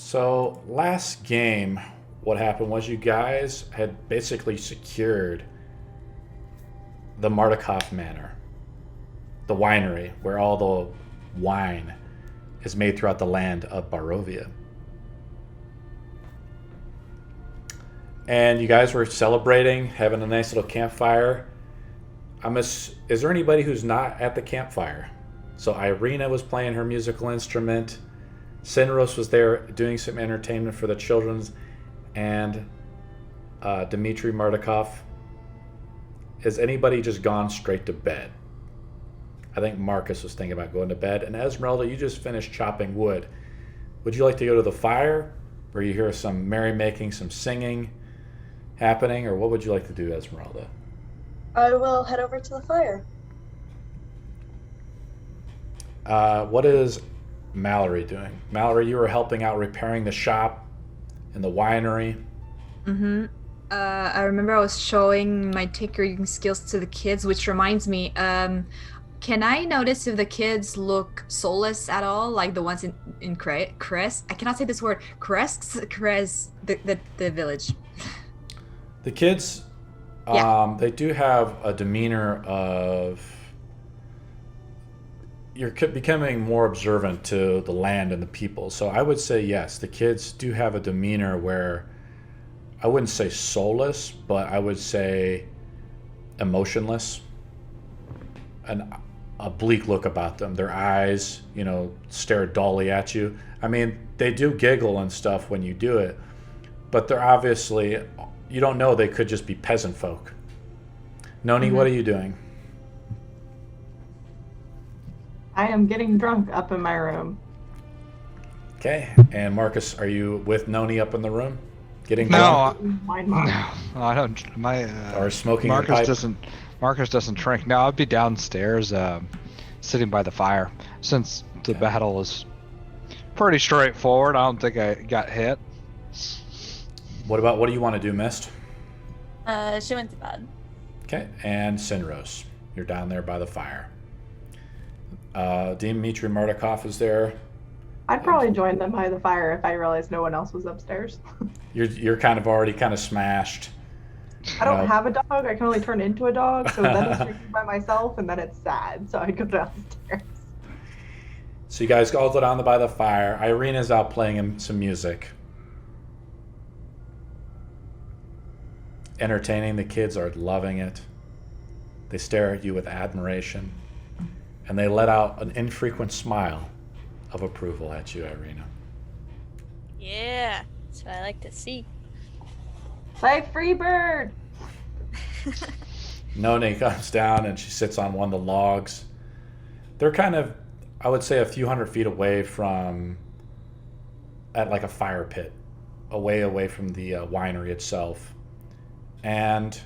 So last game, what happened was you guys had basically secured the Martikov Manor, the winery where all the wine is made throughout the land of Barovia. And you guys were celebrating, having a nice little campfire. Is there anybody who's not at the campfire? So Ireena was playing her musical instrument. Sinros was there doing some entertainment for the children, and Dmitry Martikov. Has anybody just gone straight to bed? I think Marcus was thinking about going to bed. And Esmeralda, you just finished chopping wood. Would you like to go to the fire, where you hear some merrymaking, some singing happening, or what would you like to do, Esmeralda? I will head over to the fire. What is Mallory doing? Mallory, you were helping out repairing the shop in the winery. Mm-hmm. I remember I was showing my tinkering skills to the kids, which reminds me, can I notice if the kids look soulless at all, like the ones in Crest? I cannot say this word. Crest, the village. The kids, they do have a demeanor of... You're becoming more observant to the land and the people. So I would say yes, the kids do have a demeanor where I wouldn't say soulless, but I would say emotionless. And a bleak look about them. Their eyes, stare dully at you. I mean, they do giggle and stuff when you do it, but they're obviously, you don't know, they could just be peasant folk. Noni, What are you doing? I am getting drunk up in my room. Okay, and Marcus, are you with Noni up in the room? Getting No, drunk? no, I don't. Or smoking a Marcus pipe? doesn't drink. No, I'd be downstairs, sitting by the fire. Since the battle is pretty straightforward, I don't think I got hit. What do you want to do, Mist? She went to bed. Okay, and Sinros, you're down there by the fire. Dmitry Martikov is there. I'd probably join them by the fire if I realized no one else was upstairs. You're already smashed. I don't have a dog. I can only turn into a dog, so then it's drinking by myself, and then it's sad. So I'd go downstairs. So you guys all go down by the fire. Ireena's out playing some music. Entertaining. The kids are loving it. They stare at you with admiration. And they let out an infrequent smile of approval at you, Ireena. Yeah, that's what I like to see. Play Freebird! Noni comes down and she sits on one of the logs. They're I would say, a few hundred feet away at like a fire pit, away from the winery itself. And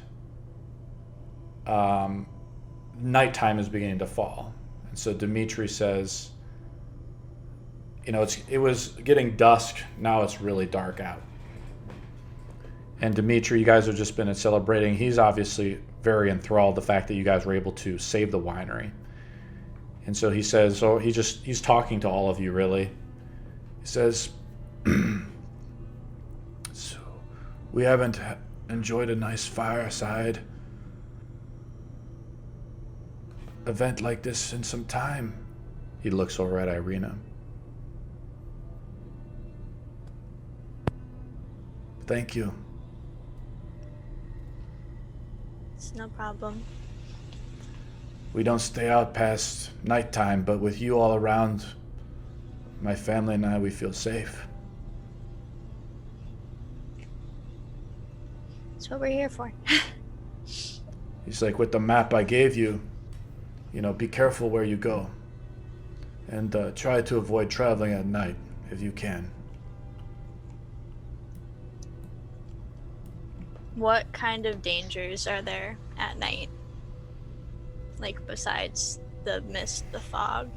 nighttime is beginning to fall. And so Dmitry says, it was getting dusk, now it's really dark out. And Dmitry, you guys have just been celebrating. He's obviously very enthralled the fact that you guys were able to save the winery. And so he says, he's talking to all of you, really. He says, so we haven't enjoyed a nice fireside event like this in some time. He looks over at Ireena. Thank you. It's no problem. We don't stay out past nighttime, but with you all around, my family and I, we feel safe. That's what we're here for. He's like, with the map I gave you, be careful where you go. And try to avoid traveling at night if you can. What kind of dangers are there at night? Like, besides the mist, the fog?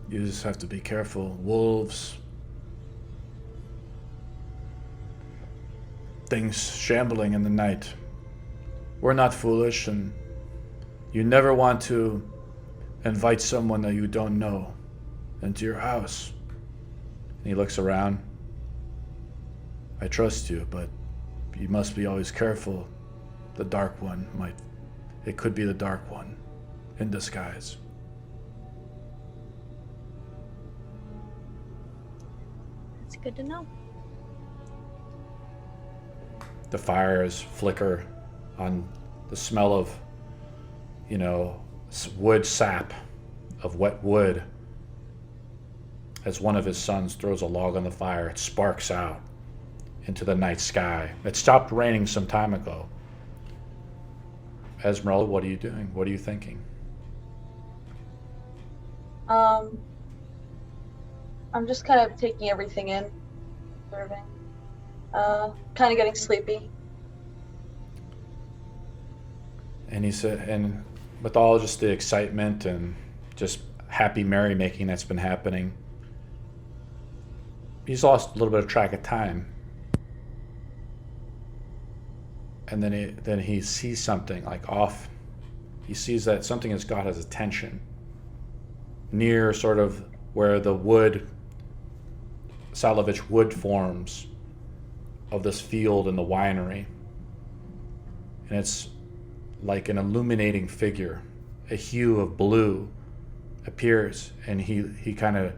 You just have to be careful. Wolves. Things shambling in the night. We're not foolish, and you never want to invite someone that you don't know into your house. And he looks around. I trust you, but you must be always careful. The Dark One it could be the Dark One in disguise. It's good to know. The fires flicker on the smell of, wood sap, of wet wood. As one of his sons throws a log on the fire, it sparks out into the night sky. It stopped raining some time ago. Esmeralda, what are you doing? What are you thinking? I'm just kind of taking everything in, observing. Kind of getting sleepy. And he said, and with all just the excitement and just happy merrymaking that's been happening, he's lost a little bit of track of time. And then he sees something like off. He sees that something has got his attention near sort of where the Zarovich wood forms of this field in the winery. And it's like an illuminating figure. A hue of blue appears, and he kind of,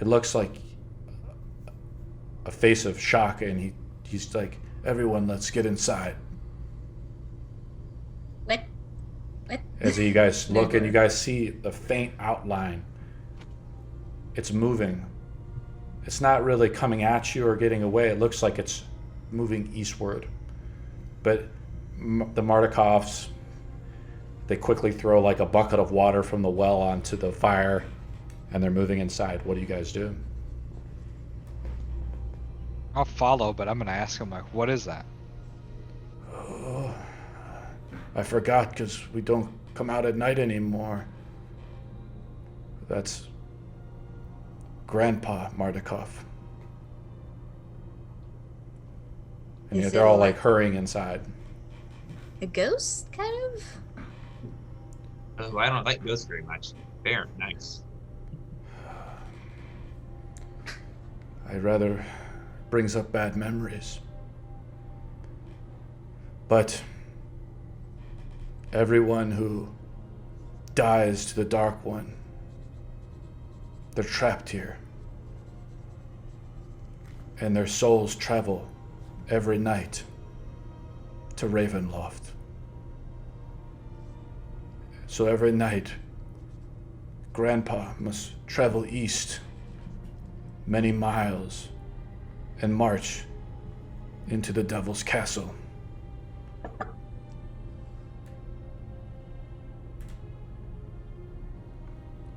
it looks like a face of shock, and he's like, everyone, let's get inside. What? As you guys look and you guys see the faint outline, it's moving. It's not really coming at you or getting away. It looks like it's moving eastward. But the Martikovs, they quickly throw like a bucket of water from the well onto the fire, and they're moving inside. What do you guys do? I'll follow, but I'm gonna ask him, like, what is that? Oh, I forgot, because we don't come out at night anymore. That's Grandpa Martikov. And Is they're it all like- like hurrying inside. A ghost, kind of? Oh, I don't like ghosts very much. They're nice. I'd rather brings up bad memories. But everyone who dies to the Dark One, they're trapped here. And their souls travel every night to Ravenloft. So every night, Grandpa must travel east many miles and march into the Devil's Castle.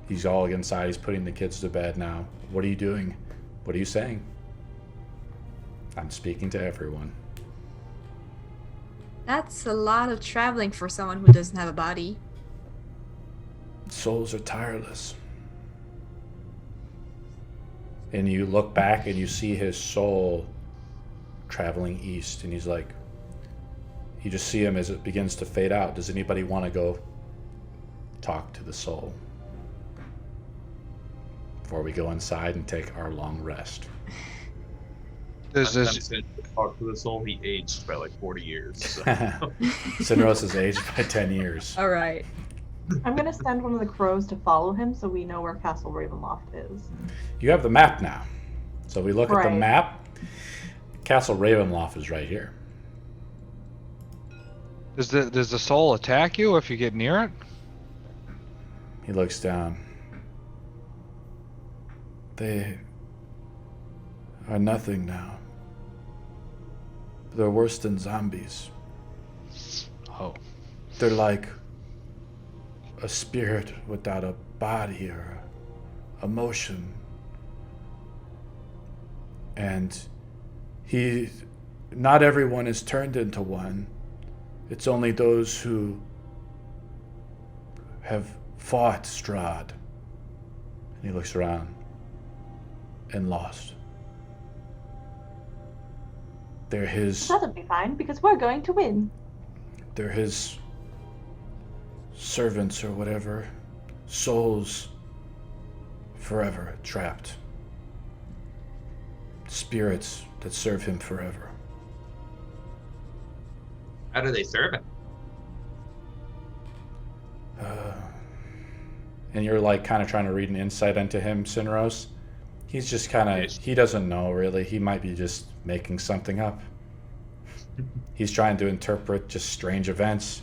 He's all inside. He's putting the kids to bed now. What are you doing? What are you saying? I'm speaking to everyone. That's a lot of traveling for someone who doesn't have a body. Souls are tireless. And you look back and you see his soul traveling east, and he's like, you just see him as it begins to fade out. Does anybody want to go talk to the soul before we go inside and take our long rest? Does I'm this going to talk to the soul. He aged by like 40 years. So. Sinros is aged by 10 years. All right. I'm gonna send one of the crows to follow him so we know where Castle Ravenloft is. You have the map now. So we look at the Right. map. Castle Ravenloft is right here. does the soul attack you if you get near it? He looks down. They are nothing now. They're worse than zombies. Oh. They're like a spirit without a body or emotion. And not everyone is turned into one. It's only those who have fought Strahd. And he looks around and lost. They're his That'll be fine because we're going to win. they're his servants or whatever, souls forever trapped. spirits that serve him forever. How do they serve it? And you're like kind of trying to read an insight into him, Sinros. He's just kind of, he doesn't know really. He might be just making something up. He's trying to interpret just strange events.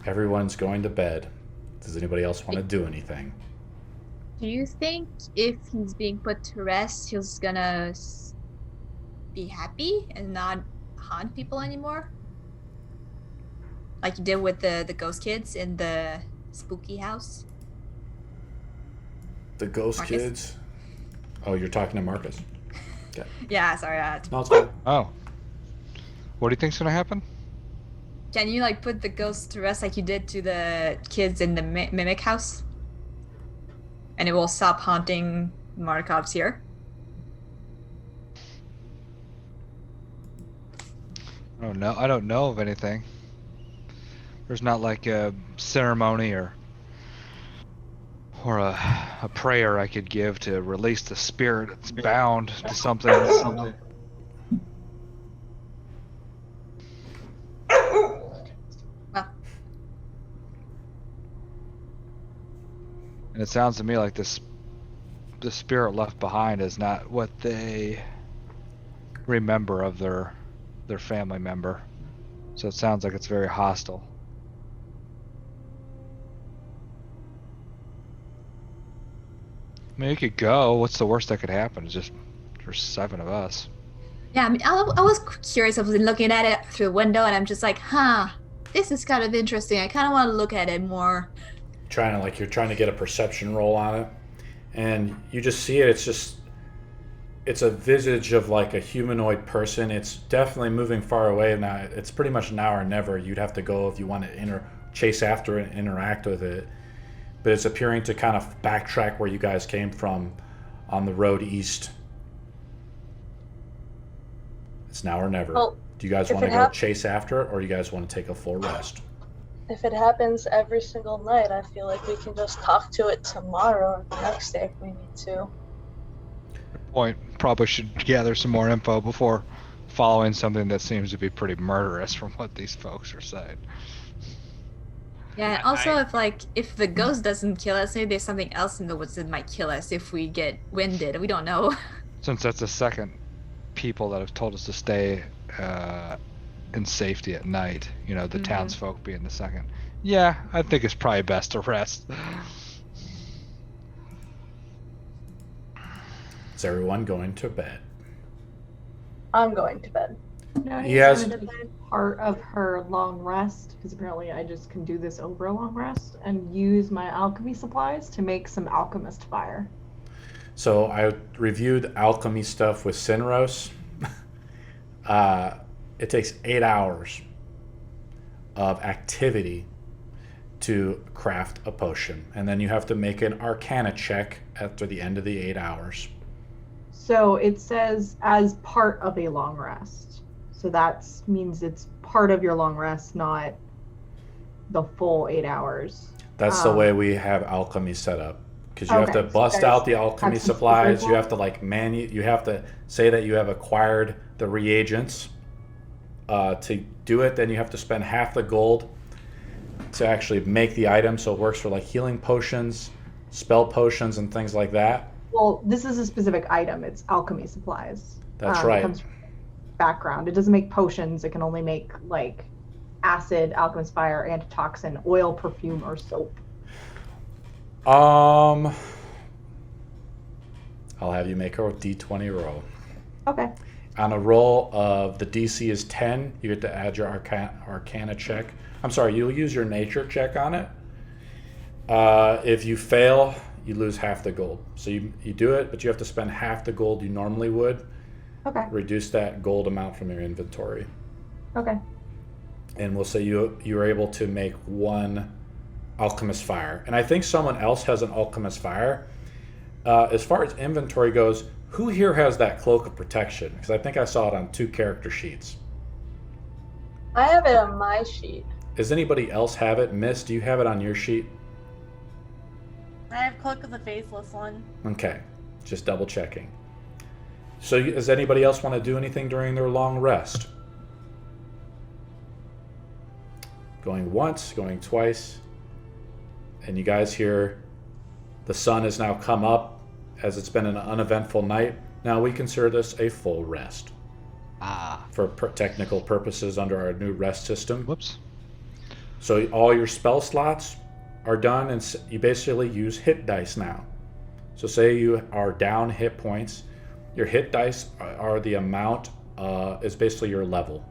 Everyone's going to bed. Does anybody else want to do anything? Do you think if he's being put to rest, he's gonna be happy and not haunt people anymore? Like you did with the ghost kids in the spooky house? The ghost Marcus? kids? Oh, you're talking to Marcus? Okay. Yeah, sorry. No, it's fine. Oh. What do you think's gonna happen? Can you like put the ghosts to rest like you did to the kids in the mimic house? And it will stop haunting Marikovs here? I don't know. I don't know of anything. There's not like a ceremony or a prayer I could give to release the spirit that's bound to something. Well, And it sounds to me like the spirit left behind is not what they remember of their family member. So it sounds like it's very hostile. I mean, you could go. What's the worst that could happen? It's just there's 7 of us. yeah, I mean, I was curious. I was looking at it through the window and I'm just like, this is kind of interesting. I kind of want to look at it more. You're trying to get a perception roll on it, and you just see it. It's a visage of like a humanoid person. It's definitely moving far away now. It's pretty much now or never. You'd have to go if you want to chase after it and interact with it. But it's appearing to kind of backtrack where you guys came from on the road east. It's now or never. Well, do you guys if want to it go chase after it, or you guys want to take a full rest? If it happens every single night, I feel like we can just talk to it tomorrow or the next day if we need to. Point. Probably should gather some more info before following something that seems to be pretty murderous from what these folks are saying. Yeah, and also if the ghost doesn't kill us, maybe there's something else in the woods that might kill us if we get winded. We don't know. Since that's the second people that have told us to stay in safety at night, the townsfolk being the second. Yeah, I think it's probably best to rest. Is everyone going to bed? I'm going to bed. No, He has- to be part of her long rest, because apparently I just can do this over a long rest, and use my alchemy supplies to make some alchemist fire. So I reviewed alchemy stuff with Sinros. It takes 8 hours of activity to craft a potion, and then you have to make an Arcana check after the end of the 8 hours. So it says as part of a long rest. So that means it's part of your long rest, not the full 8 hours. That's the way we have alchemy set up. Because you have to Okay, so bust guys out the alchemy have some supplies. special- You have to you have to say that you have acquired the reagents to do it. Then you have to spend half the gold to actually make the item, so it works for like healing potions, spell potions, and things like that. Well, this is a specific item. It's alchemy supplies. That's It right. comes from background. It doesn't make potions. It can only make like acid, alchemist fire, antitoxin, oil, perfume, or soap. I'll have you make a D20 roll. Okay. On a roll of the DC is 10, you get to add your Arcana check. I'm sorry, you'll use your nature check on it. If you fail, you lose half the gold. So you do it, but you have to spend half the gold you normally would. Okay. Reduce that gold amount from your inventory. Okay. And we'll say you are able to make 1 alchemist fire. And I think someone else has an alchemist fire. As far as inventory goes, who here has that cloak of protection? Because I think I saw it on 2 character sheets. I have it on my sheet. Does anybody else have it? Miss, do you have it on your sheet? I have Cloak of the Faithless one. Okay. Just double checking. So does anybody else want to do anything during their long rest? Going once, going twice. And you guys hear the sun has now come up as it's been an uneventful night. Now we consider this a full rest. For technical purposes under our new rest system. Whoops. So all your spell slots are done, and you basically use hit dice now. So say you are down hit points. Your hit dice are the amount, is basically your level.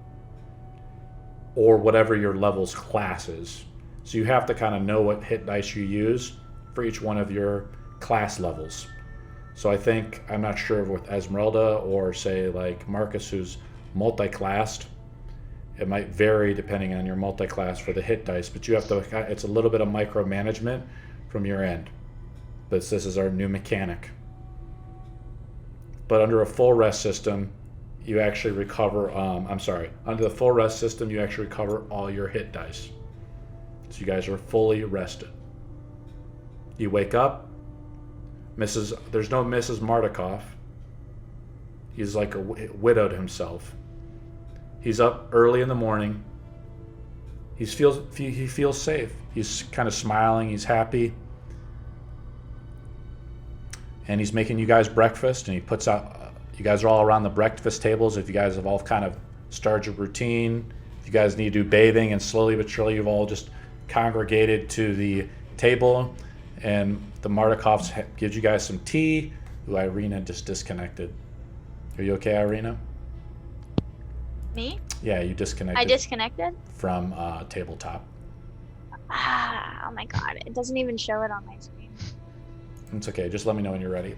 Or whatever your level's class is. So you have to kind of know what hit dice you use for each one of your class levels. So I think, I'm not sure with Esmeralda or say like Marcus who's multi-classed, it might vary depending on your multi-class for the hit dice, but you have to, it's a little bit of micromanagement from your end. But this is our new mechanic. But under a full rest system, you actually recover, under the full rest system, you actually recover all your hit dice. So you guys are fully rested. You wake up, there's no Mrs. Martikov. He's like widowed himself. He's up early in the morning. He feels safe. He's kind of smiling. He's happy. And he's making you guys breakfast, and he puts out, you guys are all around the breakfast tables. If you guys have all kind of started your routine, if you guys need to do bathing, and slowly but surely you've all just congregated to the table, and the Martikovs gives you guys some tea. Who Ireena just disconnected. Are you okay, Ireena? Me? Yeah, you disconnected. I disconnected? From tabletop. Oh my god, it doesn't even show it on my screen. It's okay, just let me know when you're ready.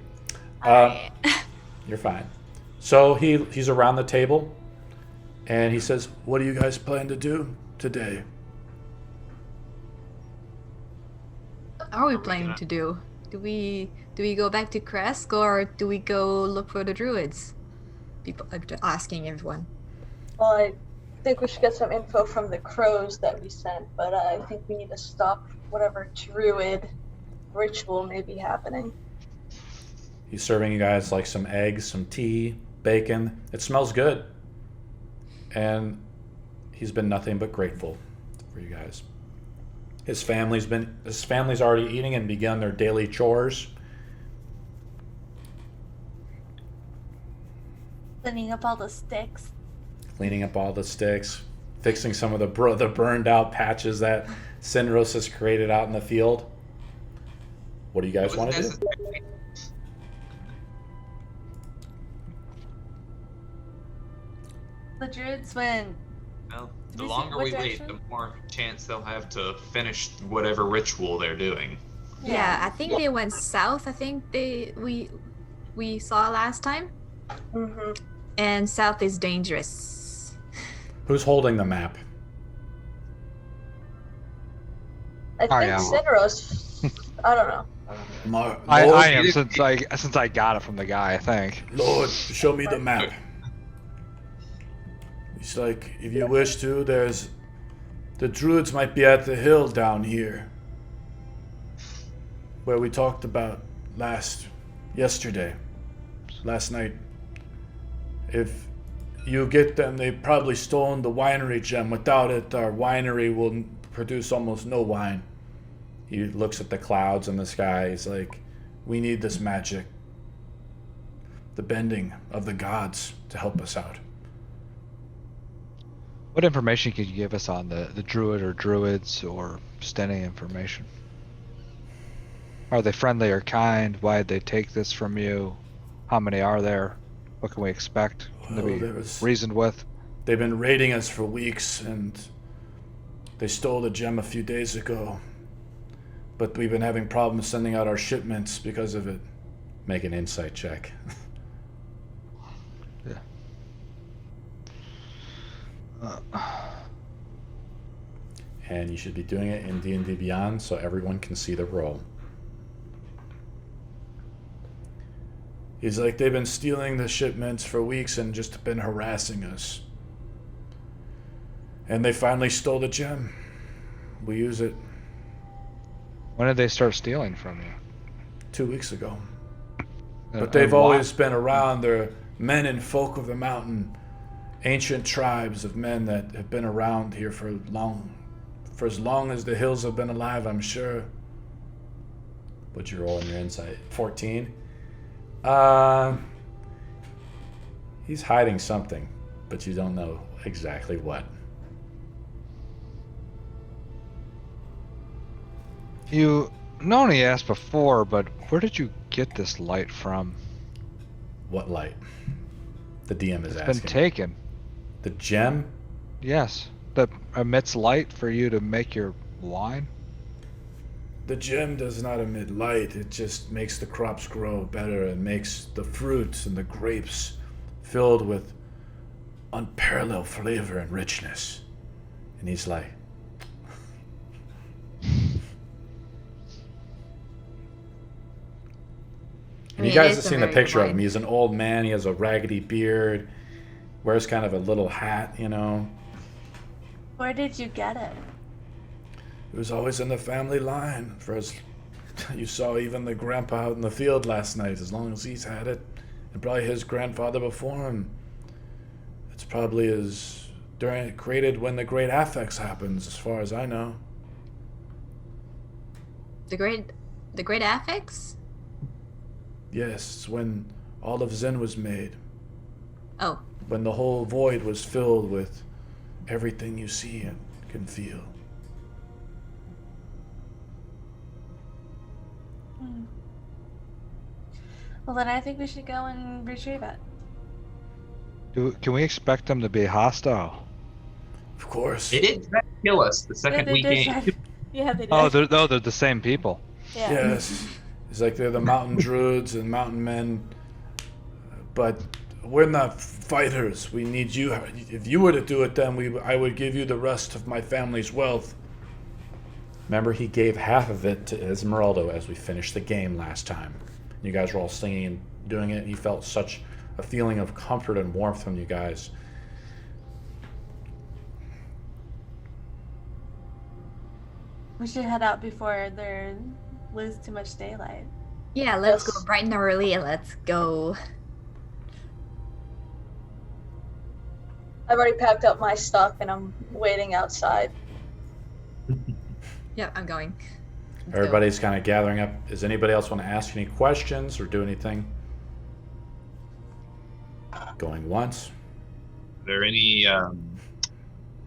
Alright. You're fine. So he's around the table, and he says, "What do you guys plan to do today?" What are we planning to do? Do we go back to Kresk, or do we go look for the druids? People are asking everyone. Well, I think we should get some info from the crows that we sent, but I think we need to stop whatever druid ritual may be happening. He's serving you guys like some eggs, some tea, bacon. It smells good. And he's been nothing but grateful for you guys. His family's already eating and begun their daily chores. Cleaning up all the sticks. Cleaning up all the sticks, fixing some of the burned out patches that Sinros has created out in the field. What do you guys want to do? The druids went. Well, the Did you see longer what we wait, direction? the more chance they'll have to finish whatever ritual they're doing. Yeah, I think they went south. I think we saw last time, Mm-hmm. and south is dangerous. Who's holding the map? I I think am. Sinros. I don't know. I am since I got it from the guy, I think. Lord, show me the map. It's like, if you wish to, the druids might be at the hill down here, where we talked about last night. If you get them, they've probably stolen the winery gem. Without it, our winery will produce almost no wine. He looks at the clouds in the sky. He's like, we need this magic, the bending of the gods to help us out. What information could you give us on the druid or druids, or just any information? Are they friendly or kind? Why did they take this from you? How many are there? What can we expect to be reasoned with? They've been raiding us for weeks, and they stole the gem a few days ago. But we've been having problems sending out our shipments because of it. Make an insight check. Yeah. And you should be doing it in D&D Beyond so everyone can see the roll. He's like, they've been stealing the shipments for weeks and just been harassing us. And they finally stole the gem. We use it When did they start stealing from you? 2 weeks ago. But they've always been around. They're men and folk of the mountain, ancient tribes of men that have been around here for as long as the hills have been alive, I'm sure. What'd you roll in your insight? 14? He's hiding something, but you don't know exactly what. Noni asked before, but where did you get this light from? What light? The DM is It's asking. been taken. The gem? Yes. That emits light for you to make your wine? The gem does not emit light. It just makes the crops grow better and makes the fruits and the grapes filled with unparalleled flavor and richness. And he's like, and you guys have seen the picture of him. He's an old man. He has a raggedy beard, wears kind of a little hat, you know. Where did you get it? It was always in the family line. For as you saw, even the grandpa out in the field last night, as long as he's had it, and probably his grandfather before him. It's probably created when the Great Affix happens, as far as I know. The Great Affix? Yes, it's when all of Zen was made. Oh. When the whole void was filled with everything you see and can feel. Well, then I think we should go and retrieve it. Can we expect them to be hostile? Of course. They did try to kill us the second we came. Yeah, they did. Oh, they're the same people. Yeah. Yes. It's like they're the mountain druids and mountain men. But we're not fighters. We need you. If you were to do it, then I would give you the rest of my family's wealth. Remember, he gave half of it to Esmeralda as we finished the game last time. You guys were all singing and doing it. He felt such a feeling of comfort and warmth from you guys. We should head out before they lose too much daylight. Yeah, let's go bright and early. Let's go. I've already packed up my stuff and I'm waiting outside. Yeah, I'm going. Let's Everybody's kind of gathering up. Does anybody else want to ask any questions or do anything? Going once. Are there any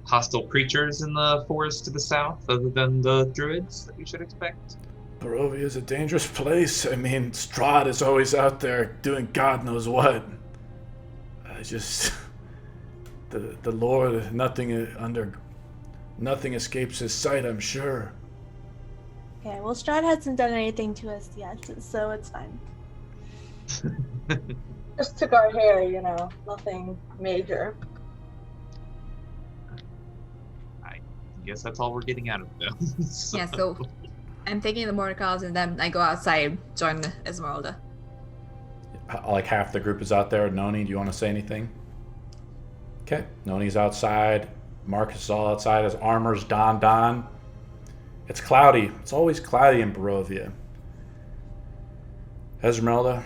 hostile creatures in the forest to the south other than the druids that we should expect? Barovia is a dangerous place. I mean, Strahd is always out there doing God knows what. The Lord, nothing escapes his sight, I'm sure. Okay, well, Strahd hasn't done anything to us yet, so it's fine. Just took our hair, you know, nothing major. I guess that's all we're getting out of them. Yeah, so I'm taking the Martikovs and then I go outside, join Esmeralda. Like half the group is out there. Noni, do you want to say anything? Okay, Noni's outside. Marcus is all outside. His armor's don. It's cloudy. It's always cloudy in Barovia. Esmeralda,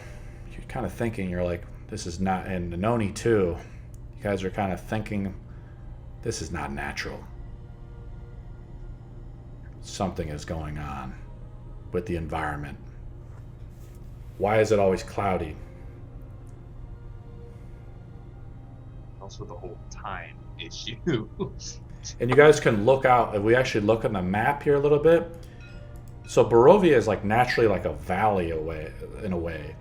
you're kind of thinking, you're like, this is not, and Noni too. You guys are kind of thinking, this is not natural. Something is going on with the environment. Why is it always cloudy? Also the whole time issue. And you guys can look out, if we actually look on the map here a little bit. So Barovia is like naturally like a valley away, in a way.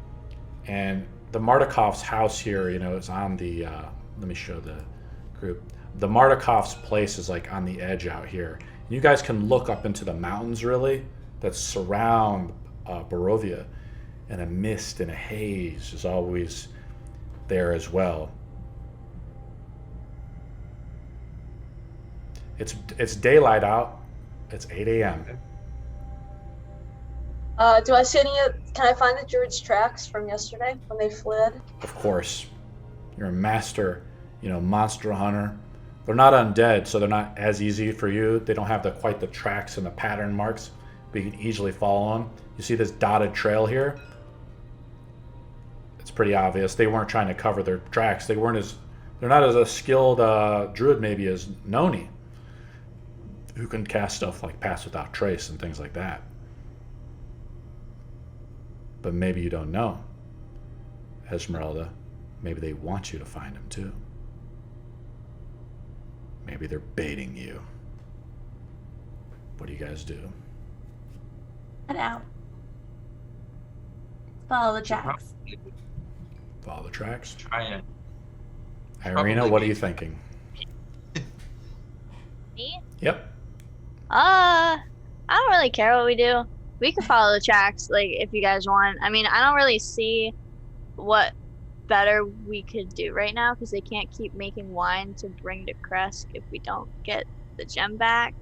And the Martikovs' house here, you know, is on the, let me show the group. The Martikovs' place is like on the edge out here. And you guys can look up into the mountains really that surround Barovia. And a mist and a haze is always there as well. It's daylight out. It's 8 a.m. Do I see any? Can I find the druids' tracks from yesterday when they fled? Of course. You're a master, you know, monster hunter. They're not undead, so they're not as easy for you. They don't have quite the tracks and the pattern marks, but you can easily follow them. You see this dotted trail here? pretty obvious. They weren't trying to cover their tracks. They're not as a skilled druid maybe as Noni, who can cast stuff like Pass Without Trace and things like that. But maybe you don't know, Esmeralda. Maybe they want you to find him too. Maybe they're baiting you. What do you guys do? Head out. Follow the tracks. Follow the tracks? Try and Ireena, what are you thinking? Me? Yep. I don't really care what we do. We can follow the tracks, like, if you guys want. I mean, I don't really see what better we could do right now, because they can't keep making wine to bring to Kresk if we don't get the gem back.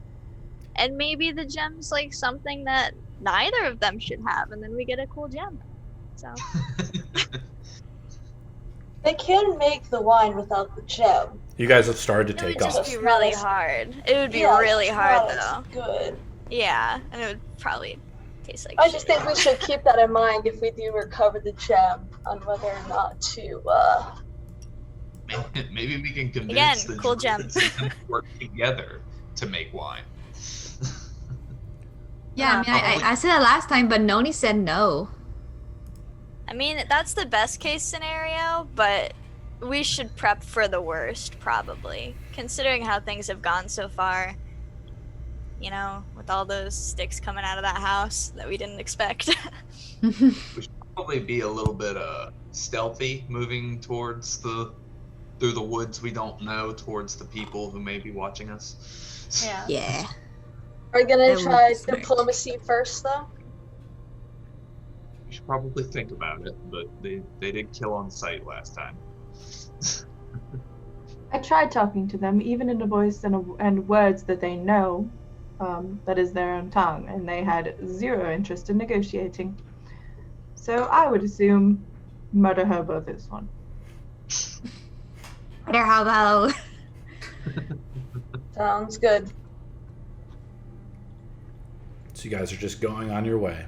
And maybe the gem's, like, something that neither of them should have, and then we get a cool gem. So. They can make the wine without the gem. You guys have started to It take would just off. be really hard. It would be Yeah, really it's hard, not though. as good. Yeah, and it would probably taste like I just shit. think we should keep that in mind if we do recover the gem on whether or not to. maybe we can convince Again, the cool druids gem. to work together to make wine. Yeah, I mean, I said it last time, but Noni said no. I mean, that's the best case scenario, but we should prep for the worst, probably. Considering how things have gone so far. You know, with all those sticks coming out of that house that we didn't expect. We should probably be a little bit stealthy, moving towards through the woods we don't know, towards the people who may be watching us. Yeah. Yeah. Are we gonna That would try be smart. diplomacy first, though? We should probably think about it, but they did kill on sight last time. I tried talking to them, even in a voice and words that they know, that is their own tongue, and they had zero interest in negotiating. So I would assume murder hobo this one. Murder hobo. Sounds good. So you guys are just going on your way.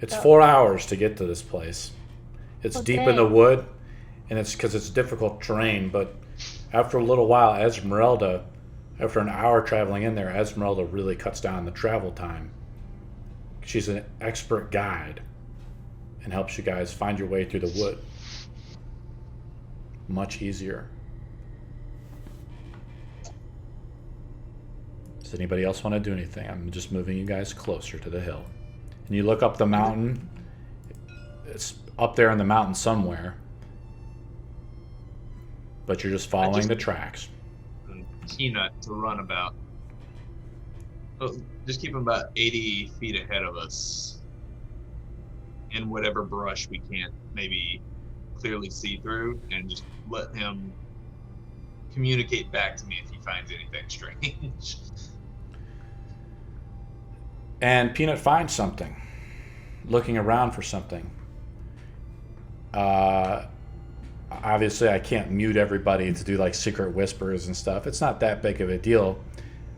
It's 4 hours to get to this place. It's deep in the wood, and it's because it's difficult terrain, but after a little while, Esmeralda, after an hour traveling in there, Esmeralda really cuts down the travel time. She's an expert guide and helps you guys find your way through the wood. Much easier. Does anybody else want to do anything? I'm just moving you guys closer to the hill. And you look up the mountain. It's up there in the mountain somewhere. But you're just following the tracks. Peanut to run about. Oh, just keep him about 80 feet ahead of us. In whatever brush we can't maybe clearly see through, and just let him communicate back to me if he finds anything strange. And Peanut finds something. Looking around for something. Obviously, I can't mute everybody to do like secret whispers and stuff. It's not that big of a deal.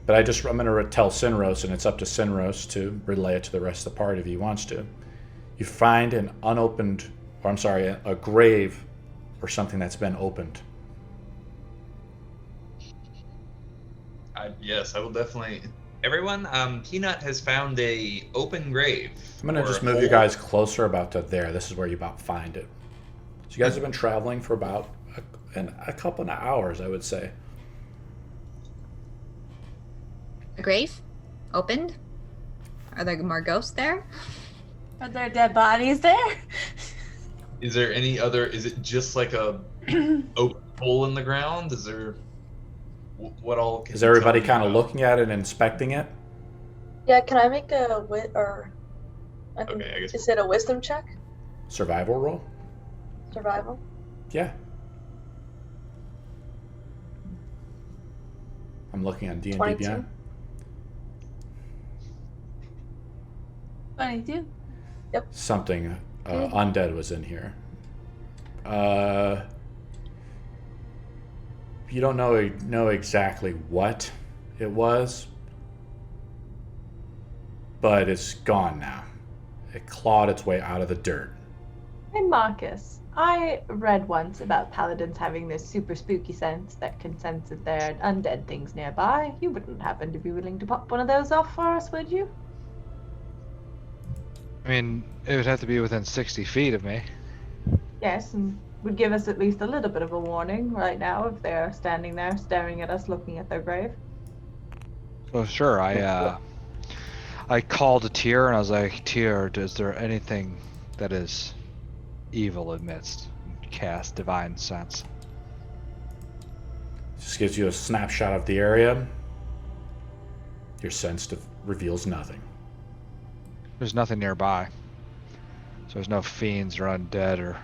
But I'm going to tell Sinros, and it's up to Sinros to relay it to the rest of the party if he wants to. You find an a grave or something that's been opened. Yes, I will definitely. Everyone, Peanut has found a open grave. I'm going to just move you guys closer about to there. This is where you about find it. So you guys have been traveling for about a couple of hours, I would say. A grave? Opened? Are there more ghosts there? Are there dead bodies there? Is there any other? Is it just like a open hole in the ground? Is there? What all? Is everybody kind of looking at it and inspecting it? Yeah, can I make a Okay, I guess. Is it a wisdom check? Survival roll? Survival? Yeah. I'm looking on D&D 22. Beyond. 22. Something undead was in here. You don't know exactly what it was, but it's gone now. It clawed its way out of the dirt. Hey Marcus, I read once about paladins having this super spooky sense that can sense that there are undead things nearby. You wouldn't happen to be willing to pop one of those off for us, would you? I mean, it would have to be within 60 feet of me. Yes, and would give us at least a little bit of a warning right now if they're standing there staring at us looking at their grave. So sure, I called to Tyr and I was like, Tyr, is there anything that is evil amidst? Cast divine sense. Just gives you a snapshot of the area. Your sense reveals nothing. There's nothing nearby. So there's no fiends or undead or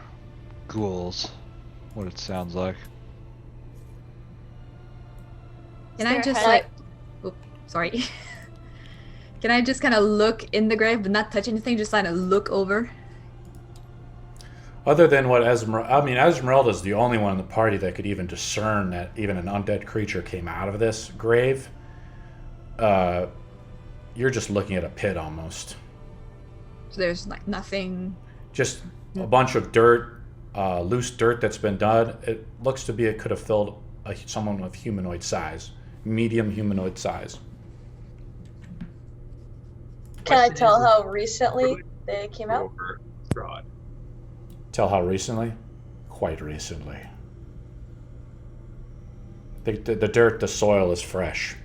ghouls. What it sounds like. Can Is I there just a like... Oh, sorry. Can I just kind of look in the grave but not touch anything, just kind of look over? Other than what Esmeralda's the only one in the party that could even discern that even an undead creature came out of this grave. You're just looking at a pit almost. So there's like nothing... Just a bunch of dirt, loose dirt that's been done. It looks to be it could have filled someone of humanoid size, medium humanoid size. Can I Question tell is, how recently they came out? Over Strahd. Tell how recently? Quite recently. The dirt, the soil is fresh.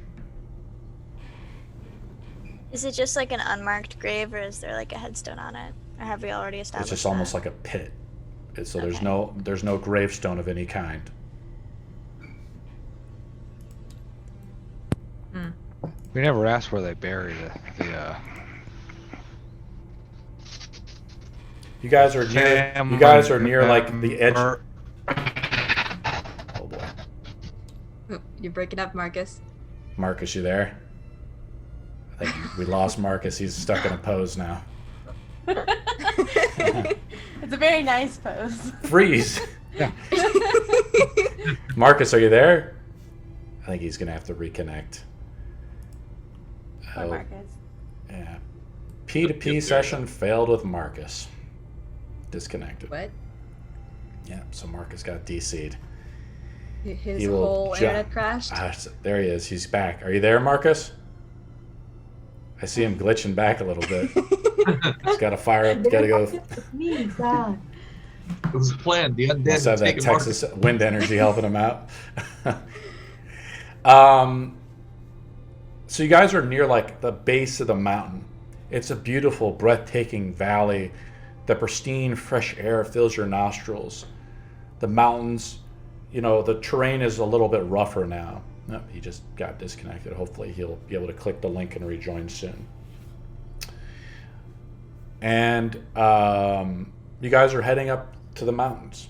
Is it just like an unmarked grave, or is there like a headstone on it? Or have we already It's established just almost that? like a pit. So there's Okay. there's no gravestone of any kind. We never asked where they buried the You guys are near. You guys are near like the edge. Oh boy, Oh, you're breaking up, Marcus. Marcus, you there? I think we lost Marcus. He's stuck in a pose now. It's a very nice pose. Freeze. Yeah. Marcus, are you there? I think he's gonna have to reconnect. Poor Oh, Marcus. yeah. P2P session failed with Marcus. Disconnected. What? Yeah, so Marcus got DC'd. His He will whole jump. internet crashed? There he is. He's back. Are you there, Marcus? I see him glitching back a little bit. He's got to fire up. Got to go. Me, God. It was planned. The undead Must have that taking Texas wind energy helping him out. So you guys are near like the base of the mountain. It's a beautiful, breathtaking valley. The pristine, fresh air fills your nostrils. The mountains, the terrain is a little bit rougher now. Nope, he just got disconnected. Hopefully he'll be able to click the link and rejoin soon. And you guys are heading up to the mountains.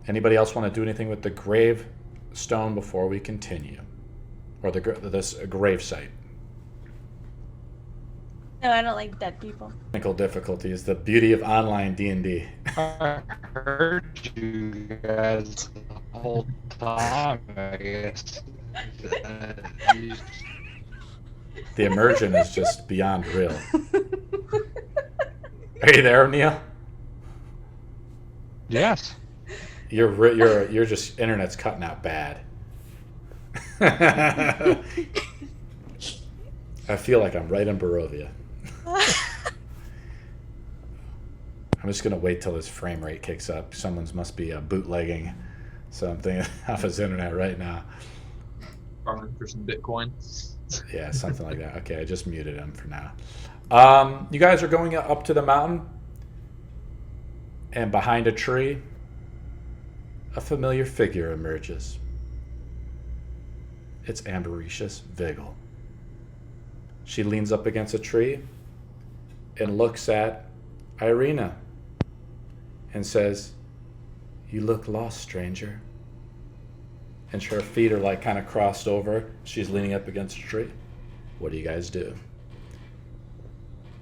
Anybody else want to do anything with the gravestone before we continue? Or this grave site? No, I don't like dead people. Technical difficulties, the beauty of online D&D. I heard you guys the whole time, I guess. The immersion is just beyond real. Are you there, Neil? Yes. You're just internet's cutting out bad. I feel like I'm right in Barovia. I'm just gonna wait till his frame rate kicks up. Someone's must be bootlegging something off his internet right now. farming for some Bitcoin. Yeah, something like that. Okay, I just muted him for now. You guys are going up to the mountain, and behind a tree, a familiar figure emerges. It's Ambericious Vigil. She leans up against a tree and looks at Ireena and says, "You look lost, stranger." And her feet are like kind of crossed over. She's leaning up against a tree. What do you guys do?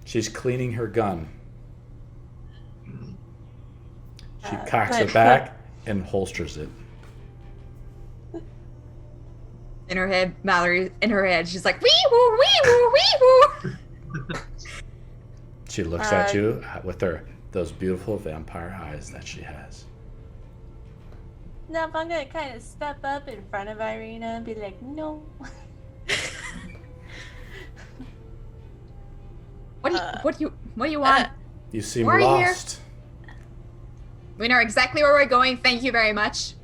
She's cleaning her gun. She cocks it back and holsters it. In her head, Mallory, in her head, she's like, wee woo, wee woo, wee woo. She looks at you with those beautiful vampire eyes that she has. No, I'm gonna kind of step up in front of Ireena and be like, no. What do you want? You seem Why are you here? lost. We know exactly where we're going. Thank you very much.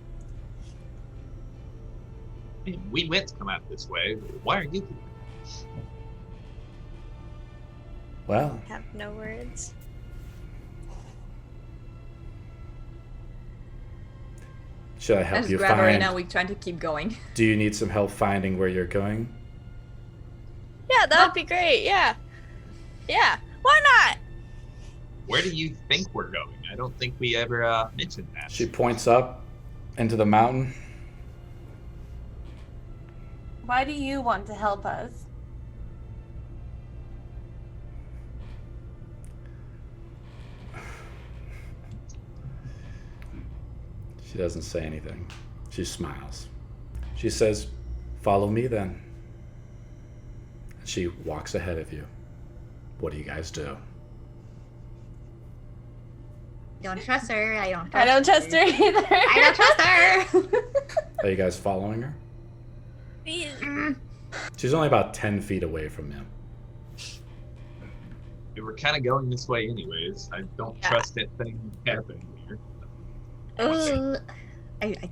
I mean, we meant to come out this way. Why are you here? Well, I have no words. should I I help just you grab find? Ireena. We trying to keep going. Do you need some help finding where you're going? Yeah, that would be great. Yeah. Yeah. Why not? Where do you think we're going? I don't think we ever mentioned that. She points up into the mountain. Why do you want to help us? She doesn't say anything. She smiles. She says, "Follow me then." She walks ahead of you. What do you guys do? Don't trust her. I don't trust her either. I don't trust her. Are you guys following her? She's only about 10 feet away from you. We were kind of going this way anyways. I don't trust that thing happening here. I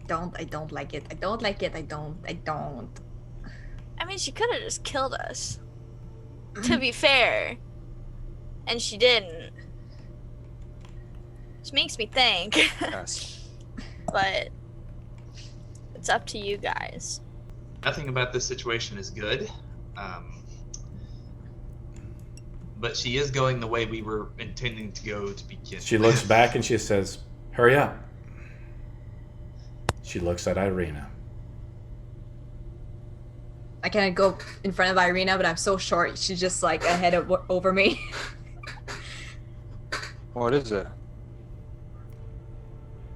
don't like it. I don't like it. I don't. I mean, she could have just killed us. To be fair. And she didn't. Which makes me think. Yes. But it's up to you guys. Nothing about this situation is good. But she is going the way we were intending to go to begin. She looks back and she says, "Hurry up." She looks at Ireena. I can't go in front of Ireena, but I'm so short. She's just like ahead of over me. What is it?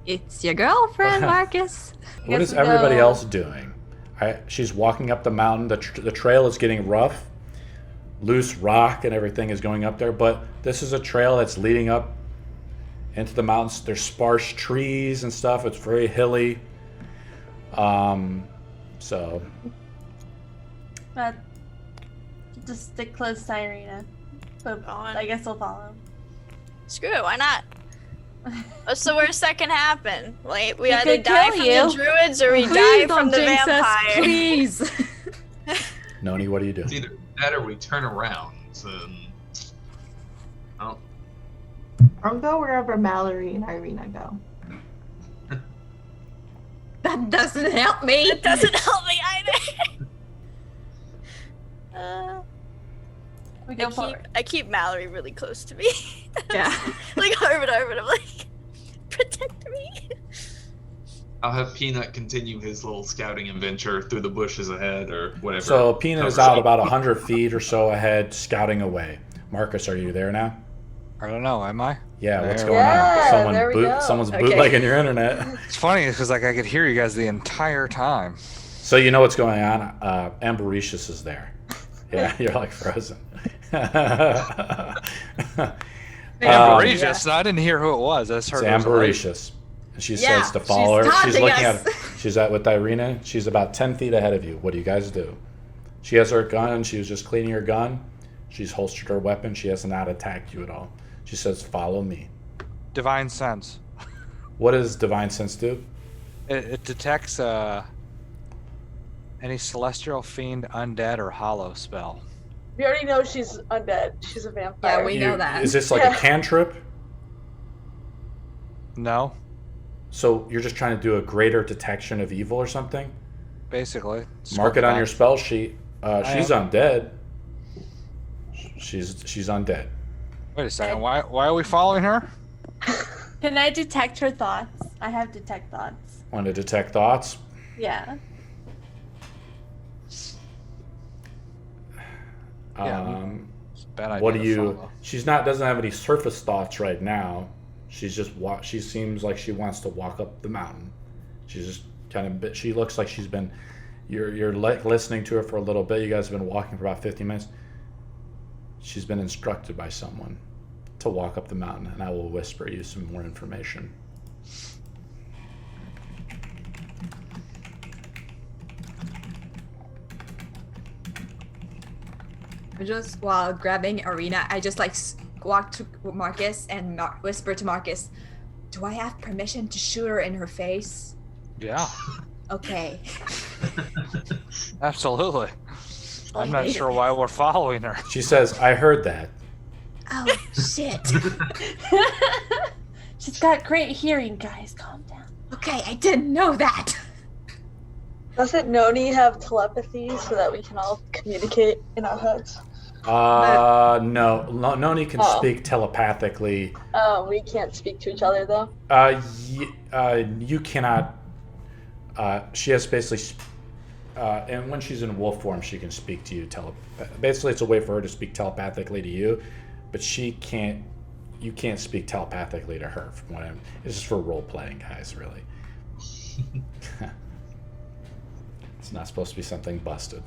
It's your girlfriend, Marcus. What is everybody else doing? She's walking up the mountain. The trail is getting rough. Loose rock and everything is going up there, but this is a trail that's leading up into the mountains. There's sparse trees and stuff. It's very hilly. So But just stick close to Ireena. But I guess we'll follow. Screw it, why not? What's the worst that can happen? Like, we He either could die kill from you. the druids or we Please die don't from the jinx us, vampire. please. Noni, what do you do? It's either that or we turn around. Oh, I'll go wherever Mallory and Ireena go. That doesn't help me. It doesn't help me either. We go for it. I keep Mallory really close to me. Yeah. Like over and over, and I'm like, protect me. I'll have Peanut continue his little scouting adventure through the bushes ahead or whatever. So Peanut is out about 100 feet or so ahead, scouting away. Marcus, are you there now? I don't know. Am I? Yeah, what's There. going Yeah, on? there we go. Someone's Okay. bootlegging your internet. It's funny because like I could hear you guys the entire time. So you know what's going on. Ambericious is there. Yeah, you're like frozen. Amberious. I didn't hear who it was. I just It's heard it was a lady. Ambericious. And she Yeah, says to follow she's her. She's taunting looking us. at she's at with Ireena. She's about 10 feet ahead of you. What do you guys do? She has her gun. She was just cleaning her gun. She's holstered her weapon. She has not attacked you at all. She says, "Follow me." Divine sense. What does Divine Sense do? It detects any celestial, fiend, undead, or hollow spell. We already know she's undead. She's a vampire. Yeah, we know that. Is this like a cantrip? No, So you're just trying to do a greater detection of evil or something? basically. Mark it on your Script spell sheet. She's am. undead. She's undead. back. Wait a second. Why are we following her? Can I detect her thoughts? I have detect thoughts. Want to detect thoughts? Yeah. Yeah. It's a bad idea What do to you? follow. She's not doesn't have any surface thoughts right now. She's just she seems like she wants to walk up the mountain. She's just kind of. She looks like she's been. You're listening to her for a little bit. You guys have been walking for about 50 minutes. She's been instructed by someone. to walk up the mountain, and I will whisper you some more information. Just while grabbing Ireena, I just like walk to Marcus and whisper to Marcus, "Do I have permission to shoot her in her face?" Yeah, Okay. absolutely. I'm not sure why we're following her. She says, "I heard that." Oh shit. She's got great hearing, guys. Calm down. Okay, I didn't know that. Doesn't Noni have telepathy so that we can all communicate in our heads? No. Noni can speak telepathically. Oh, we can't speak to each other though? You cannot. She has basically, and when she's in wolf form, she can speak to you basically, it's a way for her to speak telepathically to you, but she can't. You can't speak telepathically to her. From what this is for role playing, guys. Really, it's not supposed to be something busted.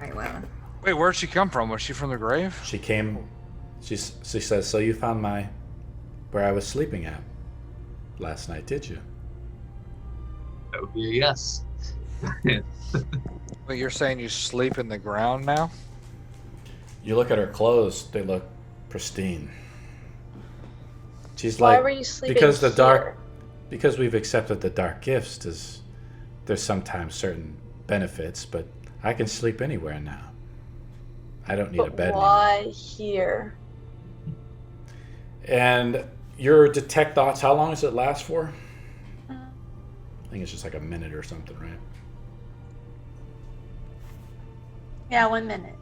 Alright, well. Wait, where'd she come from? Was she from the grave? She came. She says, "So you found where I was sleeping at last night, did you?" That would be a yes. Wait, you're saying you sleep in the ground now? You look at her clothes; they look pristine. She's Why like, were you sleeping because the here? dark, because we've accepted the dark gifts. There's sometimes certain benefits, but I can sleep anywhere now. I don't need a bed anymore. Why here? And your detect thoughts, how long does it last for? I think it's just like a minute or something, right? Yeah, 1 minute.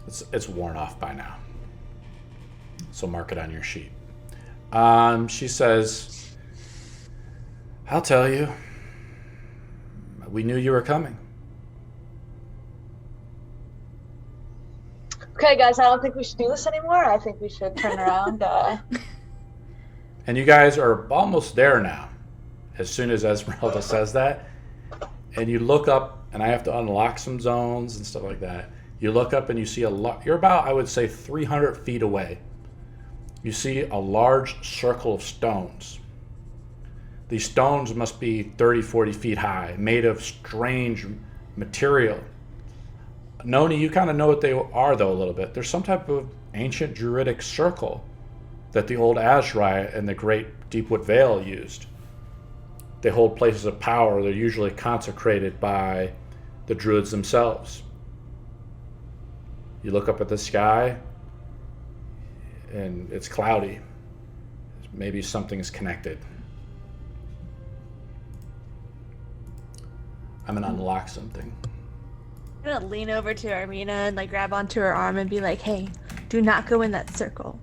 It's worn off by now. So mark it on your sheet. She says, "I'll tell you. We knew you were coming." Okay, guys, I don't think we should do this anymore. I think we should turn around. And you guys are almost there now. As soon as Esmeralda says that, and you look up, and I have to unlock some zones and stuff like that. You look up and you see a lot. You're about, I would say, 300 feet away. You see a large circle of stones. These stones must be 30, 40 feet high, made of strange material. Noni, you kind of know what they are, though, a little bit. There's some type of ancient druidic circle that the old Azrai and the Great Deepwood Vale used. They hold places of power. They're usually consecrated by the druids themselves. You look up at the sky, and it's cloudy. Maybe something's connected. I'm gonna unlock something. I'm gonna lean over to Ireena and like grab onto her arm and be like, "Hey, do not go in that circle."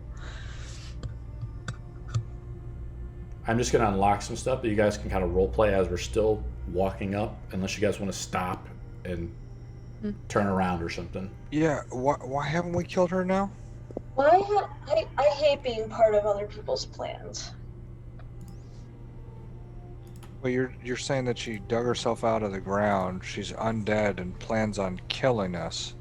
I'm just gonna unlock some stuff that you guys can kind of role play as we're still walking up, unless you guys want to stop and turn around or something. Yeah, why haven't we killed her now? I hate being part of other people's plans. Well, you're saying that she dug herself out of the ground, she's undead and plans on killing us,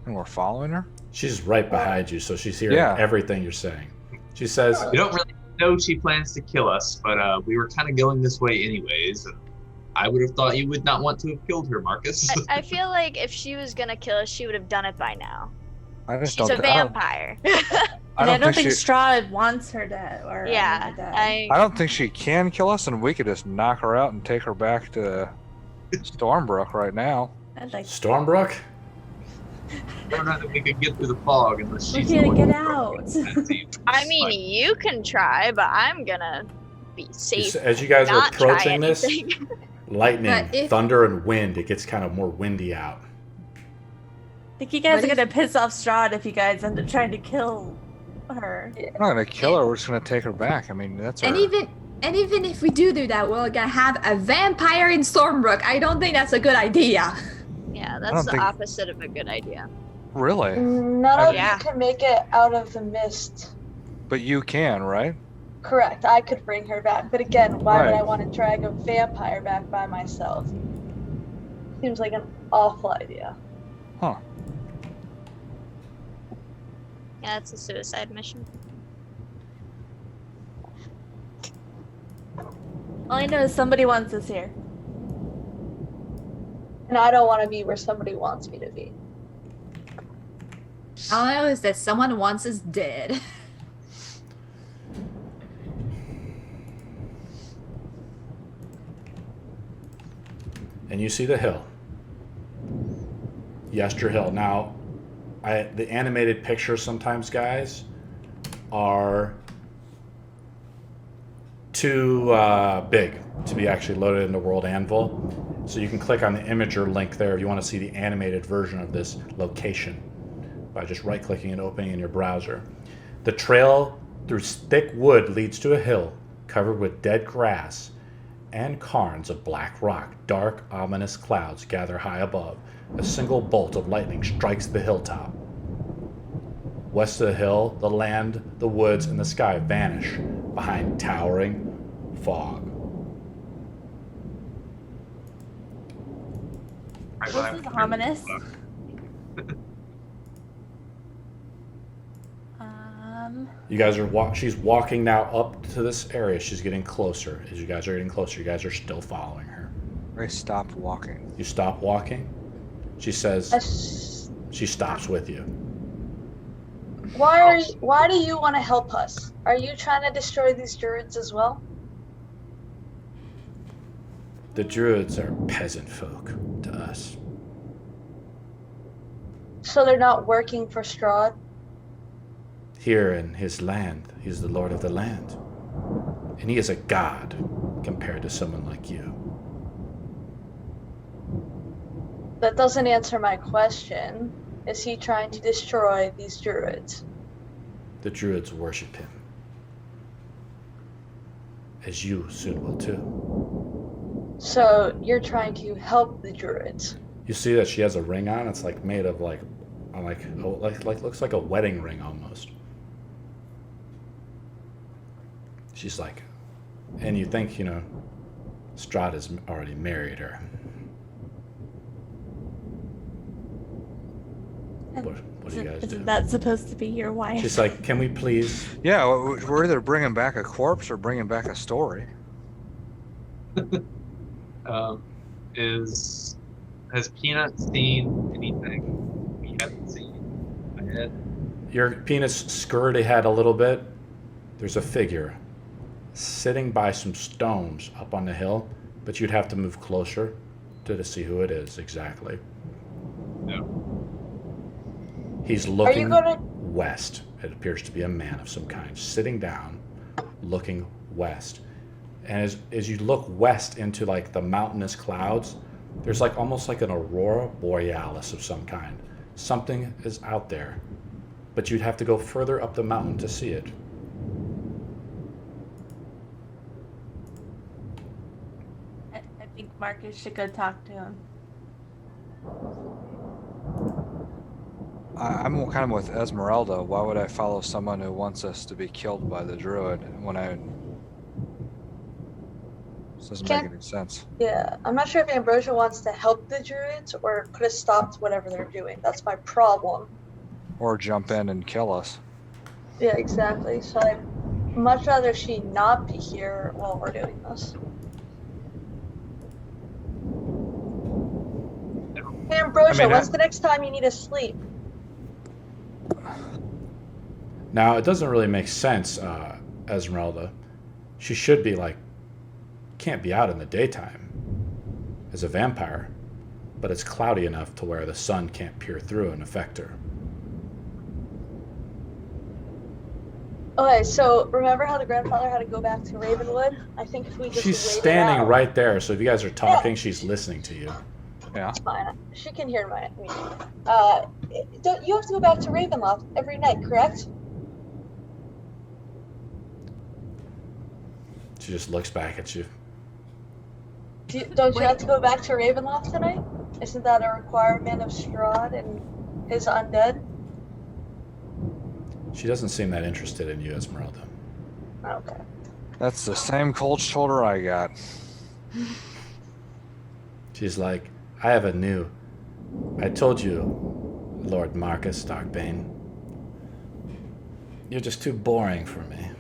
and we're following her? She's right behind you, so she's hearing everything you're saying. She says, We don't really know she plans to kill us, but we were kind of going this way anyways, and I would have thought you would not want to have killed her, Marcus. I feel like if she was gonna kill us, she would have done it by now. I just She's don't. a vampire. I don't think Strahd wants her dead. Or Yeah, dead. I don't think she can kill us, and we could just knock her out and take her back to Stormbrook right now. I'd like. Stormbrook? I don't know that we could get through the fog unless We she's the can't one get who- out. That seems I mean, fine. you can try, but I'm gonna be safe. As you guys are not try approaching this, anything. lightning, But if- thunder, and wind, it gets kind of more windy out. I think you guys What are if- gonna piss off Strahd if you guys end up trying to kill her. We're not gonna kill her. We're just gonna take her back. I mean, that's her. And even if we do that, we're gonna have a vampire in Stormbrook. I don't think that's a good idea. Yeah, don't that's the think- opposite of a good idea. Really? None of Yeah. you can make it out of the mist. But you can, right? Correct. I could bring her back, but again, why would Right. I want to drag a vampire back by myself? Seems like an awful idea. Huh. Yeah, it's a suicide mission. All I know is somebody wants us here. And I don't want to be where somebody wants me to be. All I know is that someone wants us dead. And you see the hill. Yester Hill. Now, the animated pictures sometimes, guys, are too big to be actually loaded into World Anvil. So you can click on the imager link there if you want to see the animated version of this location by just right-clicking and opening in your browser. The trail through thick wood leads to a hill covered with dead grass and cairns of black rock. Dark, ominous clouds gather high above. A single bolt of lightning strikes the hilltop. West of the hill, the land, the woods, and the sky vanish behind towering fog. I will This have is to- ominous. You guys are she's walking now up to this area. She's getting closer. As you guys are getting closer, you guys are still following her. Ray stopped walking. You stop walking. She says That's- she stops with you. Why do you want to help us? Are you trying to destroy these druids as well? The druids are peasant folk to us. So they're not working for Strahd? Here in his land, he's the lord of the land. And he is a god compared to someone like you. That doesn't answer my question. Is he trying to destroy these druids? The druids worship him. As you soon will too. So you're trying to help the druids? You see that she has a ring on. It's like made of like looks like a wedding ring almost. She's like, and you think, Strahd has already married her. What do you guys do? Isn't that supposed to be your wife? She's like, can we please? Yeah, we're either bringing back a corpse or bringing back a story. Has Peanut seen anything we haven't seen ahead? Your penis skirt ahead a little bit. There's a figure sitting by some stones up on the hill, but you'd have to move closer to see who it is exactly. No. He's looking west. It appears to be a man of some kind, sitting down, looking west. And as you look west into like the mountainous clouds, there's like almost like an aurora borealis of some kind. Something is out there, but you'd have to go further up the mountain to see it. I think Marcus should go talk to him. I'm kind of with Esmeralda. Why would I follow someone who wants us to be killed by the druid when this doesn't make any sense. Yeah, I'm not sure if Ambrosia wants to help the druids or could have stopped whatever they're doing. That's my problem. Or jump in and kill us. Yeah, exactly. So I'd much rather she not be here while we're doing this. Hey, Ambrosia, when's the next time you need to sleep? Now, it doesn't really make sense, Esmeralda. She should be can't be out in the daytime as a vampire, but it's cloudy enough to where the sun can't peer through and affect her. Okay, so remember how the grandfather had to go back to Ravenwood? I think if we just She's wait it standing out, right there, so if you guys are talking, she's listening to you. Yeah. it's fine. She can hear my meeting. You have to go back to Ravenloft every night, correct? She just looks back at you. Don't you have to go back to Ravenloft tonight? Isn't that a requirement of Strahd and his undead? She doesn't seem that interested in you, Esmeralda. Okay. That's the same cold shoulder I got. She's like, I have a new I told you, Lord Marcus Darkbane. You're just too boring for me.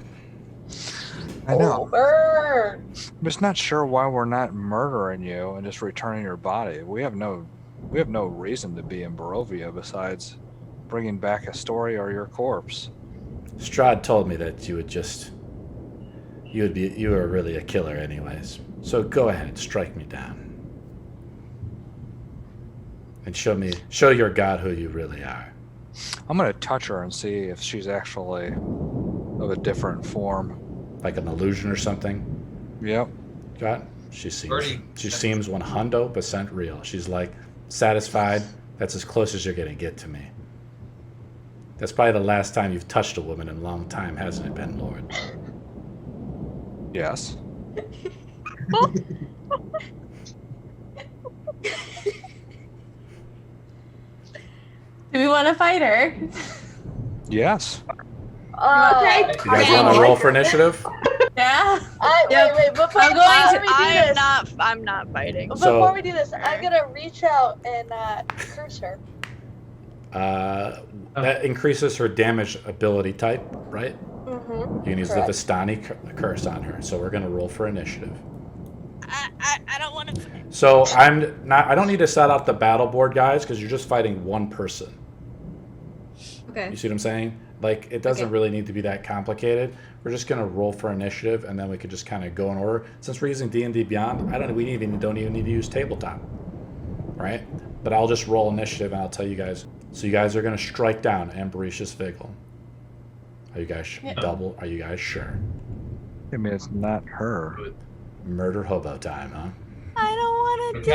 I know. Burn. I'm just not sure why we're not murdering you and just returning your body. We have no reason to be in Barovia besides bringing back A.L.A.S.T.O.R or your corpse. Strahd told me that you were really a killer anyways. So go ahead, strike me down. And show your god who you really are. I'm gonna touch her and see if she's actually of a different form. Like an illusion or something? Yep. God, she seems 100% real. She's like satisfied. That's as close as you're gonna get to me. That's probably the last time you've touched a woman in a long time, hasn't it been, Lord? Yes. Do we want to fight her? Yes. Okay. You guys want to roll for initiative? Yeah. Wait. Before I'm we going do to. this, I'm not fighting. before we do this, I'm gonna reach out and curse her. That increases her damage ability type, right? Mm-hmm. You can use Correct. the Vistani curse on her. So we're going to roll for initiative. I don't want to. So I don't need to set out the battle board, guys, because you're just fighting one person. Okay. You see what I'm saying? Like, it doesn't really need to be that complicated. We're just going to roll for initiative, and then we could just kind of go in order. Since we're using D&D Beyond, we don't even need to use tabletop, right? But I'll just roll initiative, and I'll tell you guys. So you guys are going to strike down Ambericious Vigil. Are you guys Are you guys sure? I mean, it's not her. Murder hobo time, huh? I don't want to do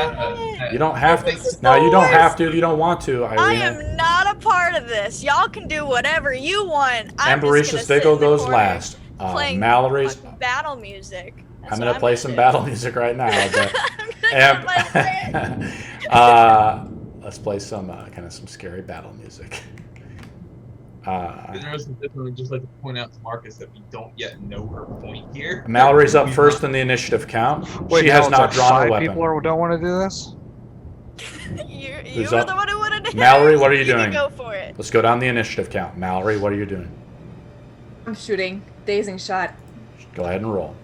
it. You don't have to. This is No, the you don't worst. have to if you don't want to, Ireena. I am not a part of this. Y'all can do whatever you want. I'm Ambericious just gonna Vigil sit in the goes corner last. playing Mallory's. battle music. That's I'm what gonna play some do. battle music right now. But I'm gonna get my let's play some kind of some scary battle music. Sinros is definitely just like to point out to Marcus that we don't yet know her point here. Mallory's up first in the initiative count. Wait, She has it's not like drawn a 5 weapon. people or don't want to do this? You Who's were up? the one who wanted to. Mallory, what are you can doing? Go for it. Let's go down the initiative count. Mallory, what are you doing? I'm shooting. Dazing shot. Go ahead and roll.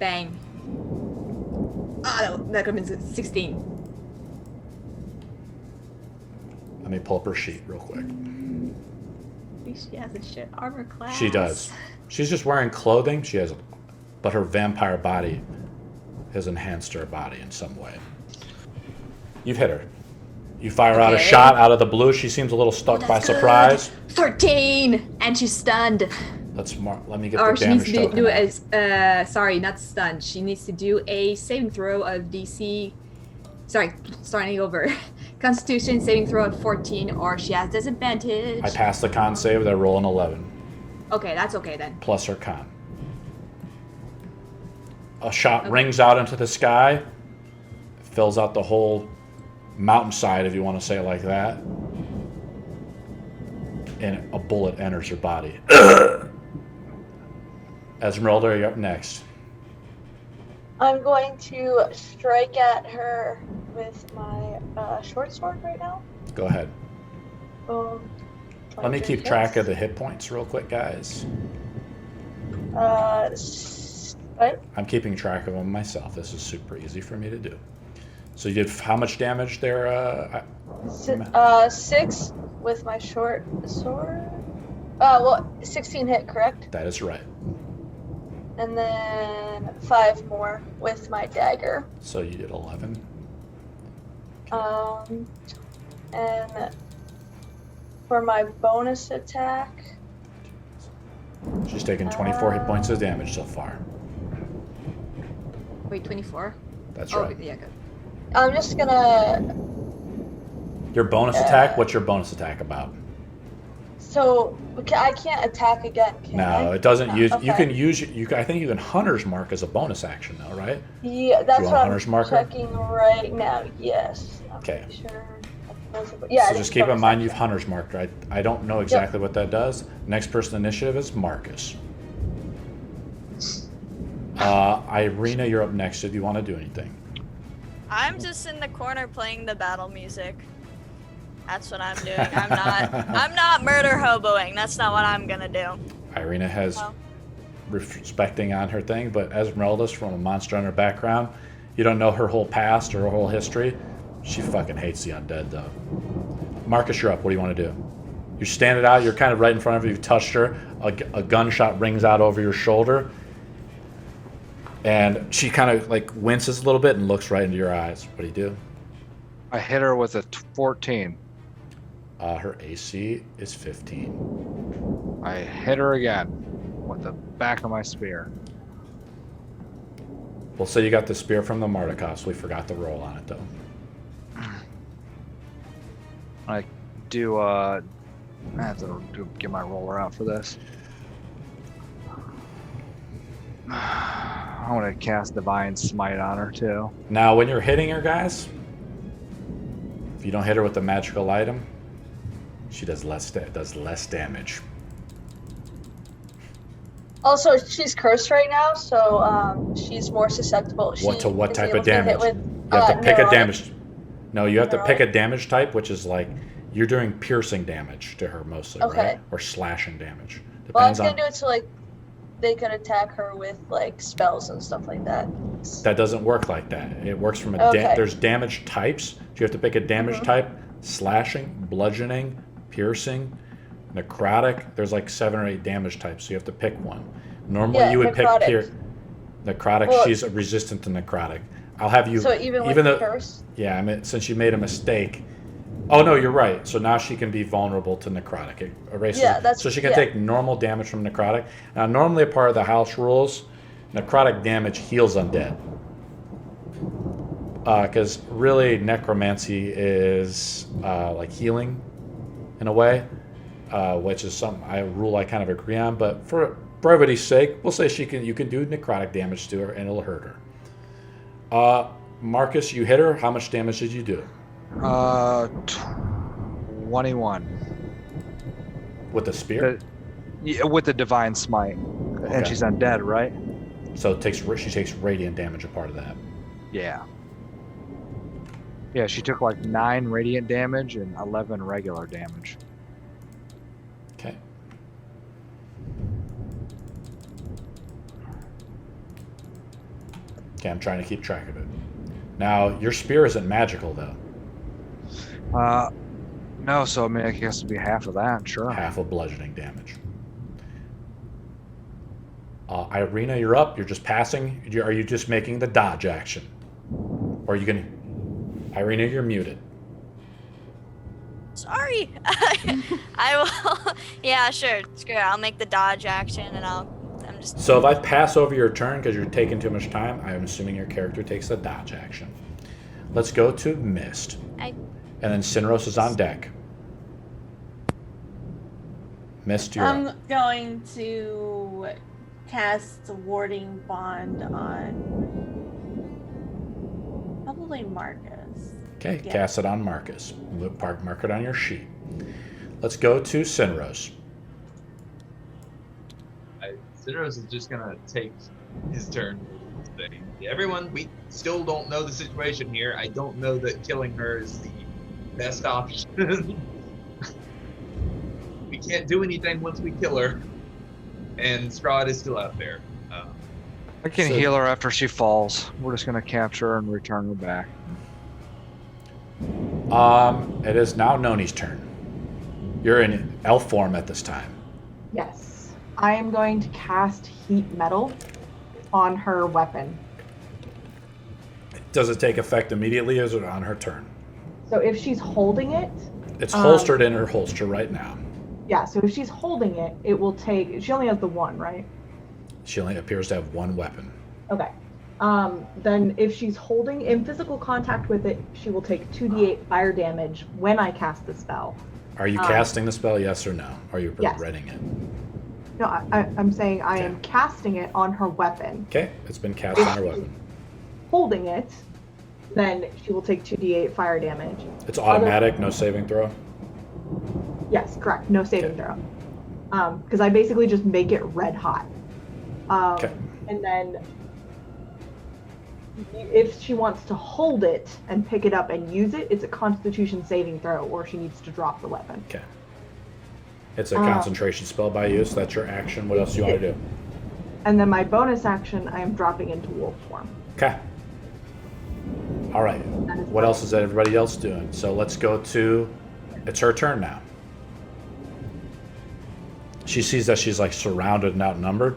Bang. Oh, no, that could have been 16. Let me pull up her sheet real quick. She has a shit armor class. She does. She's just wearing clothing. But her vampire body has enhanced her body in some way. You've hit her. You fire out a shot out of the blue. She seems a little stuck by surprise. 13, and she's stunned. Let me get Or the she needs damage to token. do out. sorry, not stunned. She needs to do a saving throw of DC. Sorry, starting over. Constitution saving throw of 14, or she has disadvantage. I pass the con save. I roll an 11 Okay, that's okay then. plus her con. A shot rings out into the sky, fills out the whole mountainside, if you want to say it like that, and a bullet enters her body. Esmeralda, you're up next. I'm going to strike at her with my short sword right now. Go ahead. Boom. Let me keep track of the hit points real quick, guys. What? I'm keeping track of them myself. This is super easy for me to do. So you did how much damage there? 6 with my short sword. 16 hit, correct? That is right. And then 5 more with my dagger. So you did 11. And for my bonus attack, She's taken 24 hit points of damage so far. Wait, 24? That's right. Yeah, good. I'm just gonna. Your bonus attack? What's your bonus attack about? So I can't attack again, can I? No, it doesn't use. Okay. You can use. I think you can Hunter's Mark as a bonus action, though, right? Yeah, that's want what Hunter's I'm marker? checking right now. Yes. I'm Okay. pretty sure. Yeah. So just keep in mind you've Hunter's marked, right? I don't know exactly what that does. Next person initiative is Marcus. Ireena, you're up next. Do you want to do anything? I'm just in the corner playing the battle music. That's what I'm doing. I'm not murder hoboing. That's not what I'm gonna do. Ireena has respecting on her thing, but Esmeralda's from a Monster Hunter background. You don't know her whole past or her whole history. She fucking hates the undead, though. Marcus, you're up. What do you want to do? You're standing out. You're kind of right in front of her. You've touched her. A gunshot rings out over your shoulder. And she kind of like winces a little bit and looks right into your eyes. What do you do? I hit her with a 14. Her AC is 15. I hit her again with the back of my spear. We'll say you got the spear from the Martikovs. We forgot to roll on it, though. I do, I have to get my roller out for this. I want to cast Divine Smite on her, too. Now, when you're hitting her, guys, if you don't hit her with the magical item, she does less damage. Also, she's cursed right now, so she's more susceptible. What type of damage? You have to pick a damage. No, you have to pick a damage type, which is like you're doing piercing damage to her mostly, right? Or slashing damage. Well, I was gonna do it so like they could attack her with like spells and stuff like that. That doesn't work like that. It works from a there's damage types. So you have to pick a damage type: slashing, bludgeoning, piercing, necrotic. There's like 7 or 8 damage types, so you have to pick one. Normally you would necrotic. pick necrotic. Well, she's resistant to necrotic. I'll have you. So even though curse? Yeah, I mean, since you made a mistake. Oh no, you're right. So now she can be vulnerable to necrotic. It erases. Yeah, so she can take normal damage from necrotic. Now, normally a part of the house rules, necrotic damage heals undead. Because really, necromancy is like healing, in a way, which is a rule I kind of agree on. But for brevity's sake, we'll say you can do necrotic damage to her, and it'll hurt her. Marcus, you hit her. How much damage did you do? 21. With the spear? Yeah, with the Divine Smite. Okay. And she's undead, right? So she takes radiant damage, a part of that. Yeah. Yeah, she took like 9 radiant damage and 11 regular damage. Okay. Okay, I'm trying to keep track of it. Now, your spear isn't magical, though. No, so I mean, I guess it'd be half of that, sure. Half of bludgeoning damage. Ireena, you're up. You're just passing. Are you just making the dodge action? Or are you going to... Ireena, you're muted. Sorry. I will... Yeah, sure. Screw it. I'll make the dodge action and I'm just... So if I pass over your turn because you're taking too much time, I'm assuming your character takes the dodge action. Let's go to Mist. And then Sinros is on deck. Mist, you're I'm up. going to cast Warding Bond on probably Marcus. Okay, cast it on Marcus. Mark it on your sheet. Let's go to Sinros. Sinros is just gonna take his turn. Everyone, we still don't know the situation here. I don't know that killing her is the best option. We can't do anything once we kill her, and Strahd is still out there. I can heal her after she falls. We're just gonna capture her and return her back. It is now Noni's turn. You're in elf form at this time. Yes. I am going to cast Heat Metal on her weapon. Does it take effect immediately, or is it on her turn? So if she's holding it... It's holstered in her holster right now. Yeah, so if she's holding it, it will take... She only has the one, right? She only appears to have one weapon. Okay. Then if she's holding in physical contact with it, she will take 2d8 fire damage when I cast the spell. Are you casting the spell, yes or no? Or are you reading it? No, I'm saying I am casting it on her weapon. Okay, it's been cast on her weapon. Holding it, then she will take 2d8 fire damage. It's automatic, no saving throw? Yes, correct. No saving throw. Because I basically just make it red hot. And then if she wants to hold it and pick it up and use it, it's a Constitution saving throw, or she needs to drop the weapon. Okay. It's a concentration spell by you, so that's your action. What else do you want to do? And then my bonus action, I am dropping into wolf form. Okay. All right. What else is everybody else doing? So let's go to... It's her turn now. She sees that she's like surrounded and outnumbered.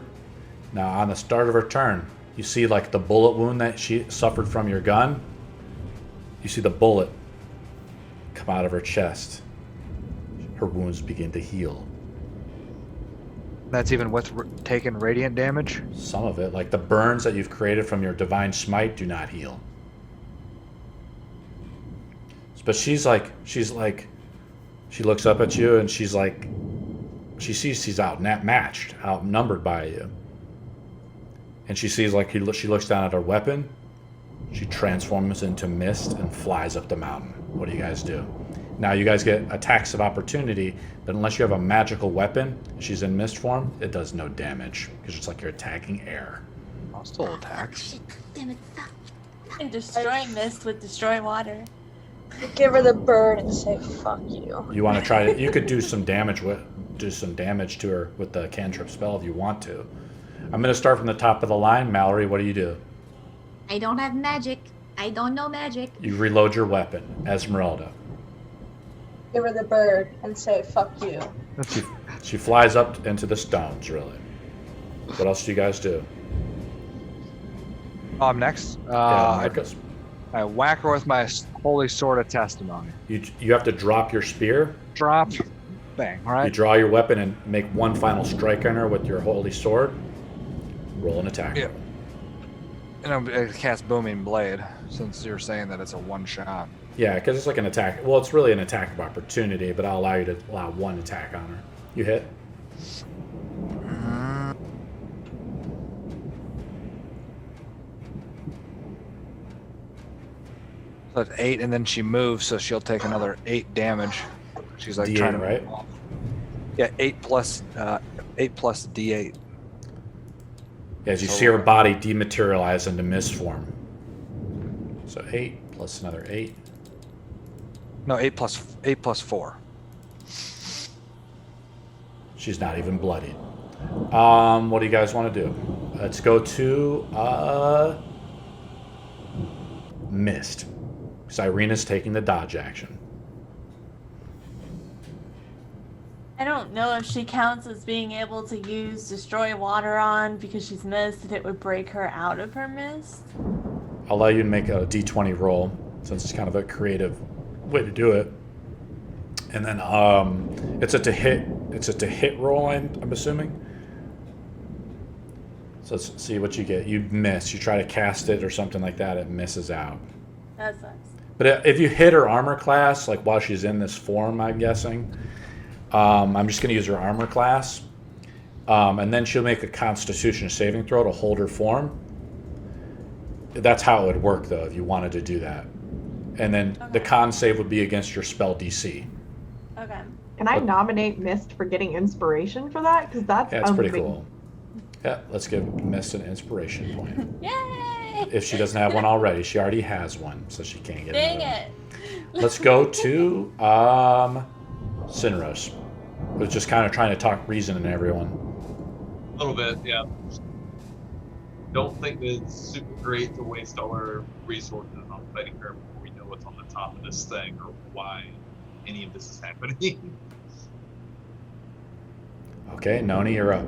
Now on the start of her turn, you see like the bullet wound that she suffered from your gun. You see the bullet come out of her chest. Her wounds begin to heal. That's even with taking radiant damage? Some of it, like the burns that you've created from your divine smite, do not heal. But she looks up at you and she's like, she sees she's outmatched, outnumbered by you. And she sees like she looks down at her weapon. She transforms into mist and flies up the mountain. What do you guys do? Now you guys get attacks of opportunity, but unless you have a magical weapon, she's in mist form, it does no damage because it's like you're attacking air. I'll still attack. And destroy mist with destroy water. Give her the bird and say "fuck you." You want to try to? You could do some damage to her with the cantrip spell if you want to. I'm going to start from the top of the line. Mallory, what do you do? I don't have magic. I don't know magic. You reload your weapon. Esmeralda. Give her the bird and say "fuck you." She flies up into the stones, really. What else do you guys do? I'm next. Marcus. I whack her with my holy sword of testimony. You have to drop your spear. Drop. Bang. All right. You draw your weapon and make one final strike on her with your holy sword. Roll an attack. Yeah. And I'm going to cast Booming Blade, since you're saying that it's a one-shot. Yeah, because it's like an attack. Well, it's really an attack of opportunity, but I'll allow you to allow one attack on her. You hit. So that's 8, and then she moves, so she'll take another 8 damage. She's like D8, trying to right? move off. Yeah, 8 plus D8. As you see her body dematerialize into mist form. So 8 plus another 8. No, 8 plus 4. She's not even bloodied. What do you guys want to do? Let's go to mist. Because Ireena's taking the dodge action. I don't know if she counts as being able to use destroy water on because she's mist, if it would break her out of her mist. I'll allow you to make a d20 roll, since it's kind of a creative way to do it. And then it's a to hit roll, I'm assuming. So let's see what you get. You miss. You try to cast it or something like that, it misses out. That sucks. But if you hit her armor class, like while she's in this form, I'm guessing, I'm just going to use her armor class. And then she'll make a Constitution saving throw to hold her form. That's how it would work, though, if you wanted to do that. And then the con save would be against your spell DC. Okay. Can I nominate Mist for getting inspiration for that? Because that's Yeah, it's pretty cool. Yeah, let's give Mist an inspiration point. Yay! If she doesn't have one already, she already has one, so she can't get Dang another it! one. Let's go to Sinros, who's just kind of trying to talk reason in everyone. A little bit, yeah. Don't think that it's super great to waste all our resources on fighting her before we know what's on the top of this thing or why any of this is happening. Okay, Noni, you're up.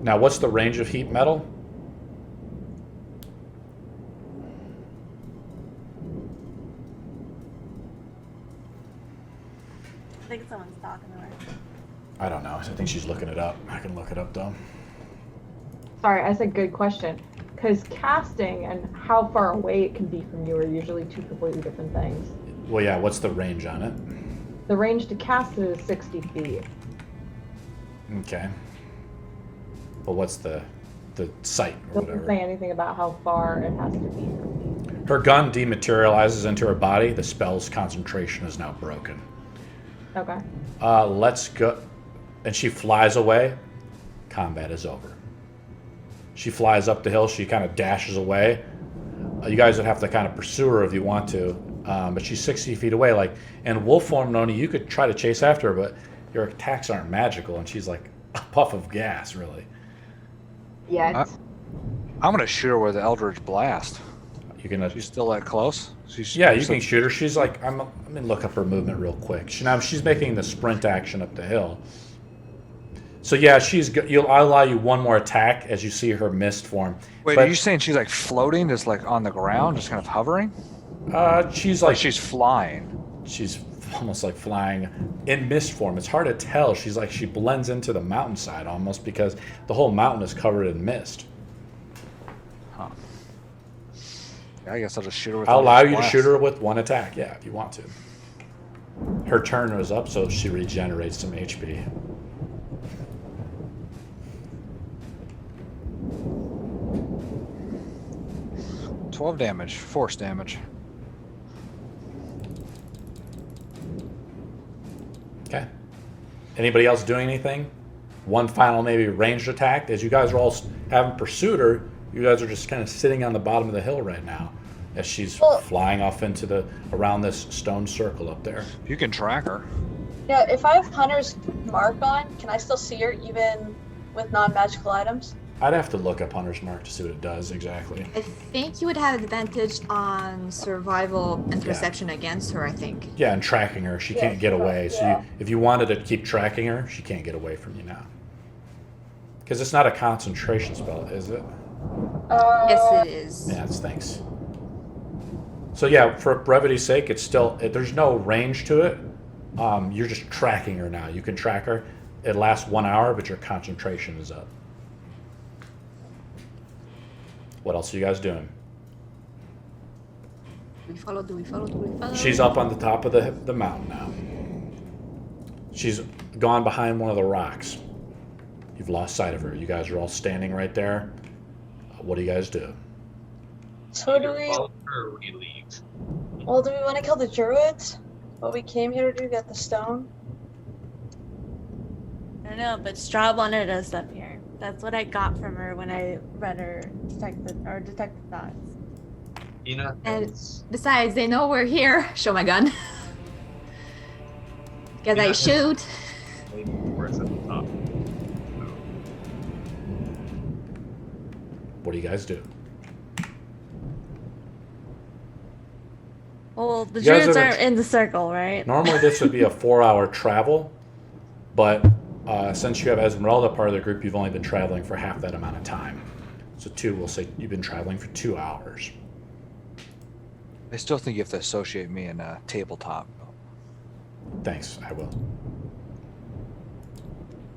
Now, what's the range of heat metal? I think someone's talking to her. I don't know. I think she's looking it up. I can look it up, though. Sorry, I said good question. Because casting and how far away it can be from you are usually two completely different things. Well, yeah, what's the range on it? The range to cast it is 60 feet. Okay. But what's the sight or Doesn't whatever? say anything about how far it has to be from me. Her gun dematerializes into her body. The spell's concentration is now broken. Okay. Let's go. And she flies away. Combat is over. She flies up the hill. She kind of dashes away. You guys would have to kind of pursue her if you want to, but she's 60 feet away. Like in wolf form, Noni, you could try to chase after her, but your attacks aren't magical, and she's like a puff of gas, really. Yet. I'm gonna shoot her with the Eldritch Blast. You can. She's still that close? Yeah, you can shoot her. She's like, I'm gonna look up her movement real quick. She's making the sprint action up the hill. So yeah, I'll allow you one more attack as you see her mist form. Wait, are you saying she's like floating, just like on the ground, just kind of hovering? She's like she's flying. She's almost like flying in mist form. It's hard to tell. She blends into the mountainside almost because the whole mountain is covered in mist. Huh. Yeah, I guess I'll just shoot her with. I'll allow you to shoot her with one attack, yeah, if you want to. Her turn was up, so she regenerates some HP. $12 damage, force damage. Okay. Anybody else doing anything? One final maybe ranged attack. As you guys are all haven't pursued her, you guys are just kind of sitting on the bottom of the hill right now as she's flying off into around this stone circle up there. You can track her. Yeah, if I have Hunter's mark on, can I still see her even with non-magical items? I'd have to look up Hunter's Mark to see what it does exactly. I think you would have advantage on survival and perception against her, I think. Yeah, and tracking her. She can't get away. So if you wanted to keep tracking her, she can't get away from you now. Because it's not a concentration spell, is it? Yes, it is. Yeah, thanks. So yeah, for brevity's sake, it's still, there's no range to it. You're just tracking her now. You can track her. It lasts 1 hour, but your concentration is up. What else are you guys doing? Do we follow? She's up on the top of the mountain now. She's gone behind one of the rocks. You've lost sight of her. You guys are all standing right there. What do you guys do? So do we... Follow her or we leave? Well, do we want to kill the druids? What we came here to do, get the stone? I don't know, but Strahd wanted us up here. That's what I got from her when I read her detective thoughts. And besides, they know we're here. Show my gun. Because I shoot. Where it's at the top. What do you guys do? Well, the You guys druids are- are in the circle, right? Normally this would be a 4-hour travel, but since you have Esmeralda part of the group, you've only been traveling for half that amount of time. So we'll say you've been traveling for 2 hours. I still think you have to associate me in a tabletop. Thanks, I will.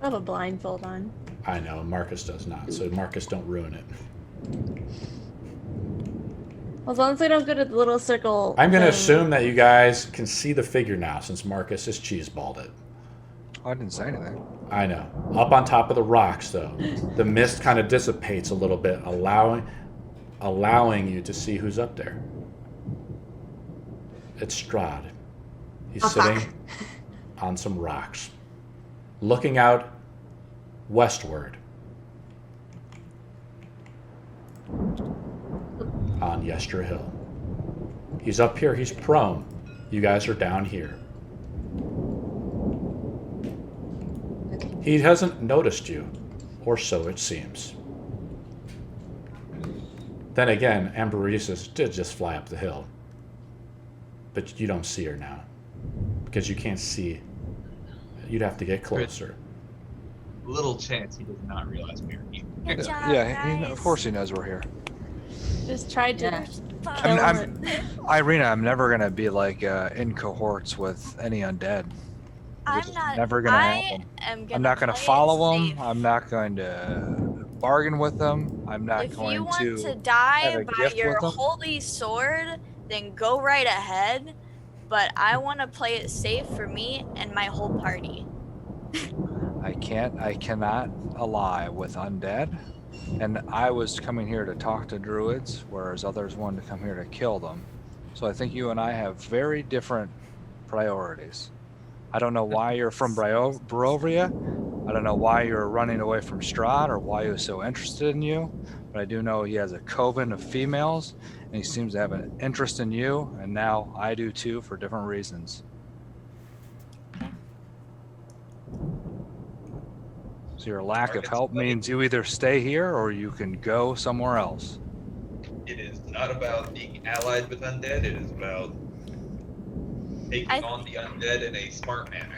I have a blindfold on. I know, Marcus does not, so Marcus, don't ruin it. Well, as long as I don't go to the little circle. I'm going to thing. assume that you guys can see the figure now, since Marcus has cheeseballed it. Oh, I didn't say anything. I know. Up on top of the rocks, though, the mist kind of dissipates a little bit, allowing you to see who's up there. It's Strahd. He's sitting on some rocks, looking out westward on Yester Hill. He's up here. He's prone. You guys are down here. He hasn't noticed you, or so it seems. Then again, Amberesis did just fly up the hill. But you don't see her now. Because you can't see. You'd have to get closer. Little chance he does not realize we are here. Good job, Yeah, of guys. course he knows we're here. Just tried to. Ireena, I'm never gonna be like in cohorts with any undead. This I'm is not. never gonna happen. I'm not gonna play it follow them. safe. I'm not going to bargain with them. I'm not If going you want to have die a by gift your with them. holy sword, then go right ahead. But I want to play it safe for me and my whole party. I cannot ally with undead. And I was coming here to talk to druids, whereas others wanted to come here to kill them. So I think you and I have very different priorities. I don't know why you're from Barovia, I don't know why you're running away from Strahd or why he was so interested in you, but I do know he has a coven of females, and he seems to have an interest in you, and now I do too for different reasons. So your lack of help means you either stay here or you can go somewhere else. It is not about being allied with undead. It is about taking on the undead in a smart manner.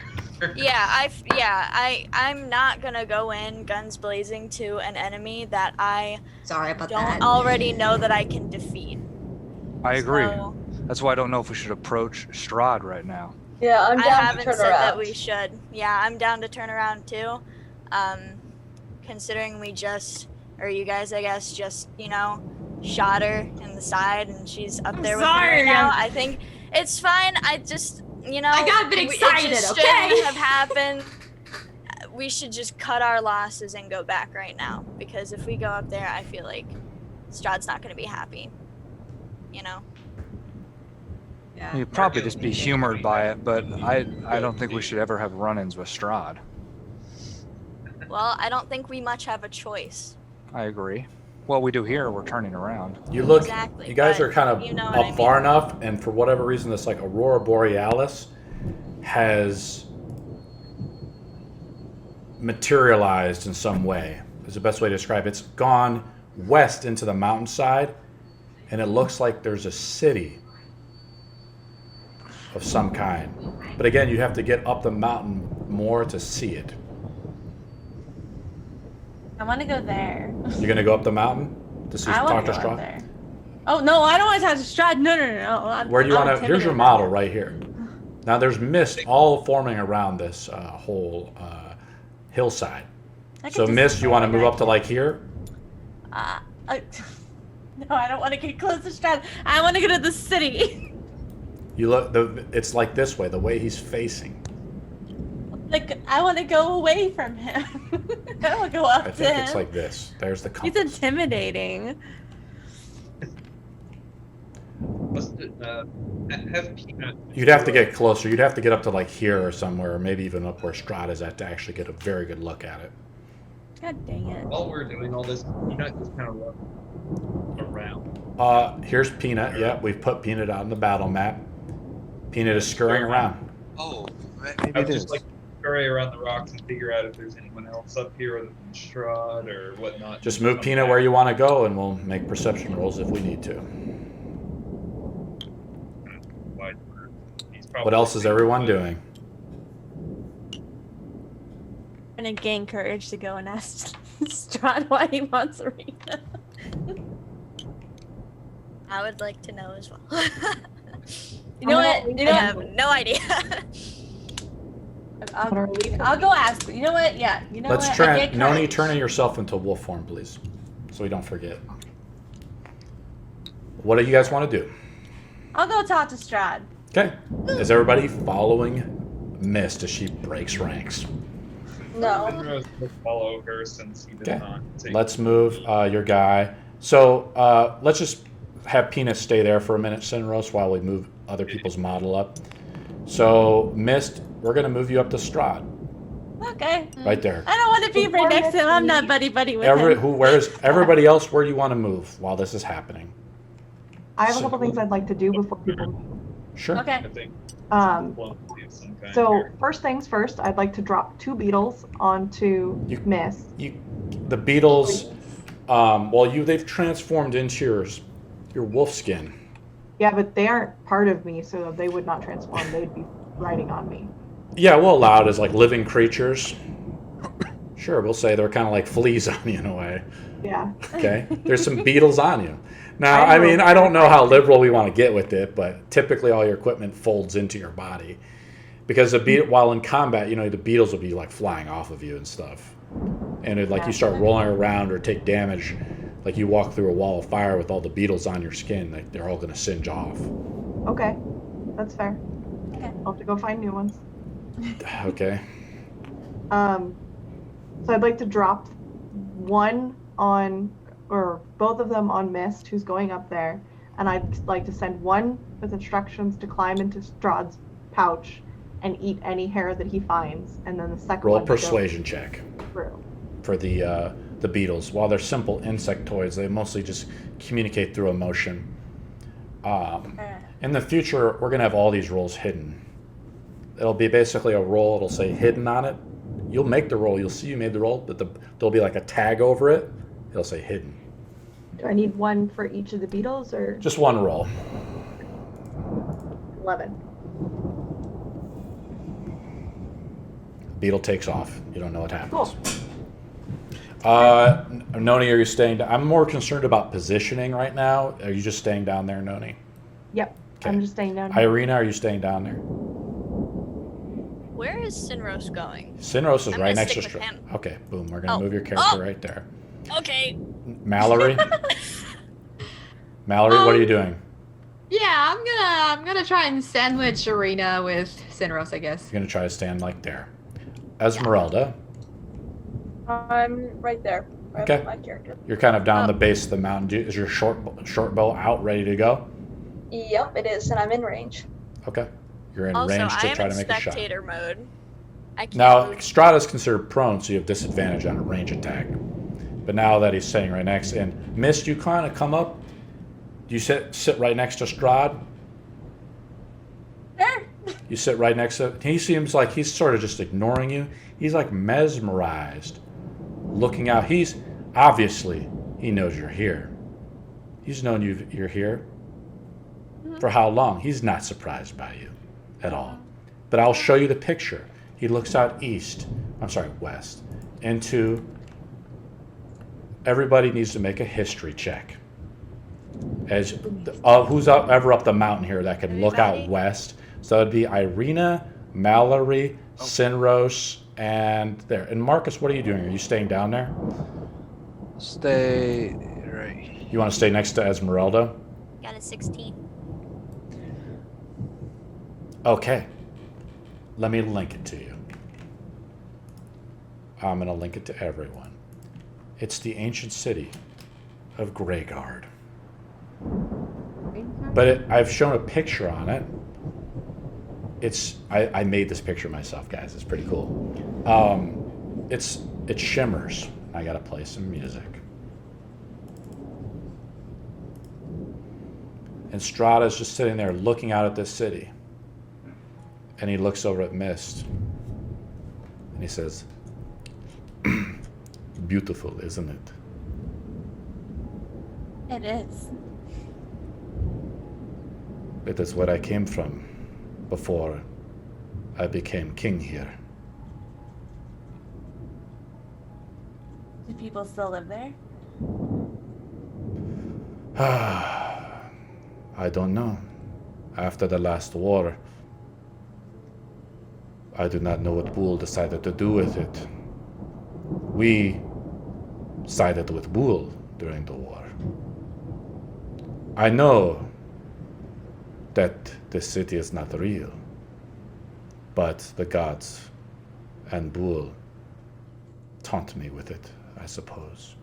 I'm not gonna go in guns blazing to an enemy that I Sorry about don't that. already know that I can defeat. I agree. So, That's why I don't know if we should approach Strahd right now. Yeah, I'm I down to haven't turn said around. that we should. Yeah, I'm down to turn around too. Considering we just, or you guys, I guess, just, shot her in the side and she's up there with me right now. I think it's fine. I just, I got a bit excited, it just okay? shouldn't have happened. We should just cut our losses and go back right now. Because if we go up there, I feel like Strahd's not going to be happy. Yeah. You'd probably just be humored by it, but I don't think we should ever have run-ins with Strahd. Well, I don't think we much have a choice. I agree. What we do here, we're turning around. You look, Exactly, you guys but are kind of you know up what I far mean. enough, and for whatever reason, this like Aurora Borealis has materialized in some way. Is the best way to describe it. It's gone west into the mountainside, and it looks like there's a city of some kind. But again, you have to get up the mountain more to see it. I want to go there. You're gonna go up the mountain to see, I talk want to to go up Strahd. there. Oh no, I don't want to talk to Strahd. No. Where do you I'm want to? Here's your intimidated. model right here. Now there's mist all forming around this whole hillside. I could So just mist, you want to stand move up back to like here? No, I don't want to get close to Strahd. I want to go to the city. You look. It's like this way. The way he's facing. Like, I want to go away from him. I don't want to go up I to think him. it's like this. There's the He's compass. intimidating. Have Peanut. You'd have to get closer. You'd have to get up to like here or somewhere, or maybe even up where Strahd is at to actually get a very good look at it. God dang it. While we're doing all this, Peanut just kind of run around. Here's Peanut. Yeah, we've put Peanut out on the battle map. Peanut is scurrying around. Oh, I maybe it would is. just like to scurry around the rocks and figure out if there's anyone else up here other than Strahd or whatnot. Just move Peanut where you want to go, and we'll make perception rolls if we need to. What else is everyone doing? I'm gonna gain courage to go and ask Strahd why he wants Ireena. I would like to know as well. You know what? You know I what? have no idea. I'll go ask. You know what? Yeah. You know Let's what? try. I get Noni, courage. turn yourself into wolf form, please, so we don't forget. What do you guys want to do? I'll go talk to Strahd. Okay. Is everybody following Mist as she breaks ranks? No. Sinros will follow her since he did Okay. not take. Let's move your guy. So let's just have Peanut stay there for a minute, Sinros, while we move other people's model up. So Mist, we're gonna move you up to Strahd, Okay. right there. I don't want to be right next to him. I'm not buddy with him. Where's everybody else? Where do you want to move while this is happening? I have a couple things I'd like to do before people. Sure. Okay. I think Um, diplomacy of some kind So here. first things first, I'd like to drop 2 beetles onto You- Mist. The beetles, they've transformed into your wolf skin. Yeah, but they aren't part of me, so they would not transform. They'd be riding on me. Yeah, we'll allow it as like living creatures. Sure, we'll say they're kind of like fleas on you in a way. Yeah. Okay, there's some beetles on you. Now, I I know. mean, I don't know how liberal we want to get with it, but typically all your equipment folds into your body because while in combat, the beetles will be like flying off of you and stuff, and you start rolling around or take damage, like you walk through a wall of fire with all the beetles on your skin, like they're all going to singe off. Okay. That's fair. Okay. I'll have to go find new ones. Okay. So I'd like to drop one on, or both of them on Mist, who's going up there, and I'd like to send one with instructions to climb into Strahd's pouch, and eat any hair that he finds, and then the second Roll a one to go persuasion check through. for the beetles. While they're simple insectoids, they mostly just communicate through emotion. In the future, we're going to have all these rolls hidden. It'll be basically a roll. It'll say hidden on it. You'll make the roll. You'll see you made the roll, but there'll be like a tag over it. It'll say hidden. Do I need one for each of the beetles, or Just one roll. 11? Beetle takes off. You don't know what happens. Cool. Noni, are you staying? I'm more concerned about positioning right now. Are you just staying down there, Noni? Yep. Okay. I'm just staying down here. Ireena, are you staying down there? Where is Sinros going? Sinros is I'm right gonna next to stick with Strahd. him. Okay, boom. We're gonna Oh. move your character Oh. right there. Okay. Mallory. Mallory, what are you doing? Yeah, I'm gonna try and sandwich Ireena with Sinros, I guess. You're gonna try to stand like there. Esmeralda, I'm right there. Right Okay. with my character. you're kind of down Oh. the base of the mountain. Is your short bow out, ready to go? Yep, it is, and I'm in range. Okay. You're in Also, range I to am try in to make a shot. spectator mode. I can't Now, move. Strahd is considered prone, so you have disadvantage on a range attack. But now that he's staying right next, and Mist, you kind of come up. You sit right next to Strahd. Sure. You sit right next to. He seems like he's sort of just ignoring you. He's like mesmerized, looking out. He's obviously he knows you're here. He's known you're here for how long? He's not surprised by you at all. But I'll show you the picture. He looks out west, into. Everybody needs to make a history check. As who's ever up the mountain here that can look out Everybody? west? So it'd be Ireena, Mallory, Sinros, and there. And Marcus, what are you doing? Are you staying down there? Stay right. You want to stay next to Esmeralda? Got a 16. Okay. Let me link it to you. I'm going to link it to everyone. It's the ancient city of Greyguard. But I've shown a picture on it. I made this picture myself, guys. It's pretty cool. It shimmers. I got to play some music. And Strahd is just sitting there looking out at this city. And he looks over at Mist. And he says, beautiful, isn't it? It is. It is where I came from before I became king here. Do people still live there? I don't know. After the last war, I do not know what Bull decided to do with it. We sided with Bull during the war. I know that the city is not real, but the gods and Bull taunt me with it, I suppose.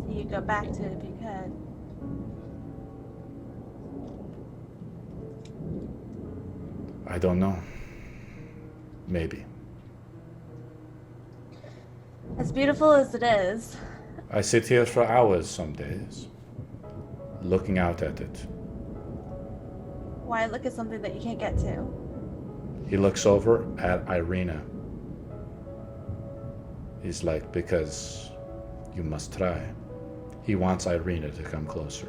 So you go back to it if you could. I don't know. Maybe. As beautiful as it is, I sit here for hours some days, looking out at it. why look at something that you can't get to? He looks over at Ireena. He's like, because you must try. He wants Ireena to come closer.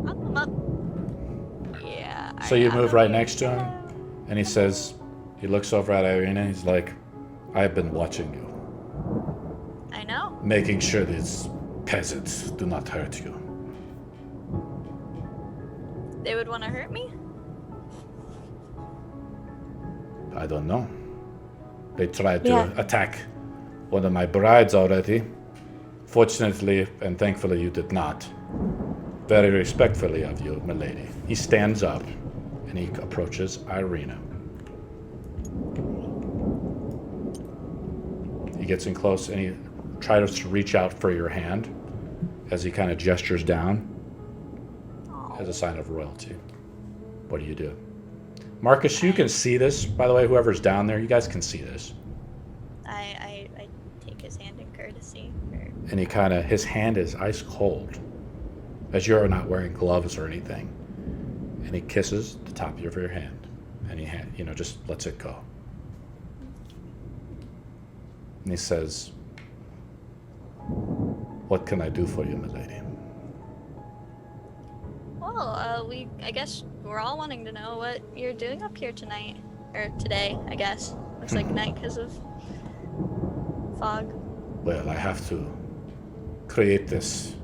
I'll come up. Yeah. So you I'm move right okay. next to him, and he says, he looks over at Ireena, he's like, I've been watching you, I know. making sure these peasants do not hurt you. They would want to hurt me? I don't know. They tried to Yeah. attack one of my brides already. Fortunately and thankfully you did not. Very respectfully of you, milady. He stands up and he approaches Ireena. He gets in close and he tries to reach out for your hand as he kind of gestures down as a sign of royalty. What do you do? Marcus, you can see this, by the way, whoever's down there, you guys can see this. I take his hand in courtesy. And his hand is ice cold, as you're not wearing gloves or anything. And he kisses the top of your hand, and he just lets it go. And he says, "What can I do for you, milady?" Well, I guess we're all wanting to know what you're doing up here tonight. Or today, I guess. Looks like night because of fog. Well, I have to create this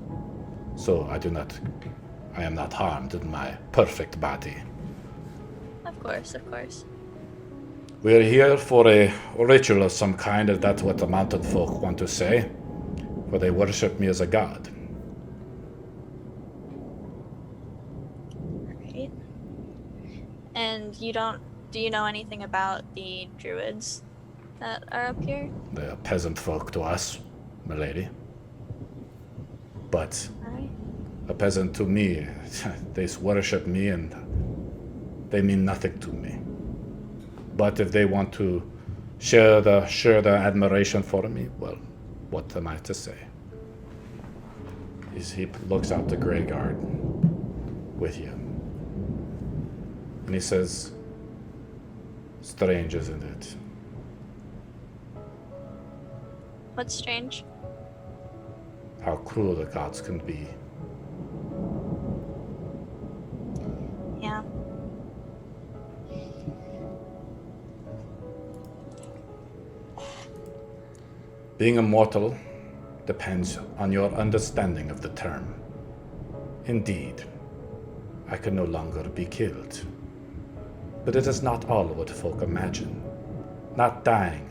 so I am not harmed in my perfect body. Of course, of course. We're here for a ritual of some kind, if that's what the mountain folk want to say, where they worship me as a god. Alright. And do you know anything about the druids that are up here? They are peasant folk to us, milady. But Alright. a peasant to me, they worship me and they mean nothing to me. But if they want to share the admiration for me, well, what am I to say? He looks out the Grey Guard with you. And he says, "Strange, isn't it? What's strange? How cruel the gods can be. Yeah. Being immortal depends on your understanding of the term. Indeed, I can no longer be killed. But it is not all what folk imagine. Not dying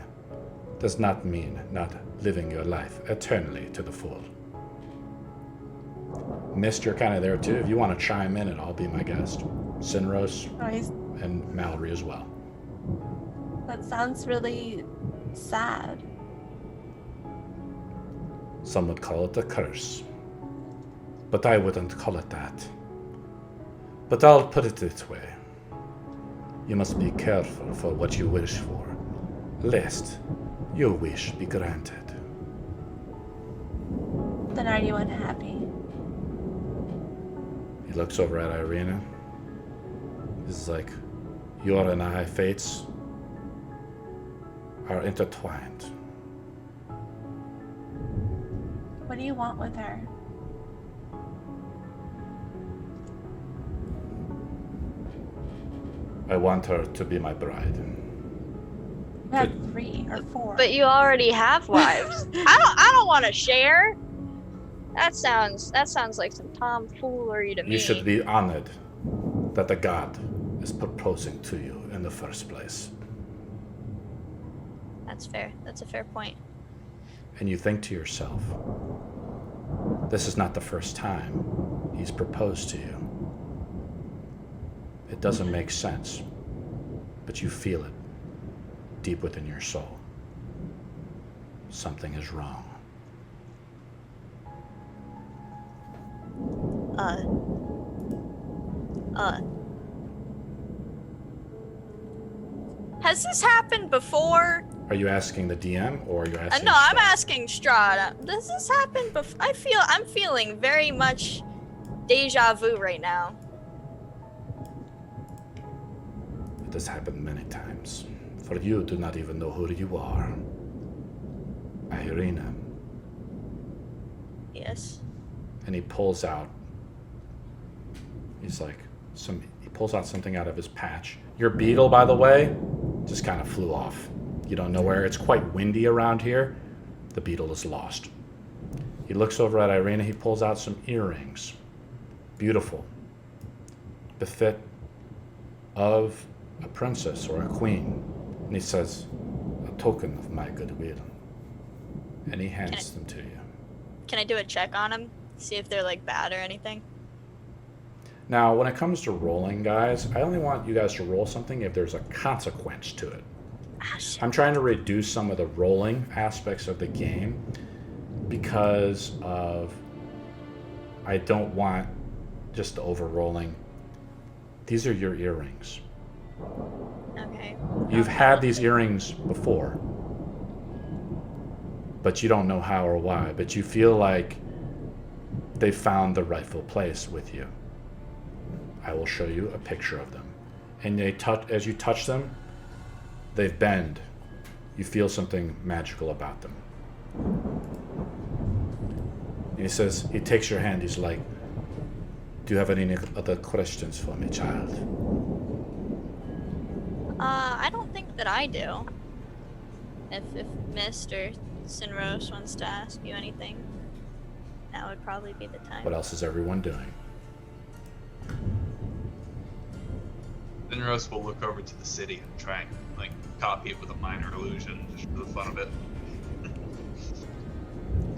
does not mean not living your life eternally to the full. Mist, you're kind of there too. If you want to chime in at all, be my guest. Sinros and Mallory as well. That sounds really sad. Some would call it a curse. But I wouldn't call it that. But I'll put it this way. You must be careful for what you wish for, lest your wish be granted. Then are you unhappy? He looks over at Ireena. He's like, your and I fates are intertwined. What do you want with her? I want her to be my bride. You have 3 or 4. But you already have wives. I don't want to share. That sounds like some tomfoolery to me. You should be honored that the god is proposing to you in the first place. That's fair. That's a fair point. And you think to yourself, this is not the first time he's proposed to you. It doesn't make sense, but you feel it deep within your soul. Something is wrong. Has this happened before? Are you asking the DM or are you asking? No, I'm Strahd? asking Strahd. Does this happen before? I'm feeling very much deja vu right now. It has happened many times. For you do not even know who you are. Ireena. Yes. And he pulls out. He's like he pulls out something out of his patch. Your beetle, by the way, just kind of flew off. You don't know where. It's quite windy around here. The beetle is lost. He looks over at Ireena. He pulls out some earrings. Beautiful. Befit of a princess or a queen. And he says, a token of my goodwill. And he hands them to you. Can I do a check on them? See if they're like bad or anything? Now, when it comes to rolling, guys, I only want you guys to roll something if there's a consequence to it. Ah, shit. I'm trying to reduce some of the rolling aspects of the game because of I don't want just the over-rolling. These are your earrings. Okay. You've had these earrings before, but you don't know how or why, but you feel like they found the rightful place with you. I will show you a picture of them. And they touch, as you touch them, they bend. You feel something magical about them. And he says, he takes your hand, he's like, do you have any other questions for me, child? I don't think that I do. If Mr. Sinros wants to ask you anything, that would probably be the time. What else is everyone doing? Sinros will look over to the city and try and like copy it with a minor illusion just for the fun of it.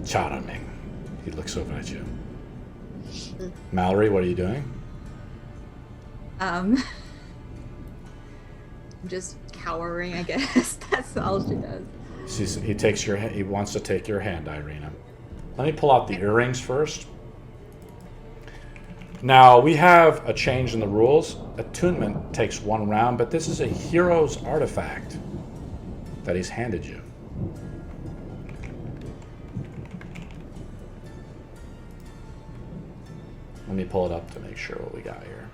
Charming. He looks over at you. Mallory, what are you doing? I'm just cowering, I guess. That's all she does. He wants to take your hand, Ireena. Let me pull out the earrings first. Now, we have a change in the rules. Attunement takes 1 round, but this is a hero's artifact that he's handed you. Let me pull it up to make sure what we got here.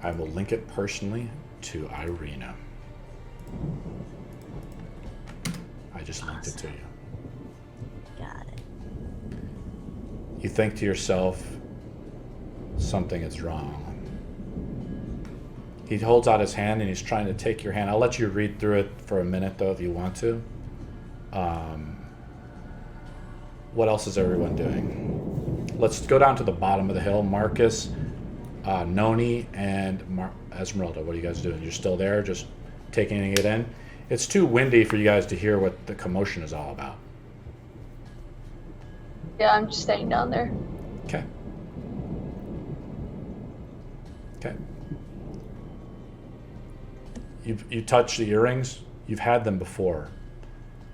I will link it personally to Ireena. I just linked it to you. Got it. You think to yourself, something is wrong. He holds out his hand and he's trying to take your hand. I'll let you read through it for a minute, though, if you want to. What else is everyone doing? Let's go down to the bottom of the hill. Marcus, Noni, and Esmeralda, what are you guys doing? You're still there, just taking it in? It's too windy for you guys to hear what the commotion is all about. Yeah, I'm just staying down there. Okay. Okay. You touch the earrings. You've had them before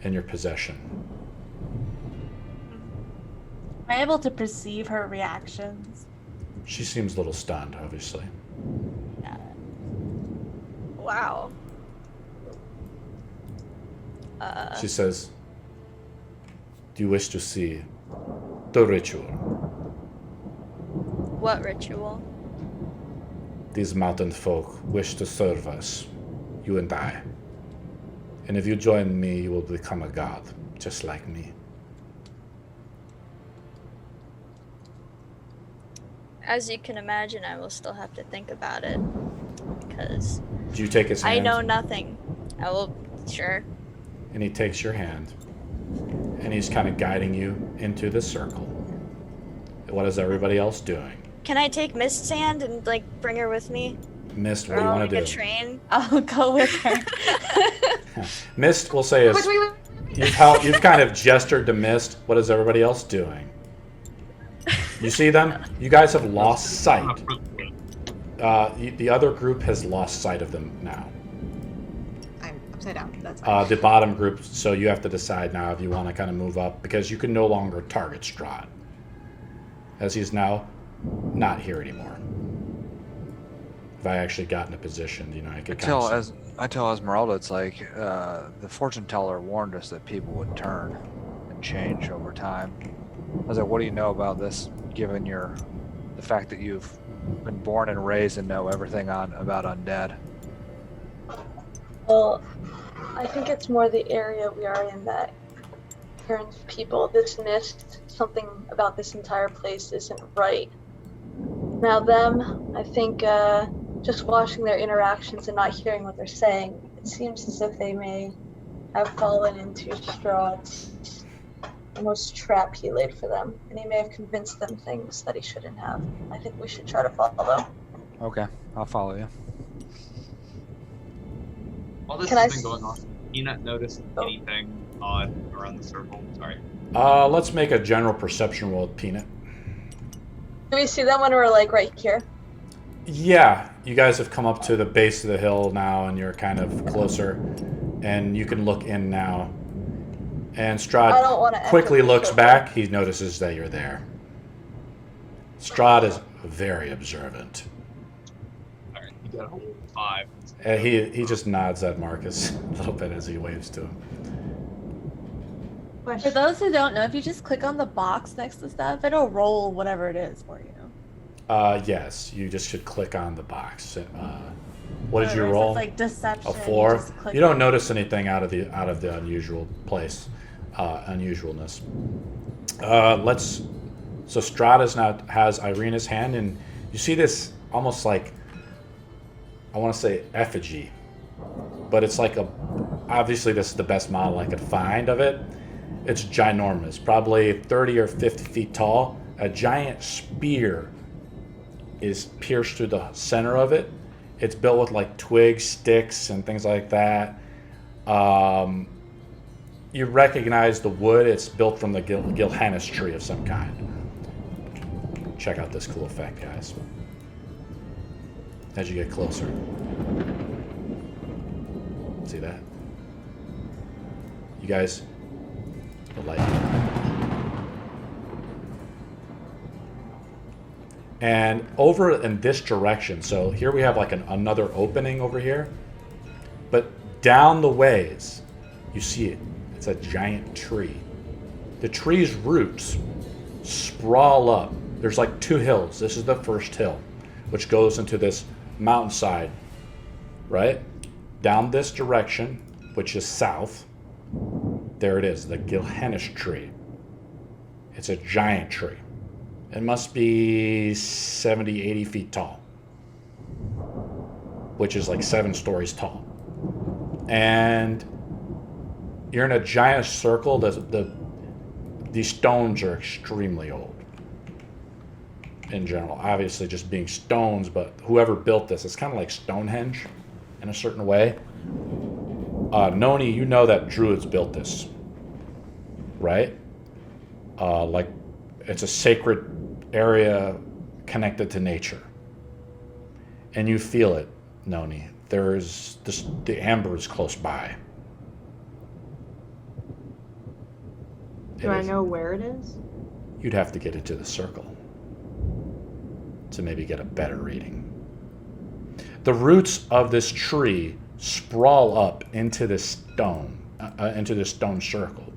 in your possession. Am I able to perceive her reactions? She seems a little stunned, obviously. Wow. She says, do you wish to see the ritual? What ritual? These mountain folk wish to serve us, you and I. And if you join me, you will become a god, just like me. As you can imagine, I will still have to think about it. Because Do you take his hand? I know nothing. I will, sure. And he takes your hand. And he's kind of guiding you into the circle. What is everybody else doing? Can I take Mist's hand and like bring her with me? Mist, what Or do you on want to like do? a train? I'll go with her. Mist, we'll say, is you've kind of gestured to Mist. What is everybody else doing? You see them? You guys have lost sight. The other group has lost sight of them now. I'm upside down. That's fine. The bottom group, so you have to decide now if you want to kind of move up, because you can no longer target Strahd, as he's now not here anymore. If I actually got in a position, you know, I could I tell Esmeralda, it's like the fortune teller warned us that people would turn and change over time. I was like, what do you know about this, given the fact that you've been born and raised and know everything about undead? Well, I think it's more the area we are in that turns people. This mist, something about this entire place isn't right. Now them, I think just watching their interactions and not hearing what they're saying, it seems as if they may have fallen into Strahd's almost trap he laid for them, and he may have convinced them things that he shouldn't have. I think we should try to follow. Okay, I'll follow you. While this Can has I been going on, you not notice anything odd around the circle? Sorry. Let's make a general perception roll with Peanut. Do we see them when we're like right here? Yeah, you guys have come up to the base of the hill now, and you're kind of closer, and you can look in now. And I don't wanna Strahd enter quickly the looks circle. back. He notices that you're there. Strahd is very observant. All right, you got a whole 5. And he just nods at Marcus a little bit as he waves to him. For Question. those who don't know, if you just click on the box next to stuff, it'll roll whatever it is for you. Yes, you just should click on the box. What did you Whatever, so roll? it's like deception. A 4. just click You don't on- notice anything out of the unusual place, unusualness. So Strahd now has Ireena's hand, and you see this almost like, I want to say effigy, but it's like obviously this is the best model I could find of it. It's ginormous, probably 30 or 50 feet tall. A giant spear is pierced through the center of it. It's built with like twigs, sticks, and things like that. You recognize the wood. It's built from the Gilhannis tree of some kind. Check out this cool effect, guys. As you get closer. See that? You guys, the light. And over in this direction, so here we have like another opening over here. But down the ways, you see it. It's a giant tree. The tree's roots sprawl up. There's like 2 hills. This is the first hill, which goes into this mountainside, right? Down this direction, which is south, there it is, the Gilhannis tree. It's a giant tree. It must be 70, 80 feet tall, which is like 7 stories tall. And you're in a giant circle. These stones are extremely old in general. Obviously just being stones, but whoever built this, it's kind of like Stonehenge in a certain way. Noni, you know that druids built this, right? Like it's a sacred area connected to nature. And you feel it, Noni. There's the amber is close by. Do I know where it is? You'd have to get into the circle to maybe get a better reading. The roots of this tree sprawl up into this stone circle.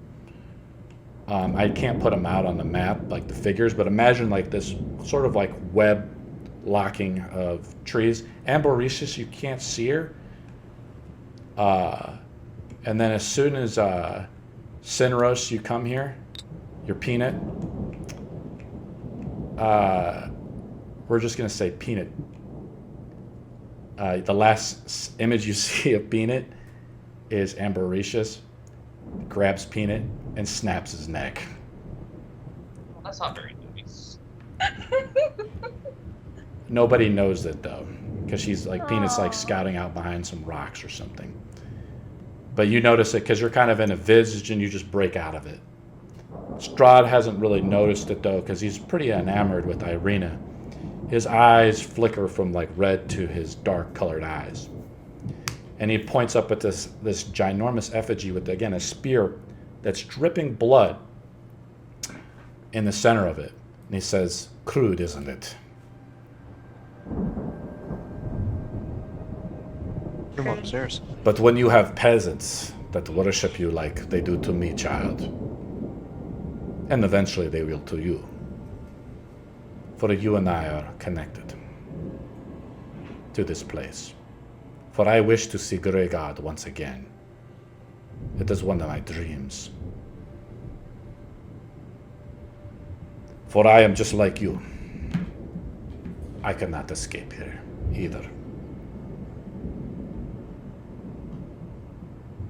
I can't put them out on the map, like the figures, but imagine like this sort of like web locking of trees. Amboricius, you can't see her. And then as soon as Sinros, you come here, your peanut. We're just gonna say peanut. The last image you see of Peanut is Amboricius grabs Peanut and snaps his neck. Well, that's not very nice. Nobody knows it though, because she's like Peanut's like Aw. scouting out behind some rocks or something. But you notice it because you're kind of in a visage and you just break out of it. Strahd hasn't really noticed it though, because he's pretty enamored with Ireena. His eyes flicker from like red to his dark colored eyes. And he points up at this ginormous effigy with, again, a spear that's dripping blood in the center of it. And he says, "Crude, isn't it? Come upstairs. But when you have peasants that worship you like they do to me, child, and eventually they will to you, for you and I are connected to this place. For I wish to see Grey God once again. It is one of my dreams. For I am just like you. I cannot escape here either.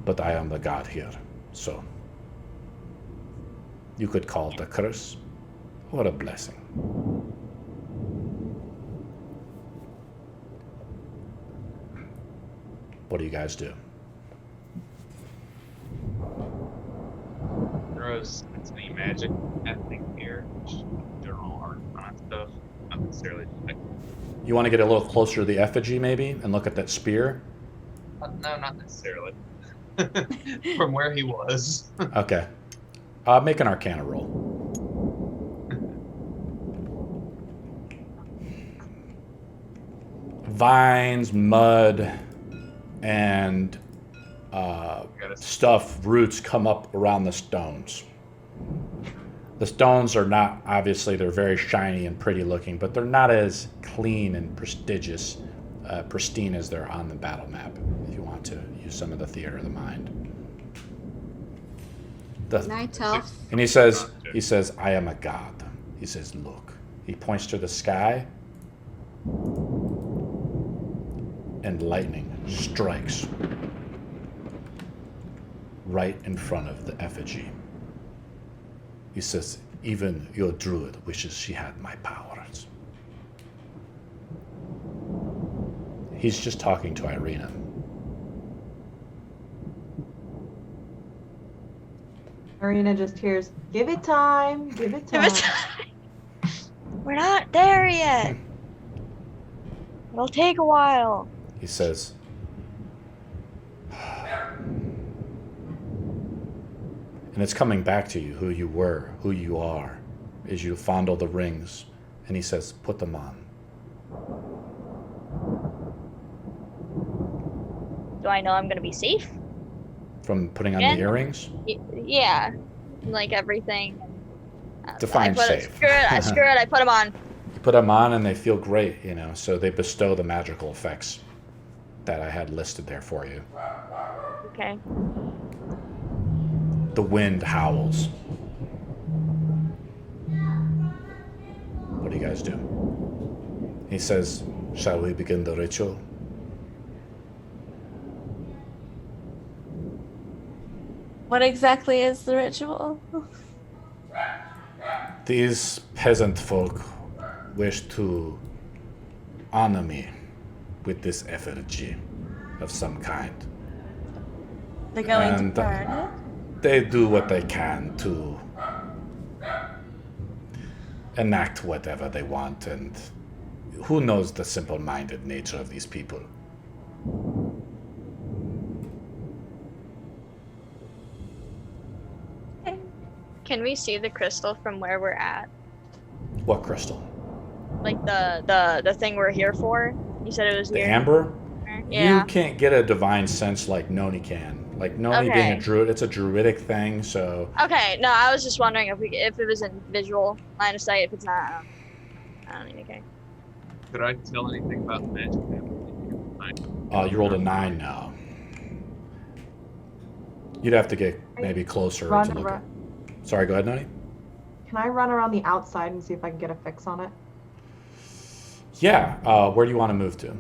But I am the god here, so you could call it a curse or a blessing. What do you guys do? Gross. It's any magic happening here. Just general arcana stuff. not necessarily detect. You want to get a little closer to the effigy, maybe, and look at that spear? No, not necessarily. From where he was. Okay. Make an Arcana roll. Vines, mud, and stuff, roots come up around the stones. The stones are not, obviously, they're very shiny and pretty looking, but they're not as clean and prestigious, pristine as they're on the battle map, if you want to use some of the theater of the mind. Can I tell? And he says, I am a god. He says, look. He points to the sky, and lightning strikes right in front of the effigy. He says, even your druid wishes she had my powers. He's just talking to Ireena. Ireena just hears, give it time, give it time. We're not there yet. It'll take a while. He says, and it's coming back to you, who you were, who you are, as you fondle the rings. And he says, put them on. Do I know I'm gonna be safe? From putting on Yeah. the earrings? Yeah, like everything. Define safe. Screw it, I put them on. You put them on and they feel great, you know, so they bestow the magical effects that I had listed there for you. Okay. The wind howls. What do you guys do? He says, shall we begin the ritual? What exactly is the ritual? These peasant folk wish to honor me with this effigy of some kind. They're going And to burn it? they do what they can to enact whatever they want, and who knows the simple-minded nature of these people. Can we see the crystal from where we're at? What crystal? Like the thing we're here for? You said it was The here. amber? Yeah. You can't get a divine sense like Noni can. Like Noni being a Okay. druid, it's a druidic thing, so Okay, no, I was just wondering if it was in visual line of sight. If it's not, I don't even care. Could I tell anything about the magic? you rolled a 9 now. You'd have to get maybe closer Run, to look run. at. Sorry, go ahead, Noni. Can I run around the outside and see if I can get a fix on it? Yeah, where do you want to move to?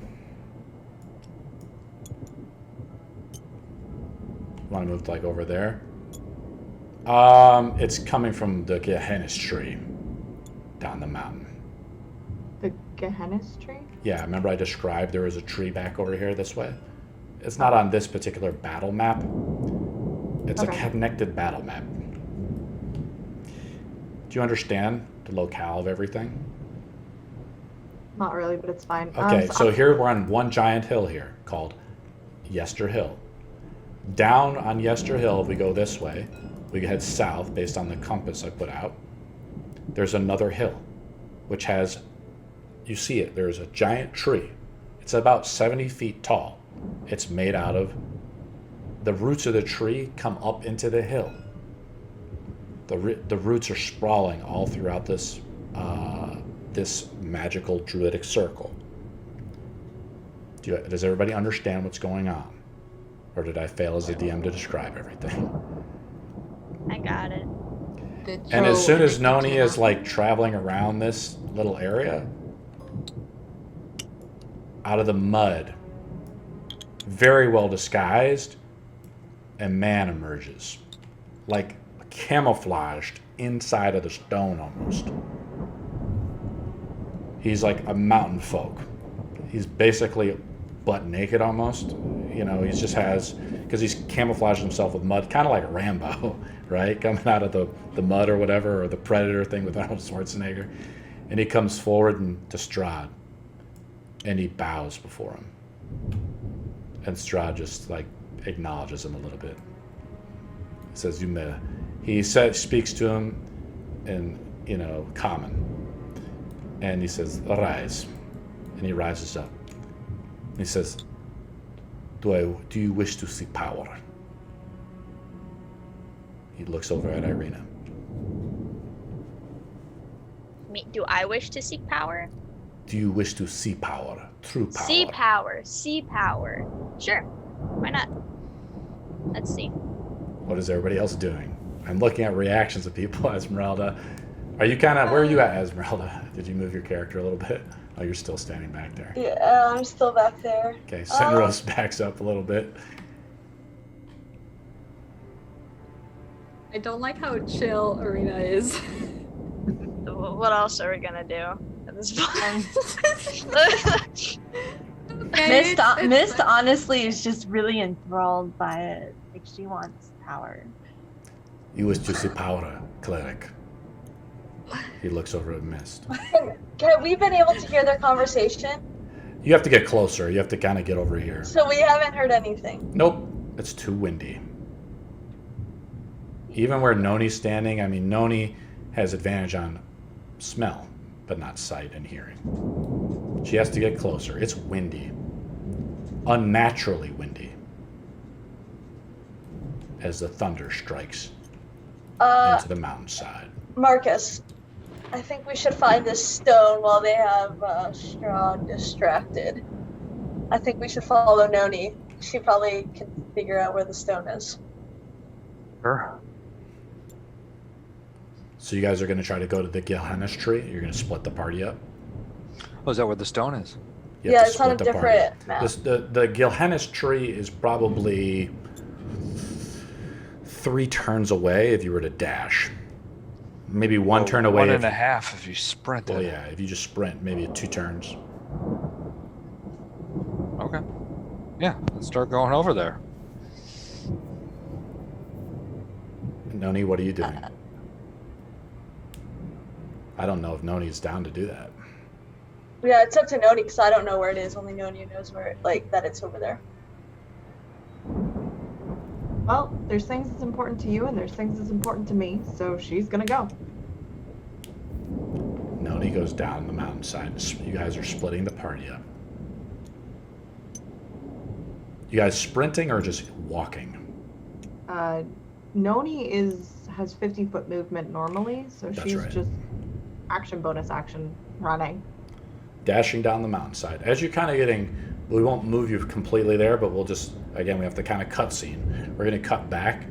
Want to move like over there? It's coming from the Gehenna tree down the mountain. The Gehenna tree? Yeah, remember I described there was a tree back over here this way? It's not on this particular battle map. It's a Okay. connected battle map. Do you understand the locale of everything? Not really, but it's fine. Okay, so here we're on one giant hill here called Yester Hill. Down on Yester Hill, if we go this way, we head south based on the compass I put out. There's another hill, which has, you see it, there's a giant tree. It's about 70 feet tall. It's made out of, the roots of the tree come up into the hill. The roots are sprawling all throughout this this magical druidic circle. Does everybody understand what's going on? Or did I fail as a DM to describe everything? I got it. And as soon as Noni is like traveling around this little area, out of the mud, very well disguised, a man emerges. Like camouflaged inside of the stone almost. He's like a mountain folk. He's basically butt naked almost. You know, he just has, because he's camouflaged himself with mud, kind of like Rambo, right? Coming out of the mud or whatever, or the Predator thing with Arnold Schwarzenegger. And he comes forward to Strahd, and he bows before him. And Strahd just like acknowledges him a little bit. He says, "You may." He speaks to him in common, and he says, "Arise," and he rises up. And he says, "Do you wish to see power?" He looks over at Ireena. Do I wish to seek power? Do you wish to see power? True power. See power. Sure. Why not? Let's see. What is everybody else doing? I'm looking at reactions of people. Esmeralda. Are you kind of, where are you at, Esmeralda? Did you move your character a little bit? Oh, you're still standing back there. Yeah, I'm still back there. Okay, Sinros backs up a little bit. I don't like how chill Ireena is. What else are we gonna do at this point? Okay, Mist honestly is just really enthralled by it. Like she wants power. You wish to see power, cleric. He looks over at Mist. Have we been able to hear their conversation? You have to get closer. You have to kind of get over here. So we haven't heard anything. Nope, it's too windy. Even where Noni's standing, I mean, Noni has advantage on smell, but not sight and hearing. She has to get closer. It's windy. Unnaturally windy. As the thunder strikes into the mountainside. Marcus, I think we should find this stone while they have Strahd distracted. I think we should follow Noni. She probably can figure out where the stone is. Sure. So you guys are going to try to go to the Gilhennis tree? You're going to split the party up? Oh, is that where the stone is? You have Yeah, to it's on a split the party. different map. The Gilhennis tree is probably 3 turns away if you were to dash. Maybe one turn away. 1.5 if you sprint. Well, yeah, if you just sprint, maybe 2 turns. Okay. Yeah, let's start going over there. Noni, what are you doing? I don't know if Noni's down to do that. Yeah, it's up to Noni because I don't know where it is. Only Noni knows where, that it's over there. Well, there's things that's important to you and there's things that's important to me, so she's gonna go. Noni goes down the mountainside. You guys are splitting the party up. You guys sprinting or just walking? Noni has 50-foot movement normally, so That's she's right. just action bonus action running. Dashing down the mountainside. As you're kind of getting, we won't move you completely there, but we'll just, again, we have to kind of cut scene. We're going to cut back,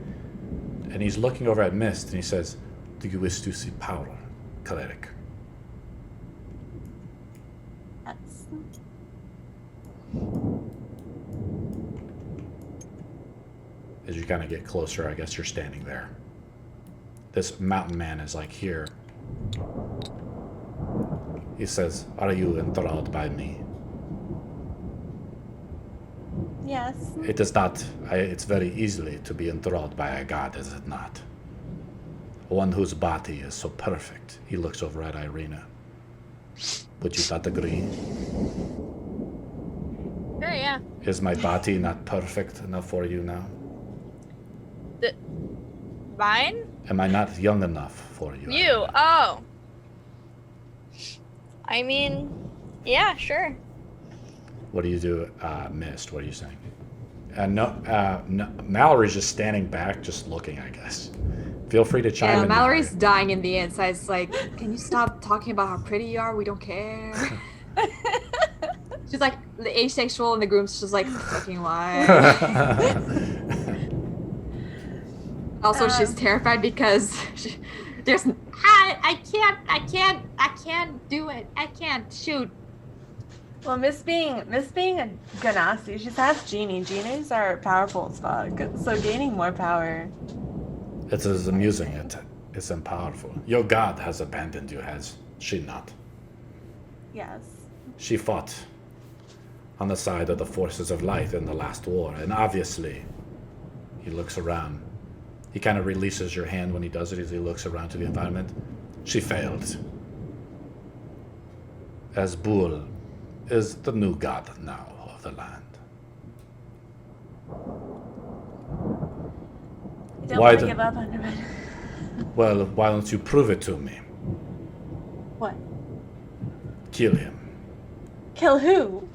and he's looking over at Mist, and he says, "Do you wish to see power, cleric?" Yes. As you kind of get closer, I guess you're standing there. This mountain man is like here. He says, "Are you enthralled by me?" Yes. It is not. It's very easily to be enthralled by a god, is it not? One whose body is so perfect. He looks over at Ireena. Would you not agree? Sure, yeah. Is my body not perfect enough for you now? Mine? Am I not young enough for you? You? Ireena? Oh. I mean, yeah, sure. What do you do, Mist? What are you saying? No, Mallory's just standing back, just looking, I guess. Feel free to chime Yeah, in. Mallory's dying in the inside. It's like, can you stop talking about how pretty you are? We don't care. She's like the asexual and the groom's just like, fucking why? Also, she's terrified because I can't do it. I can't shoot. Well, Miss being a Ganassi, she's half genie. Genies are powerful as fuck, so gaining more power. It is amusing. It's powerful. Your god has abandoned you, has she not? Yes. She fought on the side of the forces of light in the last war, and obviously, he looks around. He kind of releases your hand when he does it as he looks around to the environment. She failed. Asbul is the new god now of the land. Don't Why want to the- give up on him. Well, why don't you prove it to me? What? Kill him. Kill who?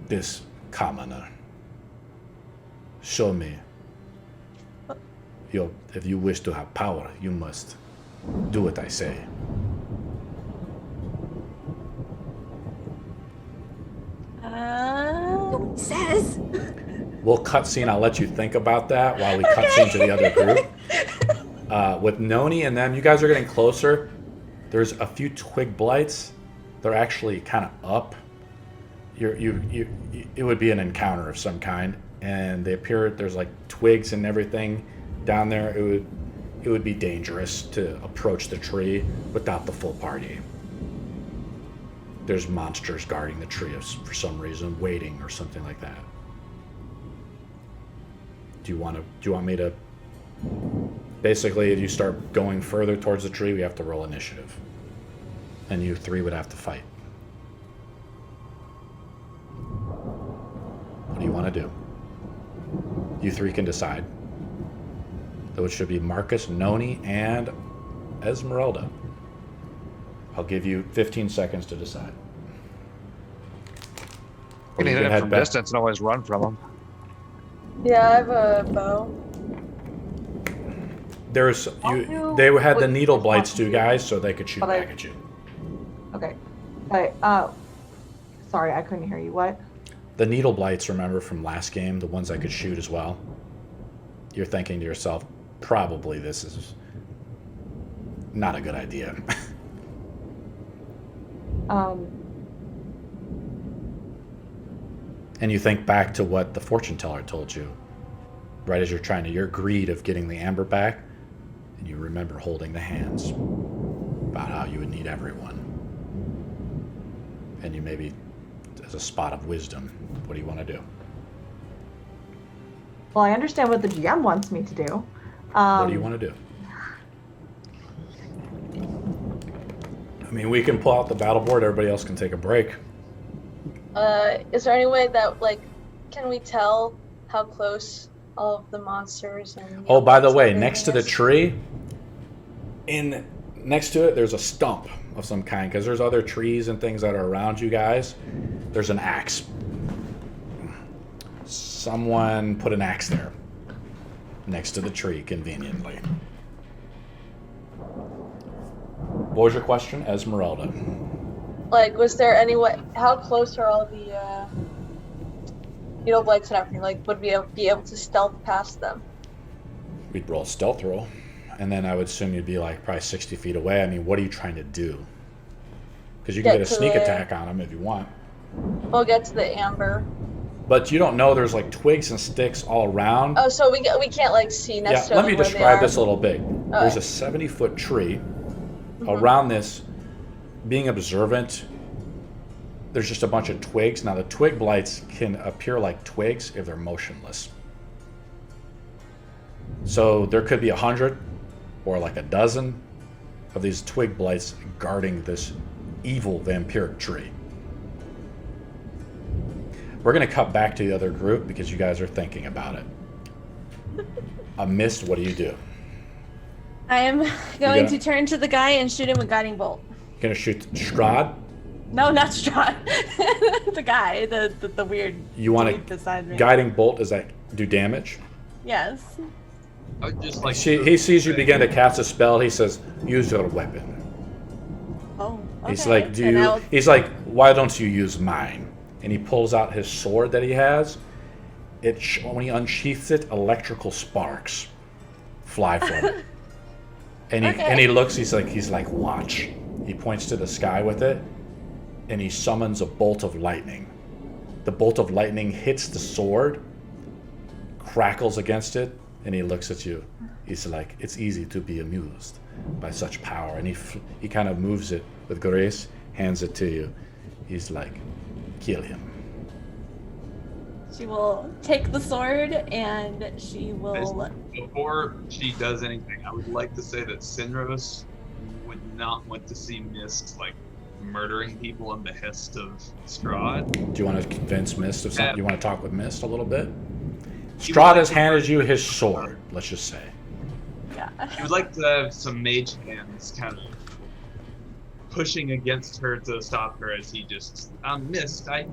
This commoner. Show me. If you wish to have power, you must do what I say. Says. We'll cutscene. I'll let you think about that while we cutscene to the other group. With Noni and them, you guys are getting closer. There's a few twig blights. They're actually kind of up. It would be an encounter of some kind, and they appear. There's like twigs and everything down there. It would be dangerous to approach the tree without the full party. There's monsters guarding the tree for some reason, waiting or something like that. Do you want me to? Basically, if you start going further towards the tree, we have to roll initiative, and you three would have to fight. What do you want to do? You three can decide. Those should be Marcus, Noni, and Esmeralda. I'll give you 15 seconds to decide. You can hit him from distance and always run from him. Yeah, I have a bow. They had the needle blights too, guys, so they could shoot back at you. Okay. But, sorry, I couldn't hear you. What? The needle blights, remember from last game, the ones I could shoot as well. You're thinking to yourself, probably this is not a good idea. And you think back to what the fortune teller told you, right as your greed of getting the amber back, and you remember holding the hands about how you would need everyone. And you maybe, as a spot of wisdom, what do you want to do? Well, I understand what the GM wants me to do. What do you want to do? I mean, we can pull out the battle board. Everybody else can take a break. Is there any way that, can we tell how close all of the monsters and... Oh, by the way, next to the tree, next to it, there's a stump of some kind, because there's other trees and things that are around you guys. There's an axe. Someone put an axe there, next to the tree, conveniently. What was your question, Esmeralda? Was there any way... How close are all the needle blights and everything? Would we be able to stealth past them? We'd roll a stealth roll, and then I would assume you'd be probably 60 feet away. I mean, what are you trying to do? Because you can get a sneak attack on them if you want. We'll get to the amber. But you don't know there's twigs and sticks all around. Oh, so we can't see necessarily. Yeah, let me describe this a little bit. Okay. There's a 70-foot tree. Around this, being observant, there's just a bunch of twigs. Now, the twig blights can appear like twigs if they're motionless. So there could be 100 or a dozen of these twig blights guarding this evil vampiric tree. We're going to cut back to the other group because you guys are thinking about it. Mist, what do you do? I am going to turn to the guy and shoot him with guiding bolt. You're going to shoot Strahd? No, not Strahd. The guy, the weird. You want to guiding bolt? Does that do damage? Yes. I would just He sees you begin to cast a spell. He says, "Use your weapon." Oh. Okay. He's like, He's like, "Why don't you use mine?" And he pulls out his sword that he has. When he unsheaths it, electrical sparks fly from it. And he looks. He's like, "Watch." He points to the sky with it, and he summons a bolt of lightning. The bolt of lightning hits the sword, crackles against it, and he looks at you. He's like, "It's easy to be amused by such power." And he kind of moves it with grace, hands it to you. He's like, "Kill him." She will take the sword and she will... Before she does anything, I would like to say that Sinros would not want to see Mist murdering people on behest of Strahd. Do you want to convince Mist of something? You want to talk with Mist a little bit? He Strahd would has like to- handed you his sword, let's just say. Yeah. He would like to have some mage hands kind of pushing against her to stop her as he just Mist, I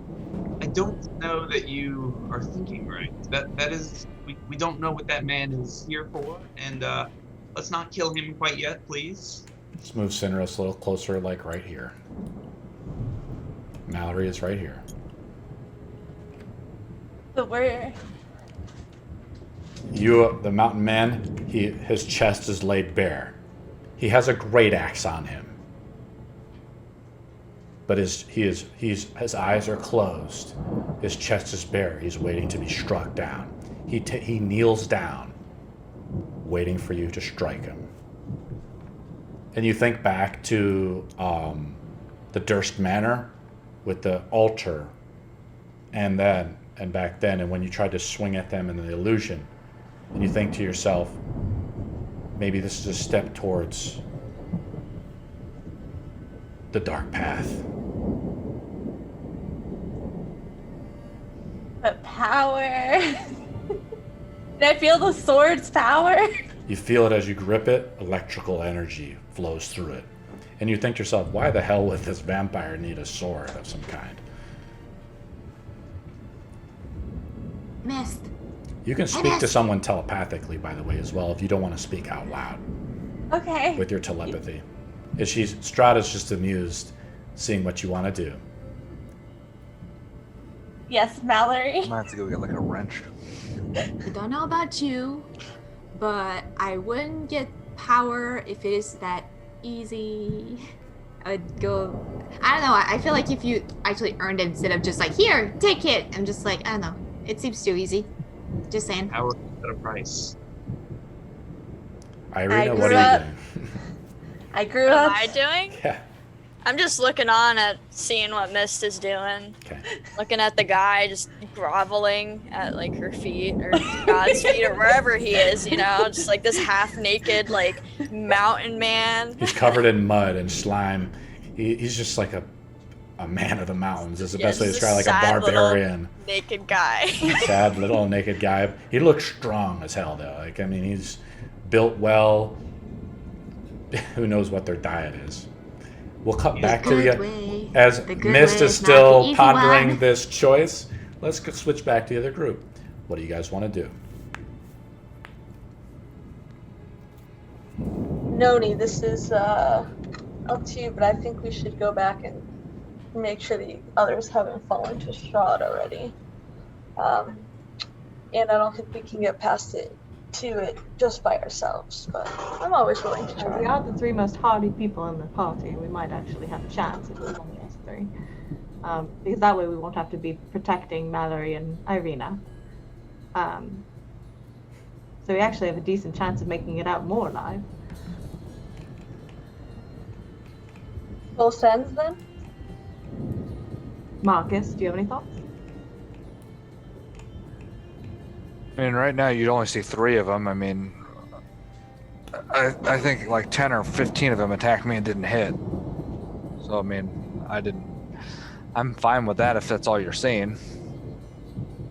don't know that you are thinking right. That is we don't know what that man is here for, and let's not kill him quite yet, please. Let's move Sinros a little closer, like right here. Mallory is right here. So we're You, the mountain man, his chest is laid bare. He has a great axe on him, but his eyes are closed. His chest is bare. He's waiting to be struck down. He kneels down, waiting for you to strike him. And you think back to the Durst Manor with the altar, and back then, and when you tried to swing at them in the illusion, and you think to yourself, maybe this is a step towards the dark path. but power. Did I feel the sword's power? You feel it as you grip it, electrical energy flows through it. And you think to yourself, why the hell would this vampire need a sword of some kind? Mist. You can speak to someone telepathically, by the way, as well, if you don't want to speak out loud Okay. with your telepathy. Strahd just amused seeing what you want to do. Yes, Mallory. I might have to go get like a wrench. I don't know about you, but I wouldn't get power if it is that easy. I'd go. I don't know. I feel like if you actually earned it instead of just like, here, take it. I'm just like, I don't know. It seems too easy. Just saying. Power at a price. Ireena, what grew are up- you doing? I grew What am up. I doing? Yeah. I'm just looking on at seeing what Mist is doing. Okay. Looking at the guy just groveling at like her feet or God's feet or wherever he is, you know, just like this half naked like mountain man. He's covered in mud and slime. He's just like a man of the mountains. Is the Yeah, best way to just a describe, like a sad little- barbarian. Naked guy. Sad little naked guy. He looks strong as hell, though. Like, I mean, he's built well. Who knows what their diet is? We'll cut back to Good the way. as The good Mist way is is not the still easy pondering one. this choice. Let's switch back to the other group. What do you guys want to do? Noni, this is up to you, but I think we should go back and make sure the others haven't fallen to Strahd already. And I don't think we can get past it just by ourselves, but I'm always willing to We try. are the three most hardy people in the party. We might actually have a chance if it was only us three. Because that way we won't have to be protecting Mallory and Ireena. So we actually have a decent chance of making it out more alive. Full sends then? Marcus, do you have any thoughts? I mean, right now you'd only see 3 of them. I mean, I think like 10 or 15 of them attacked me and didn't hit. So I mean, I'm fine with that if that's all you're seeing.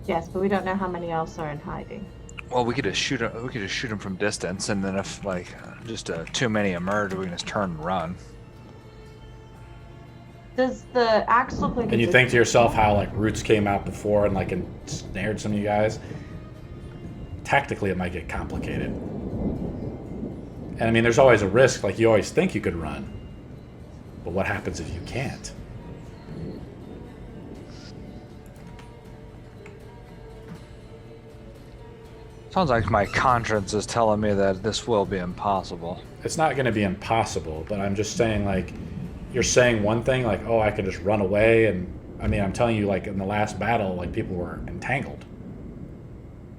Yes, but we don't know how many else are in hiding. Well, we could just shoot them. We could just shoot them from distance, and then if like just too many emerge, we can just turn and run. Does the axe look like And you it's think to yourself how like Roots came out before and like ensnared some of you guys. Tactically, it might get complicated. And I mean, there's always a risk. Like you always think you could run, but what happens if you can't? Sounds like my conscience is telling me that this will be impossible. It's not going to be impossible, but I'm just saying, like, you're saying one thing, like, oh, I could just run away, and I mean, I'm telling you, like, in the last battle, like, people were entangled.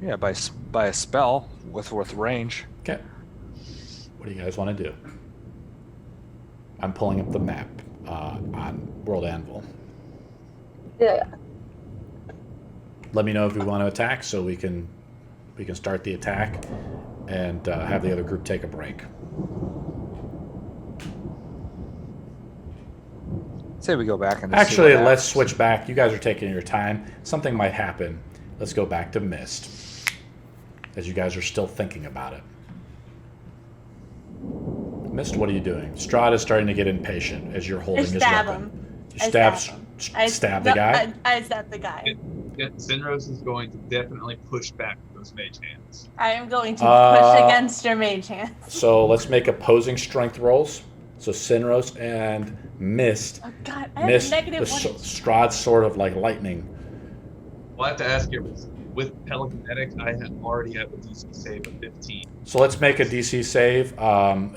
Yeah, by a spell with range. Okay. What do you guys want to do? I'm pulling up the map on World Anvil. Yeah. Let me know if we want to attack, so we can start the attack and have the other group take a break. Say we go back and Actually, let's switch back. You guys are taking your time. Something might happen. Let's go back to Mist, as you guys are still thinking about it. Mist, what are you doing? Strahd is starting to get impatient as you're holding his weapon. You stab the guy? I stab the guy. Sinros is going to definitely push back those mage hands. I am going to push against your mage hands. So let's make opposing strength rolls. So Sinros and Mist. Oh god, I Mist, have negative the 1. Strahd's sort of like lightning. Well, I have to ask you, with telekinetic, I already have a DC save of 15. So let's make a DC save.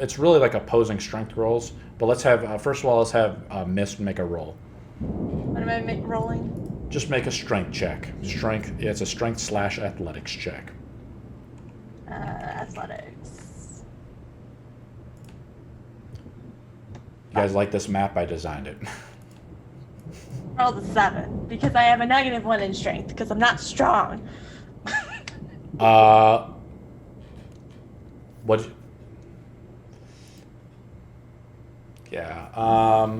It's really like opposing strength rolls. But let's have, first of all, let's have Mist make a roll. What am I rolling? Just make a strength check. Strength, yeah, it's a strength/athletics check. Athletics. You guys like this map? I designed it. Rolled a 7 because I have a negative 1 in strength because I'm not strong. What? Yeah.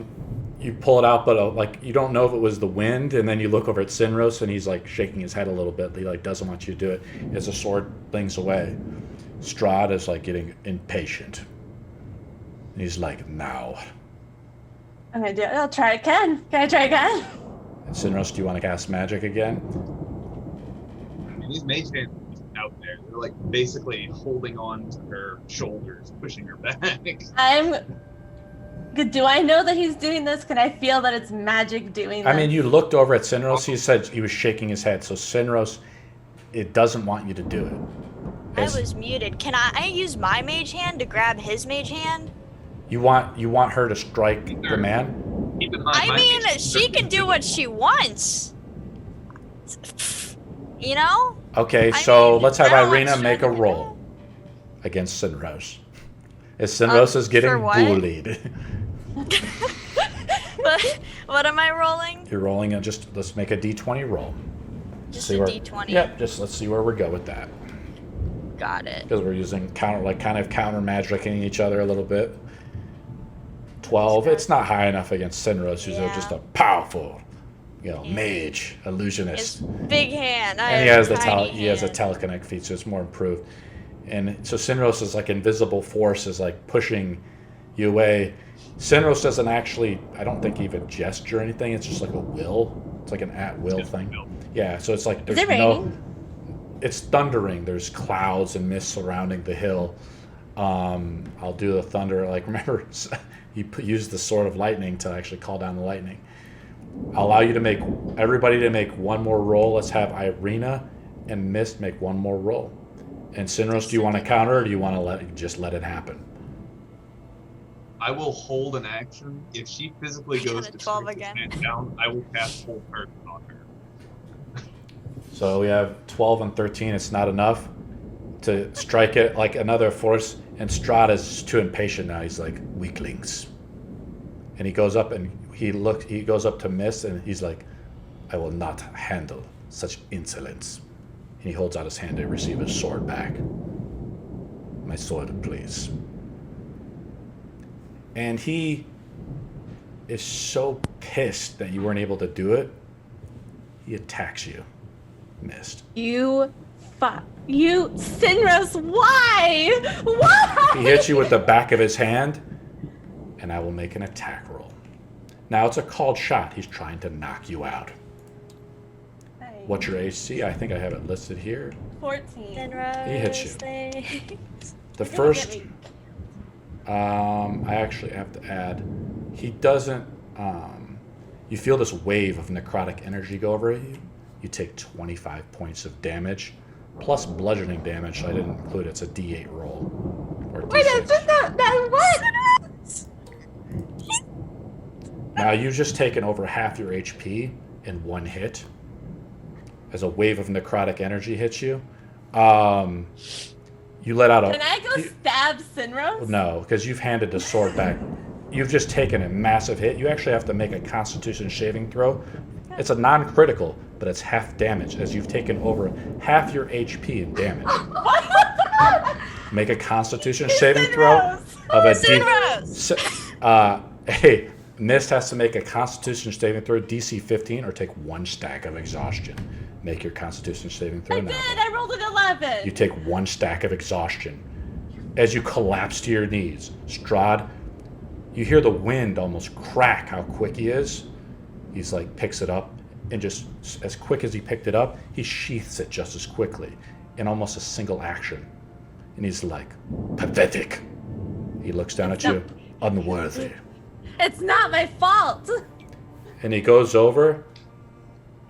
You pull it out, but like you don't know if it was the wind, and then you look over at Sinros, and he's like shaking his head a little bit. He like doesn't want you to do it. As the sword flings away, Strahd is like getting impatient. And he's like, now. I'm gonna do it. I'll try again. Can I try again? And Sinros, do you want to cast magic again? I mean, these mage hands are just out there. They're like basically holding on to her shoulders, pushing her back. Do I know that he's doing this? Can I feel that it's magic doing this? I mean, you looked over at Sinros. He said he was shaking his head. So Sinros, it doesn't want you to do it. I was muted. Can I use my mage hand to grab his mage hand? You want her to strike the man? Keep in mind, I mean, she can do what she wants. You know? Okay, I so mean, let's have I don't want Ireena make a strength. roll against Sinros. As Sinros is getting for what? bullied. What am I rolling? You're rolling and let's make a d20 roll. Just See a where- D20. Yep, let's see where we go with that. Got it. Because we're using kind of counter magicking each other a little bit. 12. It's not high enough against Sinros, who's Yeah. just a powerful, mage, illusionist. His big hand. And he has a telekinetic feat, so it's more improved. And so Sinros is like invisible force is like pushing you away. Sinros doesn't actually, I don't think, even gesture or anything. It's just like a will. It's like an at-will thing. Yeah, so it's like there's it raining? It's thundering. There's clouds and mist surrounding the hill. I'll do the thunder. Like, remember, you used the sword of lightning to actually call down the lightning. I'll allow you to everybody to make one more roll. Let's have Ireena and Mist make one more roll. And Sinros, do you want to counter, or do you want to let it happen? I will hold an action. If she physically goes to 12 strike this again. man down, I will cast hold person on her. So we have 12 and 13. It's not enough to strike it like another force. And Strahd is too impatient now. He's like, weaklings. And he goes up and he goes up to Mist and he's like, I will not handle such insolence. And he holds out his hand to receive his sword back. My sword, please. And he is so pissed that you weren't able to do it. He attacks you, Mist. You, Sinros, why? Why? He hits you with the back of his hand, and I will make an attack roll. Now it's a called shot. He's trying to knock you out. What's your AC? I think I have it listed here. 14. He hits you. The Don't first, get me. I actually have to add, he doesn't, you feel this wave of necrotic energy go over you. You take 25 points of damage, plus bludgeoning damage, so I didn't include it. It's a D8 roll. Or Wait, D6. that what? Now you've just taken over half your HP in one hit. As a wave of necrotic energy hits you. You let out a... Can I go stab Sinros? No, because you've handed the sword back. You've just taken a massive hit. You actually have to make a Constitution saving throw. It's a non-critical, but it's half damage, as you've taken over half your HP in damage. Make a Constitution saving throw of a D. Sinros! Hey, Mist has to make a Constitution saving throw, DC 15, or take 1 stack of exhaustion. Make your Constitution saving throw I now. did. I rolled an 11. You take 1 stack of exhaustion. As you collapse to your knees, Strahd, you hear the wind almost crack how quick he is. He's like, picks it up, and just as quick as he picked it up, he sheaths it just as quickly in almost a single action. And he's like, pathetic. He looks down at you, unworthy. It's not my fault. And he goes over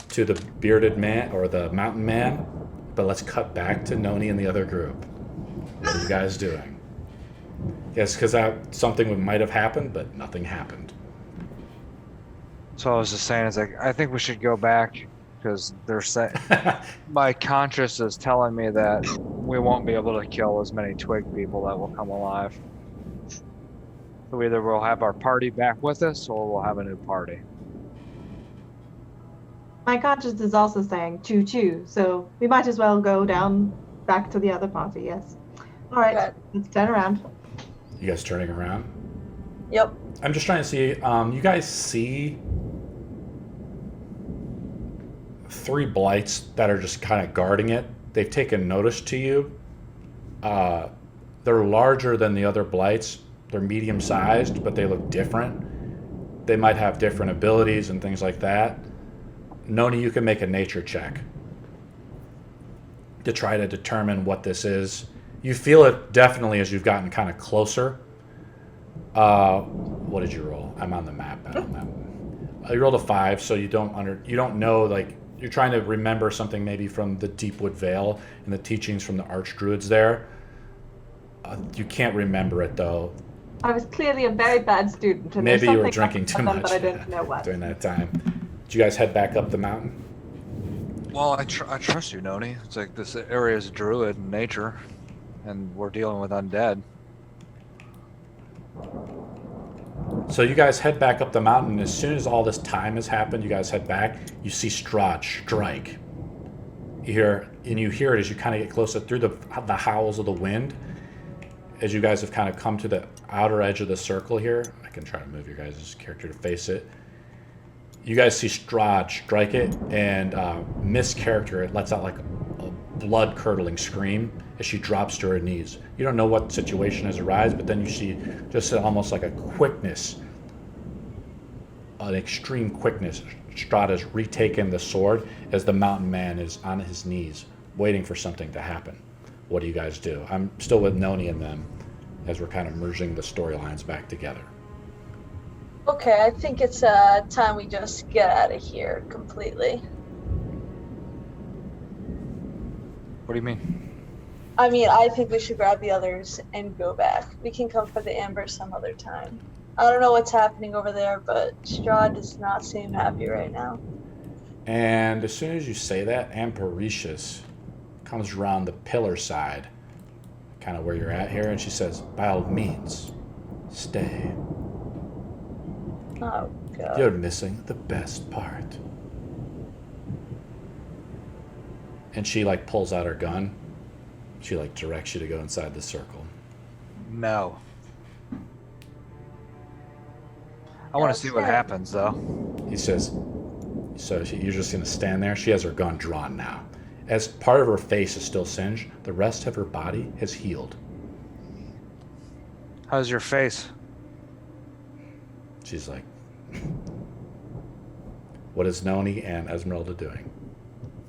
to the bearded man, or the mountain man, but let's cut back to Noni and the other group. What are you guys doing? Yes, because something might have happened, but nothing happened. So I was just saying, it's like, I think we should go back, because they're saying, my conscience is telling me that we won't be able to kill as many twig people that will come alive. So either we'll have our party back with us, or we'll have a new party. My conscience is also saying choo-choo, so we might as well go down back to the other party, yes. All right, Okay. let's turn around. You guys turning around? Yep. I'm just trying to see, you guys see 3 blights that are just kind of guarding it. They've taken notice to you. They're larger than the other blights. They're medium-sized, but they look different. They might have different abilities and things like that. Noni, you can make a nature check to try to determine what this is. You feel it definitely as you've gotten kind of closer. What did you roll? I'm on the map. Battle map. You rolled a 5, so you don't know, like, you're trying to remember something maybe from the Deepwood Vale and the teachings from the Archdruids there. You can't remember it though. I was clearly a very bad student. And Maybe there's you were something drinking too about them, much but I don't know what. during that time. Did you guys head back up the mountain? Well, I trust you, Noni. It's like this area is druid in nature, and we're dealing with undead. So you guys head back up the mountain. As soon as all this time has happened, you guys head back. You see Strahd strike. You hear it as you kind of get closer through the howls of the wind. As you guys have kind of come to the outer edge of the circle here, I can try to move your guys' character to face it. You guys see Strahd strike it, and Miss character, it lets out like a blood-curdling scream as she drops to her knees. You don't know what situation has arisen, but then you see just almost like a quickness, an extreme quickness. Strahd has retaken the sword as the mountain man is on his knees, waiting for something to happen. What do you guys do? I'm still with Noni and them as we're kind of merging the storylines back together. Okay, I think it's time we just get out of here completely. What do you mean? I mean, I think we should grab the others and go back. We can come for the amber some other time. I don't know what's happening over there, but Strahd does not seem happy right now. And as soon as you say that, Ampericius comes around the pillar side, kind of where you're at here, and she says, by all means, stay. Oh, God. You're missing the best part. And she like pulls out her gun. She like directs you to go inside the circle. No. I want to see what happens, though. He says, so you're just going to stand there? She has her gun drawn now. As part of her face is still singed, the rest of her body has healed. How's your face? She's like, what is Noni and Esmeralda doing?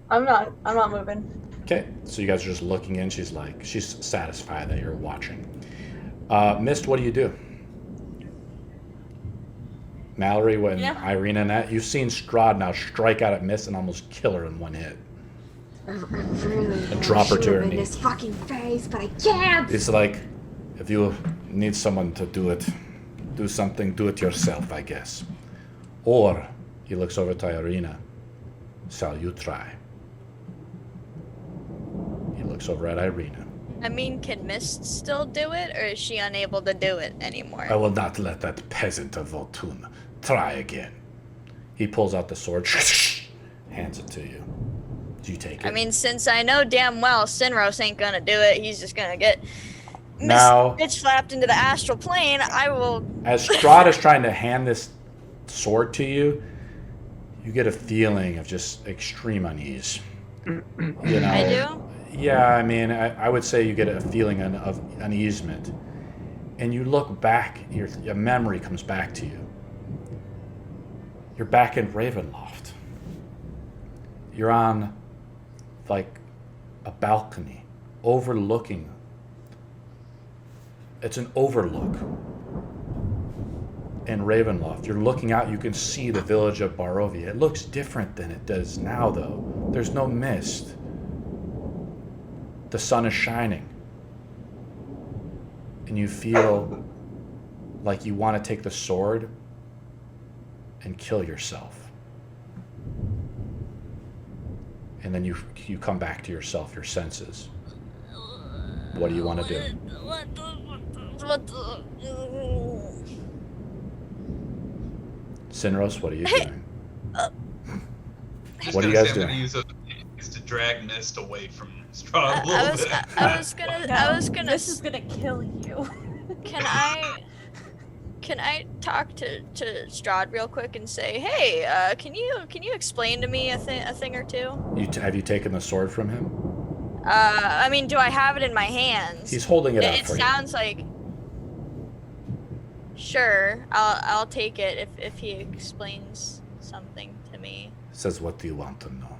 I'm not moving. Okay, so you guys are just looking in. She's like, she's satisfied that you're watching. Mist, what do you do? Mallory, when Ireena and that, you've seen Strahd now strike out at Mist and almost kill her in one hit. I really And drop her to her in knees. his fucking face, but I can't. It's like, if you need someone to do it, do something, do it yourself, I guess. Or, he looks over to Ireena, shall you try? He looks over at Ireena. I mean, can Mist still do it, or is she unable to do it anymore? I will not let that peasant of Voltun try again. He pulls out the sword, hands it to you. Do you take it? I mean, since I know damn well Sinros ain't gonna do it, he's just gonna get Now, bitch slapped into the astral plane. I will. as Strahd is trying to hand this sword to you, you get a feeling of just extreme unease. You know? I do? Yeah, I mean, I would say you get a feeling of uneasement. And you look back, your memory comes back to you. You're back in Ravenloft. You're on, like, a balcony overlooking. It's an overlook in Ravenloft. You're looking out, you can see the village of Barovia. It looks different than it does now, though. There's no mist. The sun is shining. And you feel like you want to take the sword and kill yourself. And then you come back to yourself, your senses. What do you want to do? Sinros, what are you doing? Just What are you gonna guys say I'm doing? gonna use those hands to drag Mist away from Strahd a little bit. I was gonna. This is gonna kill you. Can I talk to Strahd real quick and say, hey, can you explain to me a thing or two? Have you taken the sword from him? I mean, do I have it in my hands? He's holding it out It for you. sounds like. Sure, I'll take it if he explains something to me. Says, what do you want to know?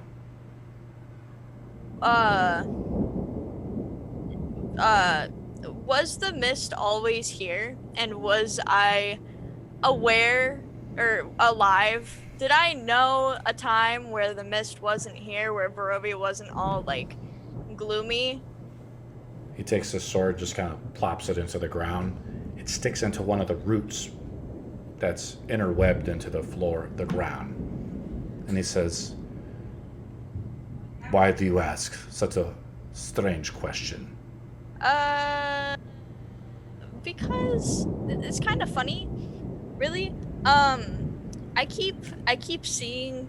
Was the mist always here? And was I aware or alive? Did I know a time where the mist wasn't here, where Barovia wasn't all, like, gloomy? He takes the sword, just kind of plops it into the ground. It sticks into one of the roots that's interwebbed into the floor, the ground. And he says, why do you ask such a strange question? Because it's kind of funny, really. I keep seeing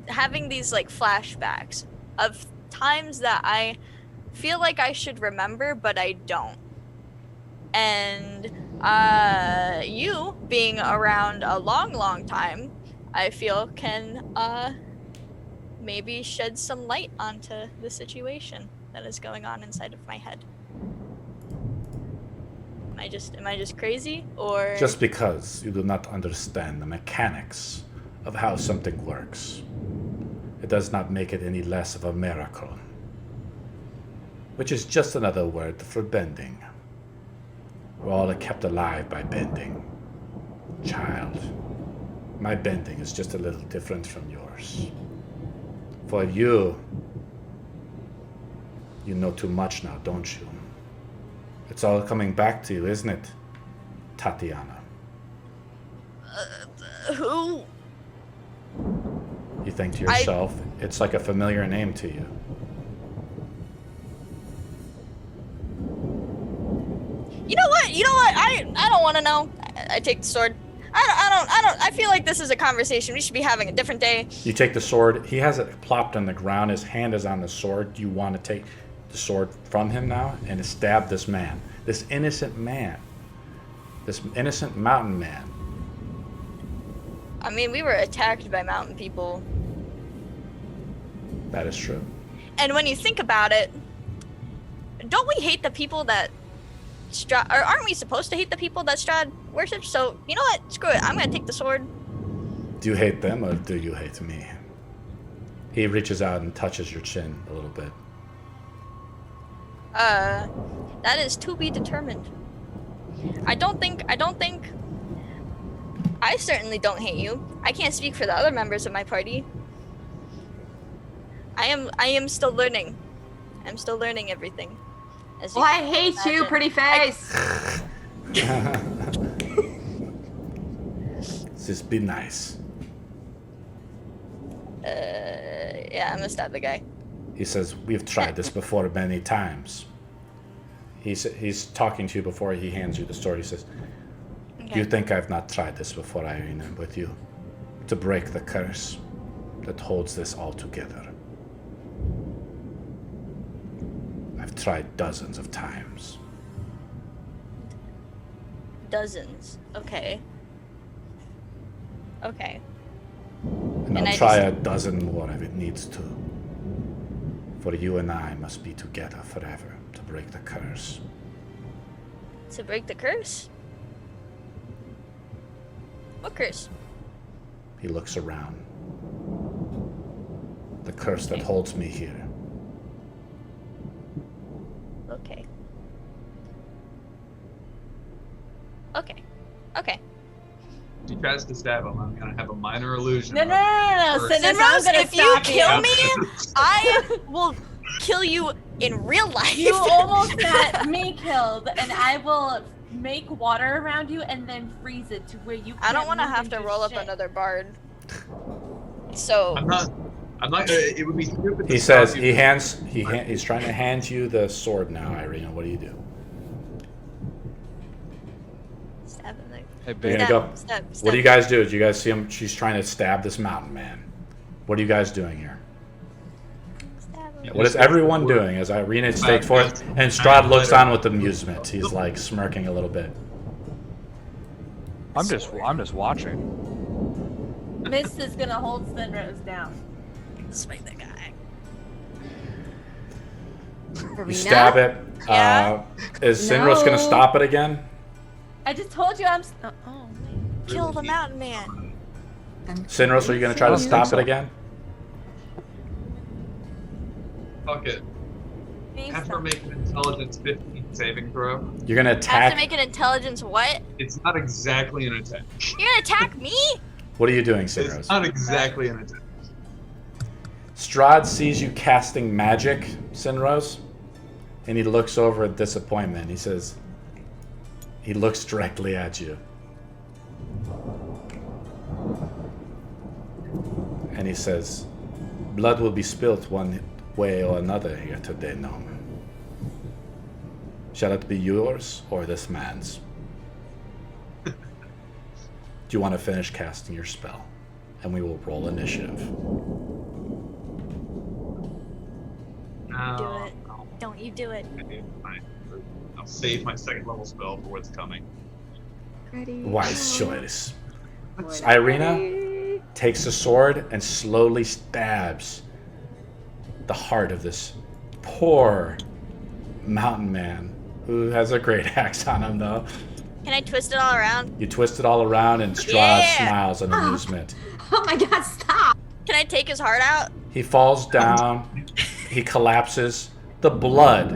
having these like flashbacks of times that I feel like I should remember, but I don't. And you being around a long time, I feel can maybe shed some light onto the situation that is going on inside of my head. Am I just crazy, or Just because you do not understand the mechanics of how something works, it does not make it any less of a miracle. Which is just another word for bending. We're all kept alive by bending. Child, my bending is just a little different from yours. For you know too much now, don't you? It's all coming back to you, isn't it, Tatiana? who? You think to yourself, it's like a familiar name to you. You know what? I don't want to know. I take the sword. I feel like this is a conversation we should be having a different day. You take the sword. He has it plopped on the ground. His hand is on the sword. Do you want to take the sword from him now and stab this man? This innocent man. This innocent mountain man. I mean, we were attacked by mountain people. That is true. And when you think about it, don't we hate the people that Strahd, or aren't we supposed to hate the people that Strahd worships? So, you know what? Screw it. I'm gonna take the sword. Do you hate them or do you hate me? He reaches out and touches your chin a little bit. That is to be determined. I certainly don't hate you. I can't speak for the other members of my party. I am still learning. I'm still learning everything. As Well, I can hate you, imagine. pretty face. Just be nice. Yeah, I'm gonna stab the guy. He says, we've tried this before many times. He's talking to you before he hands you the sword. He says, Okay. do you think I've not tried this before, Ireena, with you? To break the curse that holds this all together. I've tried dozens of times. Dozens. Okay. Okay. And And I'll I try just- a dozen more if it needs to. For you and I must be together forever to break the curse. To break the curse? What curse? He looks around. The curse that holds me here. Okay. Okay. Okay. She tries to stab him. I'm gonna have a minor illusion. No, no, no, no, no. Or- Sinros, I'm Sinros, gonna if you stop kill you. me, I will kill you in real life. You almost got me killed, and I will make water around you and then freeze it to where you can't I don't want to move have to and do roll up shit. another bard. So I'm not gonna. It would be stupid. He to stop says you he's trying to hand you the sword now, Ireena. What do you do? stab him there. Hey, You're babe. gonna go. Stab, What do you guys do? Do you guys see him? She's trying to stab this mountain man. What are you guys doing here? Stab him. What is everyone doing as Ireena takes forth and Strahd looks on with amusement? He's like smirking a little bit. I'm just watching. Mist is gonna hold Sinros down. Smite that guy. You stab it. Yeah. Is Sinros gonna No. stop it again? I just told you I'm. Oh, wait. Kill the mountain man. Sinros, are you gonna try to I don't stop think it so. again? Fuck it. Please Have her stop. make an intelligence 15 saving throw. You're gonna I have attack. to make an intelligence what? It's not exactly an attack. You're gonna attack me? What are you doing, It's Sinros? not exactly an attack. Strahd sees you casting magic, Sinros, and he looks over at disappointment. He says, he looks directly at you. And he says, blood will be spilt one way or another here today, Gnome. Shall it be yours or this man's? Do you want to finish casting your spell? And we will roll initiative. No. Do it. Don't you do it. Fine. I'll save my second level spell for what's coming. Ready? Wise choice. Ireena takes the sword and slowly stabs the heart of this poor mountain man who has a great axe on him, though. Can I twist it all around? You twist it all around, and Strahd Yeah. smiles in amusement. Oh my god, stop! Can I take his heart out? He falls down. He collapses. The blood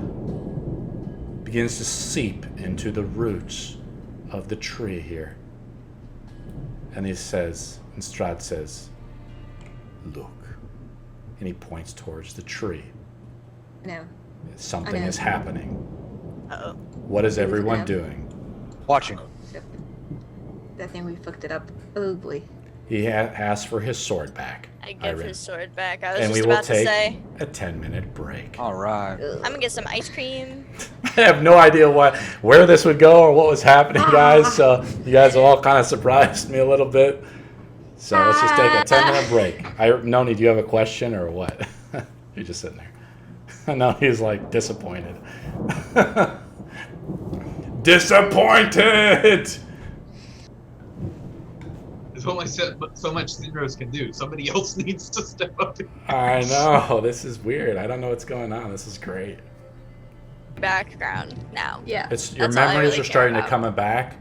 begins to seep into the roots of the tree here. And he says, and Strahd says, look. And he points towards the tree. No. Something I know. is happening. Uh-oh. What is everyone Yeah. doing? Watching. Shit. I think we fucked it up ugly. He asks for his sword back. I give Ireena. his sword back. I was And we just will about to take say. a 10-minute break. All right. Ugh. I'm gonna get some ice cream. I have no idea where this would go or what was happening, guys. So you guys all kind of surprised me a little bit. So let's just take a 10-minute break. Noni, do you have a question or what? You're just sitting there. No, he's like disappointed. Disappointed! It's only so much Sinros can do. Somebody else needs to step up. I know. This is weird. I don't know what's going on. This is great. Background now. Yeah. It's your That's all I memories really are starting care to about. come back.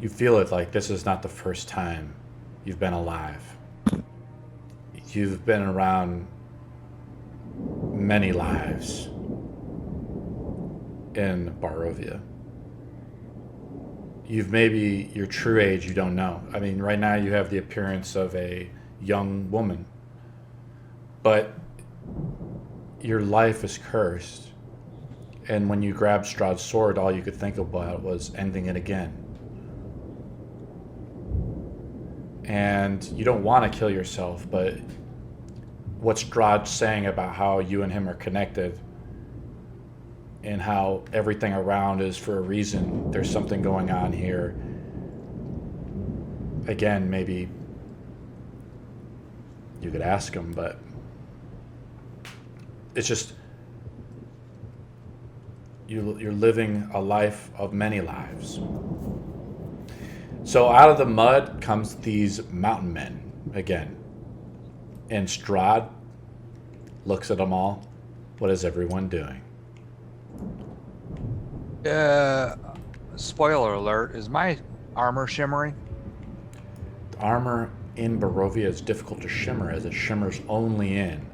You feel it like this is not the first time you've been alive. You've been around many lives in Barovia. You've maybe your true age you don't know. I mean, right now you have the appearance of a young woman, but your life is cursed. And when you grabbed Strahd's sword, all you could think about was ending it again. And you don't want to kill yourself, but what Strahd's saying about how you and him are connected and how everything around is for a reason, there's something going on here. Again, maybe you could ask him, but it's just you're living a life of many lives. So out of the mud comes these mountain men again. And Strahd looks at them all. What is everyone doing? Spoiler alert, is my armor shimmering? The armor in Barovia is difficult to shimmer as it shimmers only in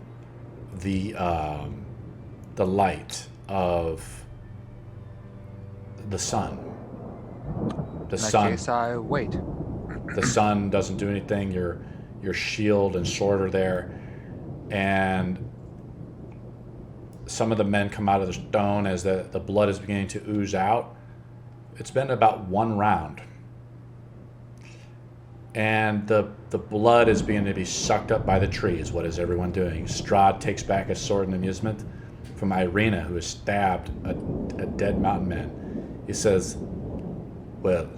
the light of the sun. The In that sun. case, I wait. The sun doesn't do anything. Your shield and sword are there, and some of the men come out of the stone as the blood is beginning to ooze out. It's been about one round, and the blood is beginning to be sucked up by the trees. What is everyone doing? Strahd takes back his sword in amusement from Ireena, who has stabbed a dead mountain man. He says, "Well,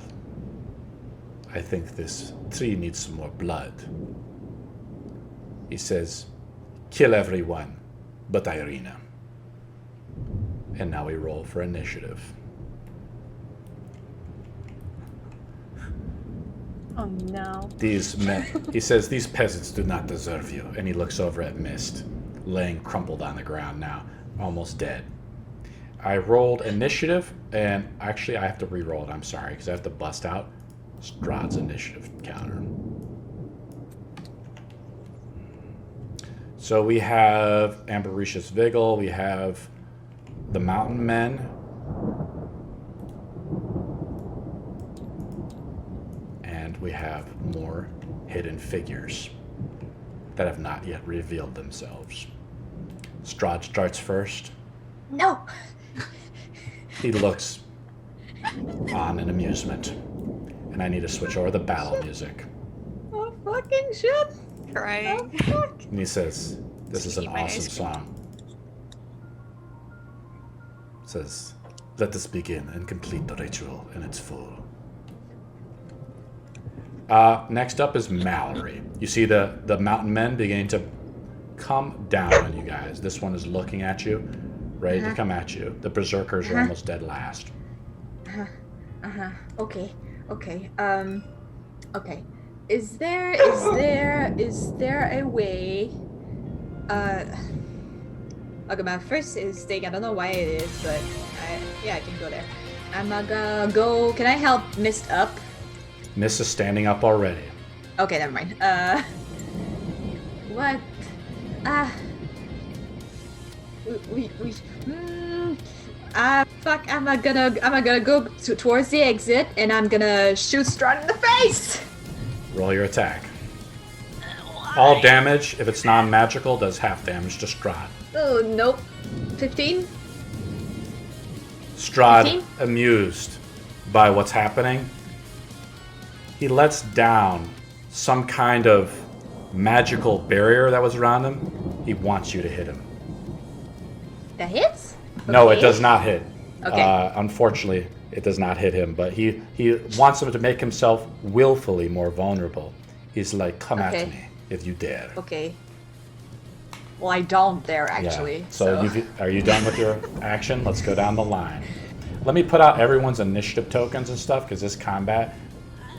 I think this tree needs some more blood." He says, "Kill everyone but Ireena." And now we roll for initiative. Oh no. These men, he says, "These peasants do not deserve you." And he looks over at Mist, laying crumpled on the ground now, almost dead. I rolled initiative, and actually I have to re-roll it, I'm sorry, because I have to bust out Strahd's initiative counter. So we have Ambericious Vigil, we have the Mountain Men, and we have more hidden figures that have not yet revealed themselves. Strahd starts first. No. He looks on in amusement. And I need to switch over the battle music. Oh, fucking shit. Crying. Oh, fuck. And he says, "This is an Eat my awesome ice cream. song." Says, "Let us begin and complete the ritual in its full." Next up is Mallory. You see the mountain men beginning to come down on you guys. This one is looking at you, ready to come at you. The berserkers are almost dead last. Okay. Okay. Okay. Is there a way? Okay, my first instinct, I don't know why it is, but I can go there. I'm gonna go. Can I help Mist up? Mist is standing up already. Okay, never mind. What? Fuck! I'm gonna go towards the exit, and I'm gonna shoot Strahd in the face. Roll your attack. All damage, if it's non-magical, does half damage to Strahd. Oh nope. 15. Strahd, 15? amused by what's happening, he lets down some kind of magical barrier that was around him. He wants you to hit him. That hits? No, it Okay. does not hit. Okay. Unfortunately, it does not hit him, but he wants him to make himself willfully more vulnerable. He's like, "Come Okay. at me if you dare." Okay. Well, I don't there Yeah. actually. So are you done with your action? Let's go down the line. Let me put out everyone's initiative tokens and stuff, because this combat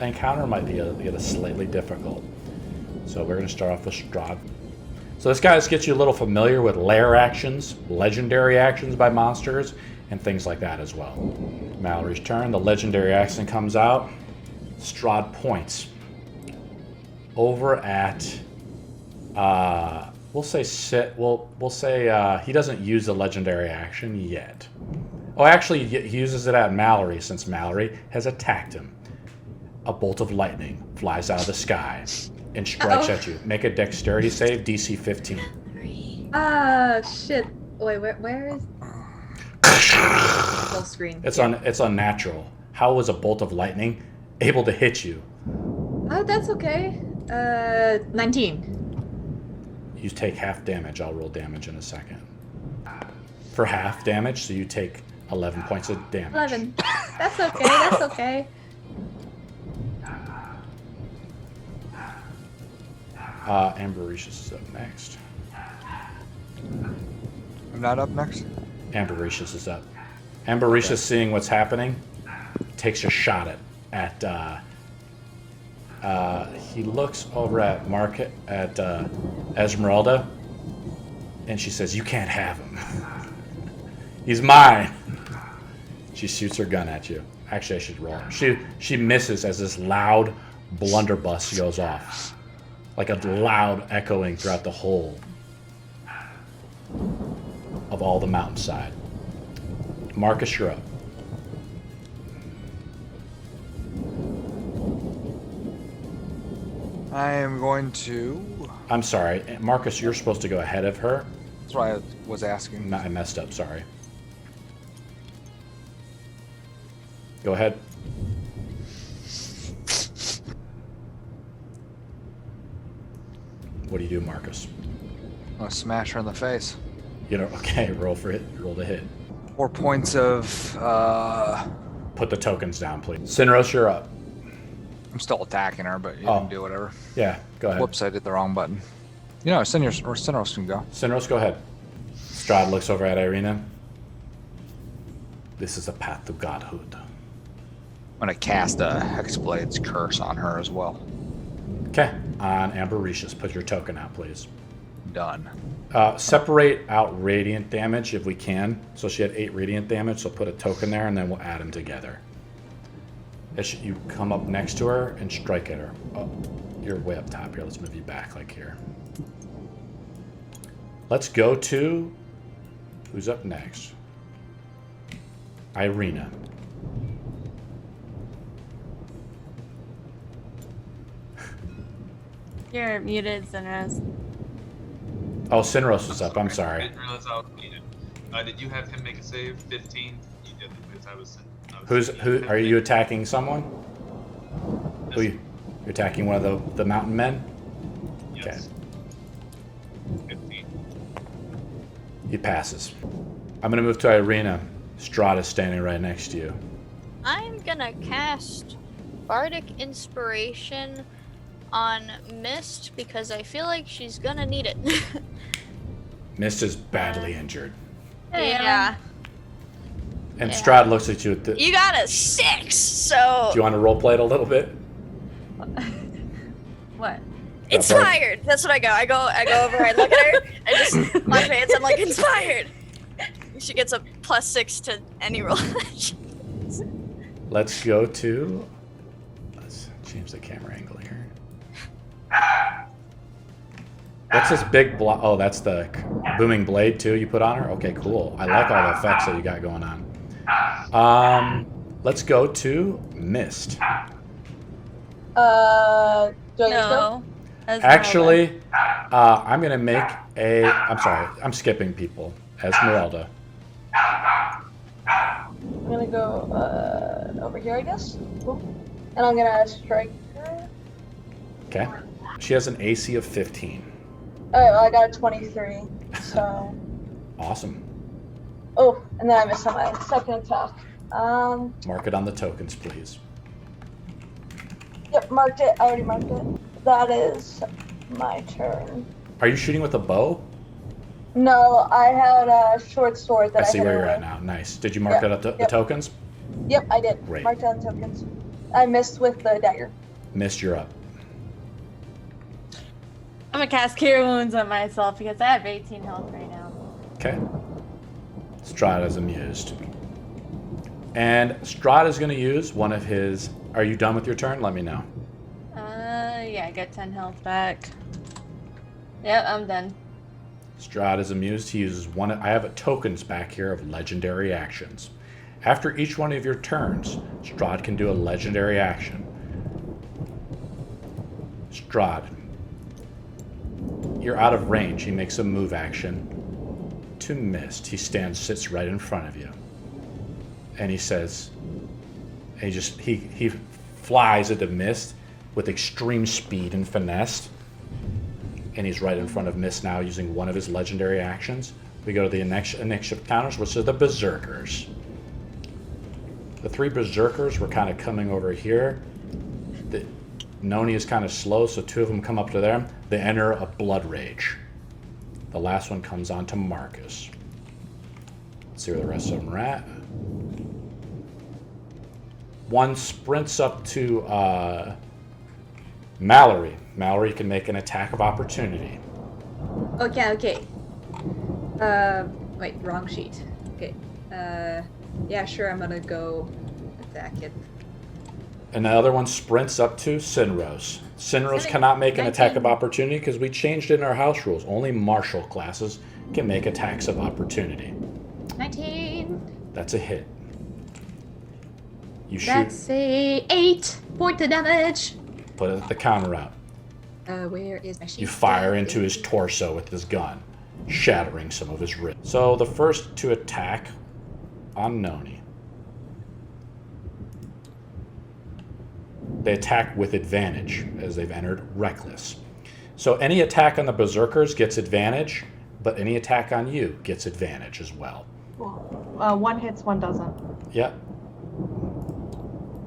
encounter might be a slightly difficult. So we're going to start off with Strahd. So this guy gets you a little familiar with lair actions, legendary actions by monsters, and things like that as well. Mallory's turn. The legendary action comes out. Strahd points over at, we'll say he doesn't use the legendary action yet. Oh, actually, he uses it at Mallory, since Mallory has attacked him. A bolt of lightning flies out of the sky and strikes at you. Make a dexterity save, DC 15. Shit. Wait, where is? Full screen. It's unnatural. How was a bolt of lightning able to hit you? Oh, that's okay. 19. You take half damage. I'll roll damage in a second. For half damage, so you take 11 points of damage. 11. That's okay. That's okay. Ambericious is up next. I'm not up next. Ambericious is up. Ambericious, seeing what's happening, takes a shot at he looks over at Esmeralda, and she says, "You can't have him. He's mine." She shoots her gun at you. Actually, I should roll. She misses as this loud blunderbuss goes off, like a loud echoing throughout the whole of all the mountainside. Marcus, you're up. I am going to. I'm sorry, Marcus, you're supposed to go ahead of her. That's what I was asking. I messed up, sorry. Go ahead. What do you do, Marcus? I'm gonna smash her in the face. You know, okay, roll for it. Roll to hit. 4 points of. Put the tokens down, please. Sinros, you're up. I'm still attacking her, but you Oh. can do whatever. Yeah, go ahead. Whoops, I did the wrong button. You know, Sinros can go. Sinros, go ahead. Strahd looks over at Ireena. This is a path to godhood. I'm gonna cast a Hexblade's curse on her as well. Okay, on Ambericious, put your token out, please. Done. Separate out radiant damage if we can. So she had 8 radiant damage, so put a token there, and then we'll add them together. As you come up next to her and strike at her. Oh, you're way up top here. Let's move you back like here. Let's go to... Who's up next? Ireena. You're muted, Sinros. Oh, Sinros is up. I'm sorry. I didn't realize I was muted. Did you have him make a save? 15? You did, because I was Who are you attacking? Someone? Who you're attacking? One of the mountain men? Yes. 15. He passes. I'm gonna move to Ireena. Strahd is standing right next to you. I'm gonna cast Bardic Inspiration on Mist because I feel like she's gonna need it. Mist is badly injured. Yeah. And Yeah. Strahd looks at you. Do You got a 6, so you want to roleplay it a little bit? What? inspired. That's what I go. I go over. I look at her. I just my face. I'm like inspired. She gets a +6 to any roll. Let's go to... Let's change the camera angle here. What's this big block? Oh, that's the booming blade too you put on her? Okay, cool. I like all the effects that you got going on. Let's go to Mist. Do I get to go? No. Actually, I'm going to make a... I'm sorry. I'm skipping people. Esmeralda. I'm gonna go over here, I guess. Cool. And I'm gonna strike her. Okay. She has an AC of 15. Alright, well, I got a 23. So. Awesome. Oh, and then I missed on my second attack. Mark it on the tokens, please. Yep, marked it. I already marked it. That is my turn. Are you shooting with a bow? No, I had a short sword that I see hit where her you're at with. now. Nice. Did you mark that up the Yep. tokens? Yep, I did. Great. Marked on tokens. I missed with the dagger. Missed, you're up. I'm gonna cast Cure Wounds on myself because I have 18 health right now. Okay. Strahd is amused. And Strahd is going to use one of his... Are you done with your turn? Let me know. Yeah, I get 10 health back. Yep, I'm done. Strahd is amused. He uses one... I have tokens back here of legendary actions. After each one of your turns, Strahd can do a legendary action. Strahd. You're out of range. He makes a move action to Mist. He sits right in front of you. And he says... And he flies into Mist with extreme speed and finesse. And he's right in front of Mist now using one of his legendary actions. We go to the initiative counters, which are the Berserkers. The 3 Berserkers were kind of coming over here. Noni is kind of slow, so 2 of them come up to them. They enter a Blood Rage. The last one comes on to Marcus. Let's see where the rest of them are at. One sprints up to Mallory. Mallory can make an attack of opportunity. Okay. Wait, wrong sheet. Okay. Yeah, sure, I'm gonna go attack it. And the other one sprints up to Sinros. Sinros cannot make an attack of opportunity because we changed it in our house rules. Only martial classes can make attacks of opportunity. 19. That's a hit. You shoot. That's a 8 point of damage. Put the counter out. Where is my sheet? You fire into his torso with this gun, shattering some of his ribs. So the first to attack on Noni. They attack with advantage as they've entered Reckless. So any attack on the Berserkers gets advantage, but any attack on you gets advantage as well. One hits, one doesn't. Yep.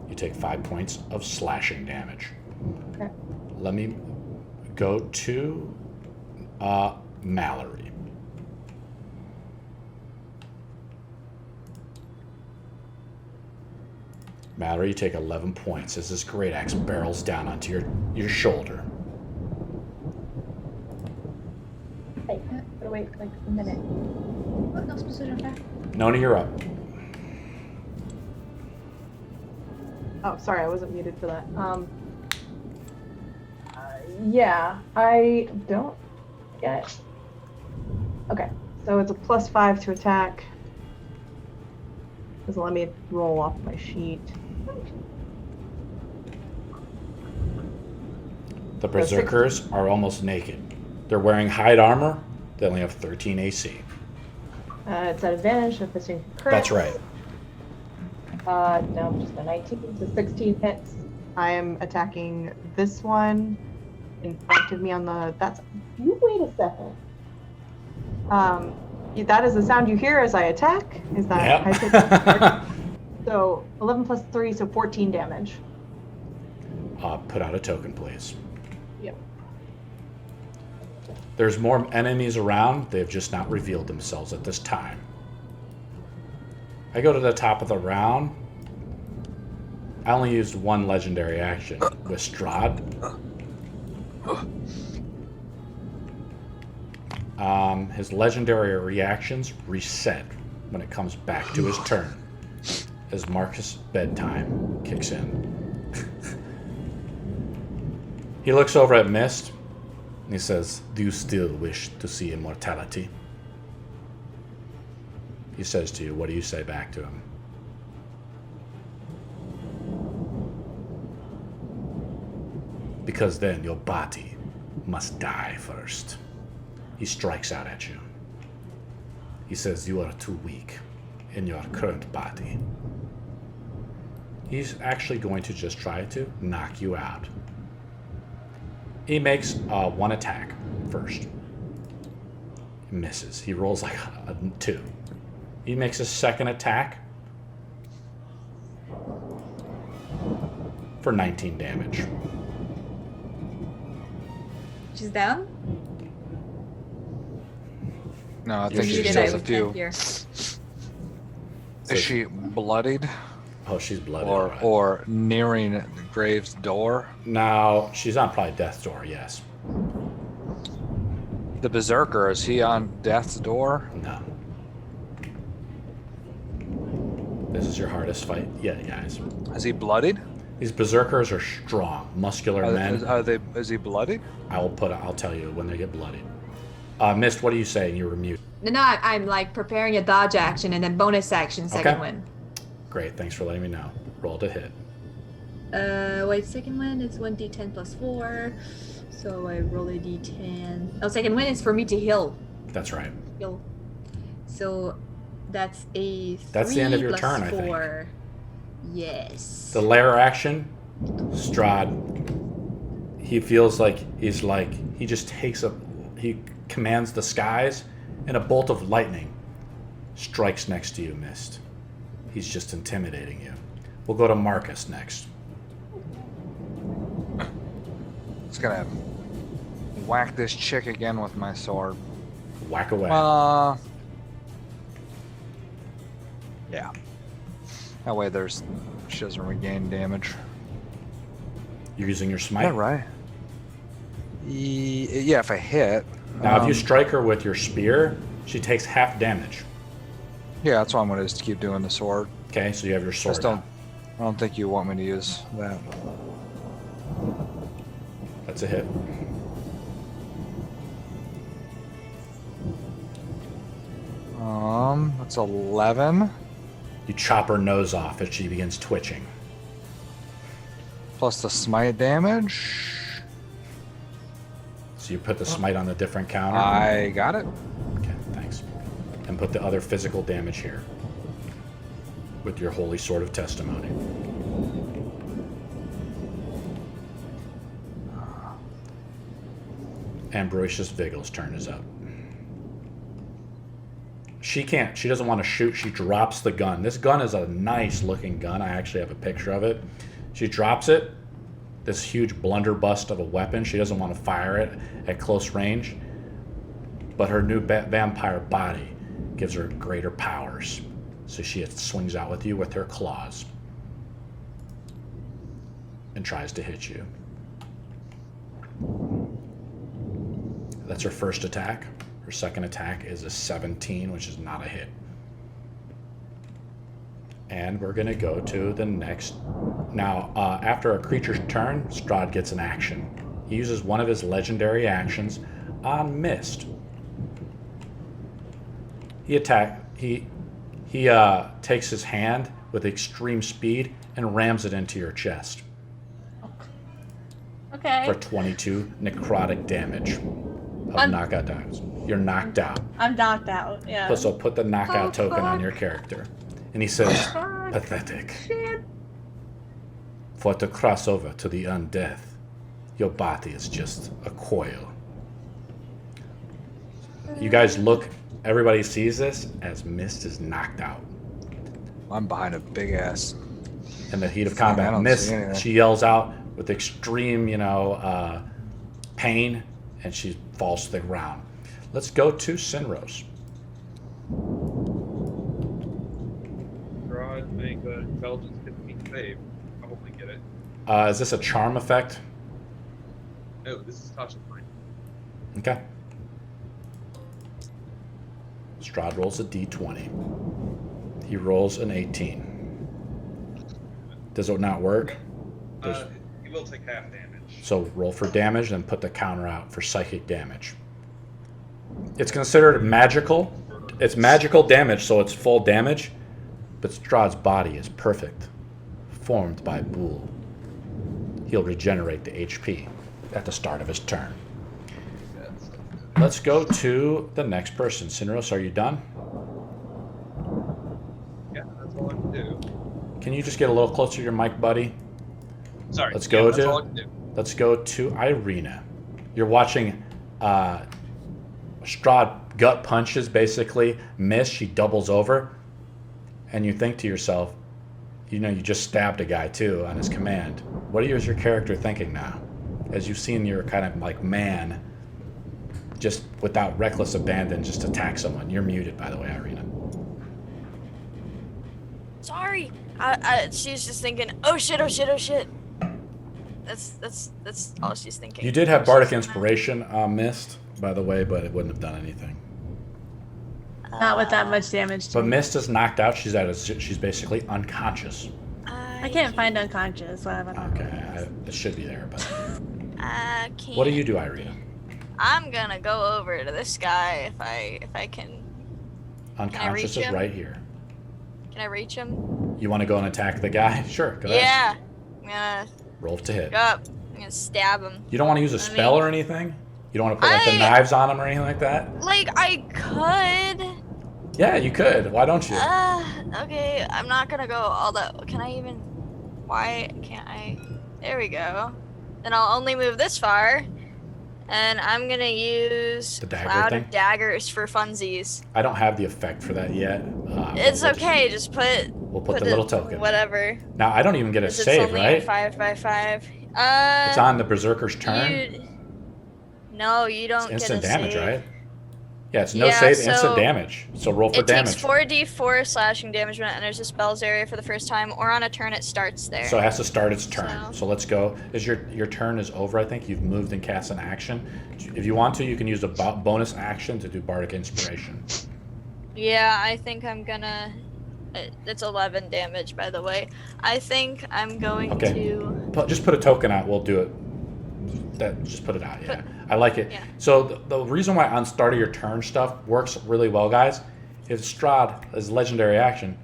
You take 5 points of slashing damage. Okay. Let me go to Mallory. Mallory, you take 11 points as this great axe barrels down onto your shoulder. Hey, gotta wait like a minute. What else position there? Nona, you're up. Oh, sorry, I wasn't muted for that. Yeah, I don't get. Okay, so it's a +5 to attack. Doesn't let me roll off my sheet. The Berserkers are almost naked. They're wearing hide armor. They only have 13 AC. It's at advantage if it's in current. That's right. No, just a 19. So 16 hits. I am attacking this one in front of me on the. That's. You wait a second. That is the sound you hear as I attack. Is that? Yep. So 11 plus 3, so 14 damage. Put out a token, please. Yep. There's more enemies around. They've just not revealed themselves at this time. I go to the top of the round. I only used one legendary action with Strahd. His legendary reactions reset when it comes back to his turn as Marcus' bedtime kicks in. He looks over at Mist and he says, "Do you still wish to see immortality?" He says to you, what do you say back to him? Because then your body must die first. He strikes out at you. He says you are too weak in your current body. He's actually going to just try to knock you out. He makes one attack first. He misses. He rolls like a 2. He makes a second attack for 19 damage. She's down? No, I You're think she muted, just I has a can't few. hear. Is she bloodied Oh, she's bloody. or alright. or nearing the grave's door? Now, she's on probably death's door, yes. The Berserker, is he on death's door? No. This is your hardest fight yet, guys. Is he bloodied? These berserkers are strong, muscular men. Is he bloodied? I'll tell you when they get bloodied. Mist, what are you saying? You were mute. No, I'm like preparing a dodge action and then bonus action, second Okay. win. Great, thanks for letting me know. Roll to hit. Wait, second win is 1d10 plus 4. So I roll a d10. Oh, second win is for me to heal. That's right. Heal. So that's a 3 That's the end of your plus turn, I think. 4. Yes. The lair action, Strahd, he feels like he just he commands the skies, and a bolt of lightning strikes next to you, Mist. He's just intimidating you. We'll go to Marcus next. It's gonna whack this chick again with my sword. Whack away. Yeah. That way she doesn't regain damage. You're using your smite? Yeah, right. Yeah, if I hit. Now, if you strike her with your spear, she takes half damage. Yeah, that's why I'm going to just keep doing the sword. Okay, so you have your sword. Just don't. out. I don't think you want me to use that. That's a hit. That's 11 You chop her nose off as she begins twitching. plus the smite damage. So you put the smite on a different counter. I got it. Okay, thanks. And put the other physical damage here with your holy sword of testimony. Ambrosius Vigel's turn is up. She doesn't want to shoot. She drops the gun. This gun is a nice looking gun. I actually have a picture of it. She drops it. This huge blunderbuss of a weapon. She doesn't want to fire it at close range. But her new vampire body gives her greater powers. So she swings out with you with her claws. And tries to hit you. That's her first attack. Her second attack is a 17, which is not a hit. And we're going to go to the next. Now, after a creature's turn, Strahd gets an action. He uses one of his legendary actions on Mist. He takes his hand with extreme speed and rams it into your chest Okay. for 22 necrotic damage of knockout damage. You're knocked out. I'm knocked out. Yeah. So put the knockout token on your character. And he says, pathetic. For to cross over to the undeath, your body is just a coil. You guys look, everybody sees this as Mist is knocked out. I'm behind a big ass. In the heat of I combat, don't Mist, see anything. she yells out with extreme, pain, and she falls to the ground. Let's go to Sinros. Strahd, make a intelligence 15 save. Probably get it. Is this a charm effect? No, this is Tasha's mind. Okay. Strahd rolls a d20. He rolls an 18. Does it not work? He will take half damage. So roll for damage, then put the counter out for psychic damage. It's considered magical. It's magical damage, so it's full damage. But Strahd's body is perfect, formed by Bool. He'll regenerate the HP at the start of his turn. Let's go to the next person. Sinros, are you done? Yeah, that's all I can do. Can you just get a little closer to your mic, buddy? Sorry. Let's go that's all I to can do. let's go to Ireena. You're watching Strahd gut punches basically miss. She doubles over, and you think to yourself, you just stabbed a guy too on his command. What is your character thinking now, as you've seen your kind of like man, just without reckless abandon, just attack someone? You're muted, by the way, Ireena. Sorry. She's just thinking, oh shit, oh shit, oh shit. That's all she's thinking. You did have Bardic Inspiration Mist, by the way, but it wouldn't have done anything. Not with that much damage. But Mist is knocked out. She's basically unconscious. I can't find unconscious. What have I done? Okay, it should be there, but I can't. what do you do, Ireena? I'm gonna go over to this guy if I can. Unconscious reach is him? right here. Can I reach him? You want to go and attack the guy? Sure, go ahead. Yeah. I'm gonna Roll to hit. go up. I'm gonna stab him. You don't want to use a spell or anything? You don't want to put the I- knives on him or anything like that? Like I could. Yeah, you could. Why don't you? Okay. I'm not gonna go all that. Can I even? Why can't I? There we go. Then I'll only move this far. And I'm gonna use The dagger Cloud thing? of Daggers for funsies. I don't have the effect for that yet. It's we'll okay. Just put. We'll put the little token. Whatever. Now, I don't even get a 'Cause it's save, only right? a 5x5. It's on the Berserker's turn. No, you don't It's instant get a damage, save. right? Yeah, it's no Yeah, save, so instant damage. So roll for It damage. takes 4d4 slashing damage when it enters the spell's area for the first time, or on a turn it starts there. So it has to start its turn. So- So let's go. Is your turn is over? I think you've moved and cast an action. If you want to, you can use a bonus action to do bardic inspiration. Yeah, I think I'm gonna. It's 11 damage, by the way. I think I'm going Okay. to. Just put a token out. We'll do it. Just put it out. Yeah, I like it. Yeah. So the reason why on start of your turn stuff works really well, guys. If Strahd is legendary action,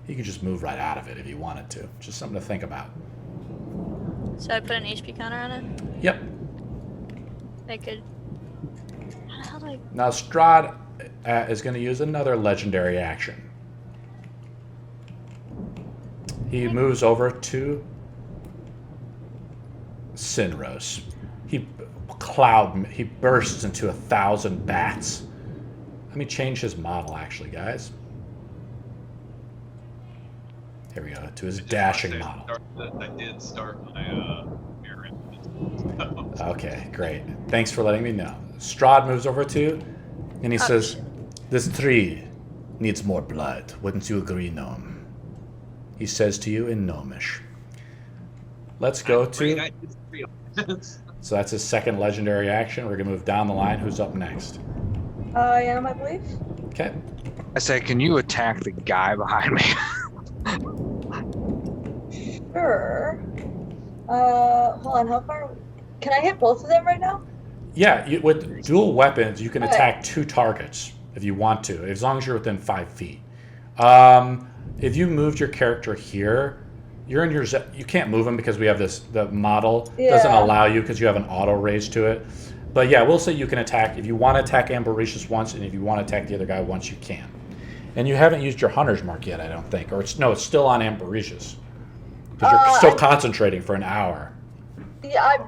he could just move right out of it if he wanted to. Just something to think about. So I put an HP counter on it. Yep. I could. How do I? Now Strahd is going to use another legendary action. He moves over to Sinros. He bursts into 1,000 bats. Let me change his model, actually, guys. Here we go, to his dashing model. I did start my mirror image. Okay, great. Thanks for letting me know. Strahd moves over to you, and he says, "This tree needs more blood. Wouldn't you agree, gnome?" He says to you in Gnomish. Let's go to... So that's his second legendary action. We're going to move down the line. Who's up next? I am, I believe. Okay. I say, can you attack the guy behind me? Sure. Hold on, how far? Can I hit both of them right now? Yeah, with dual weapons, you can Okay. attack 2 targets if you want to, as long as you're within 5 feet. If you moved your character here, you're in your you can't move him because we have the model doesn't Yeah. allow you because you have an auto raise to it. But yeah, we'll say you can attack if you want to attack Ambericious once, and if you want to attack the other guy once, you can. And you haven't used your hunter's mark yet, I don't think, or it's still on Ambericious because you're still concentrating for an hour. Yeah, I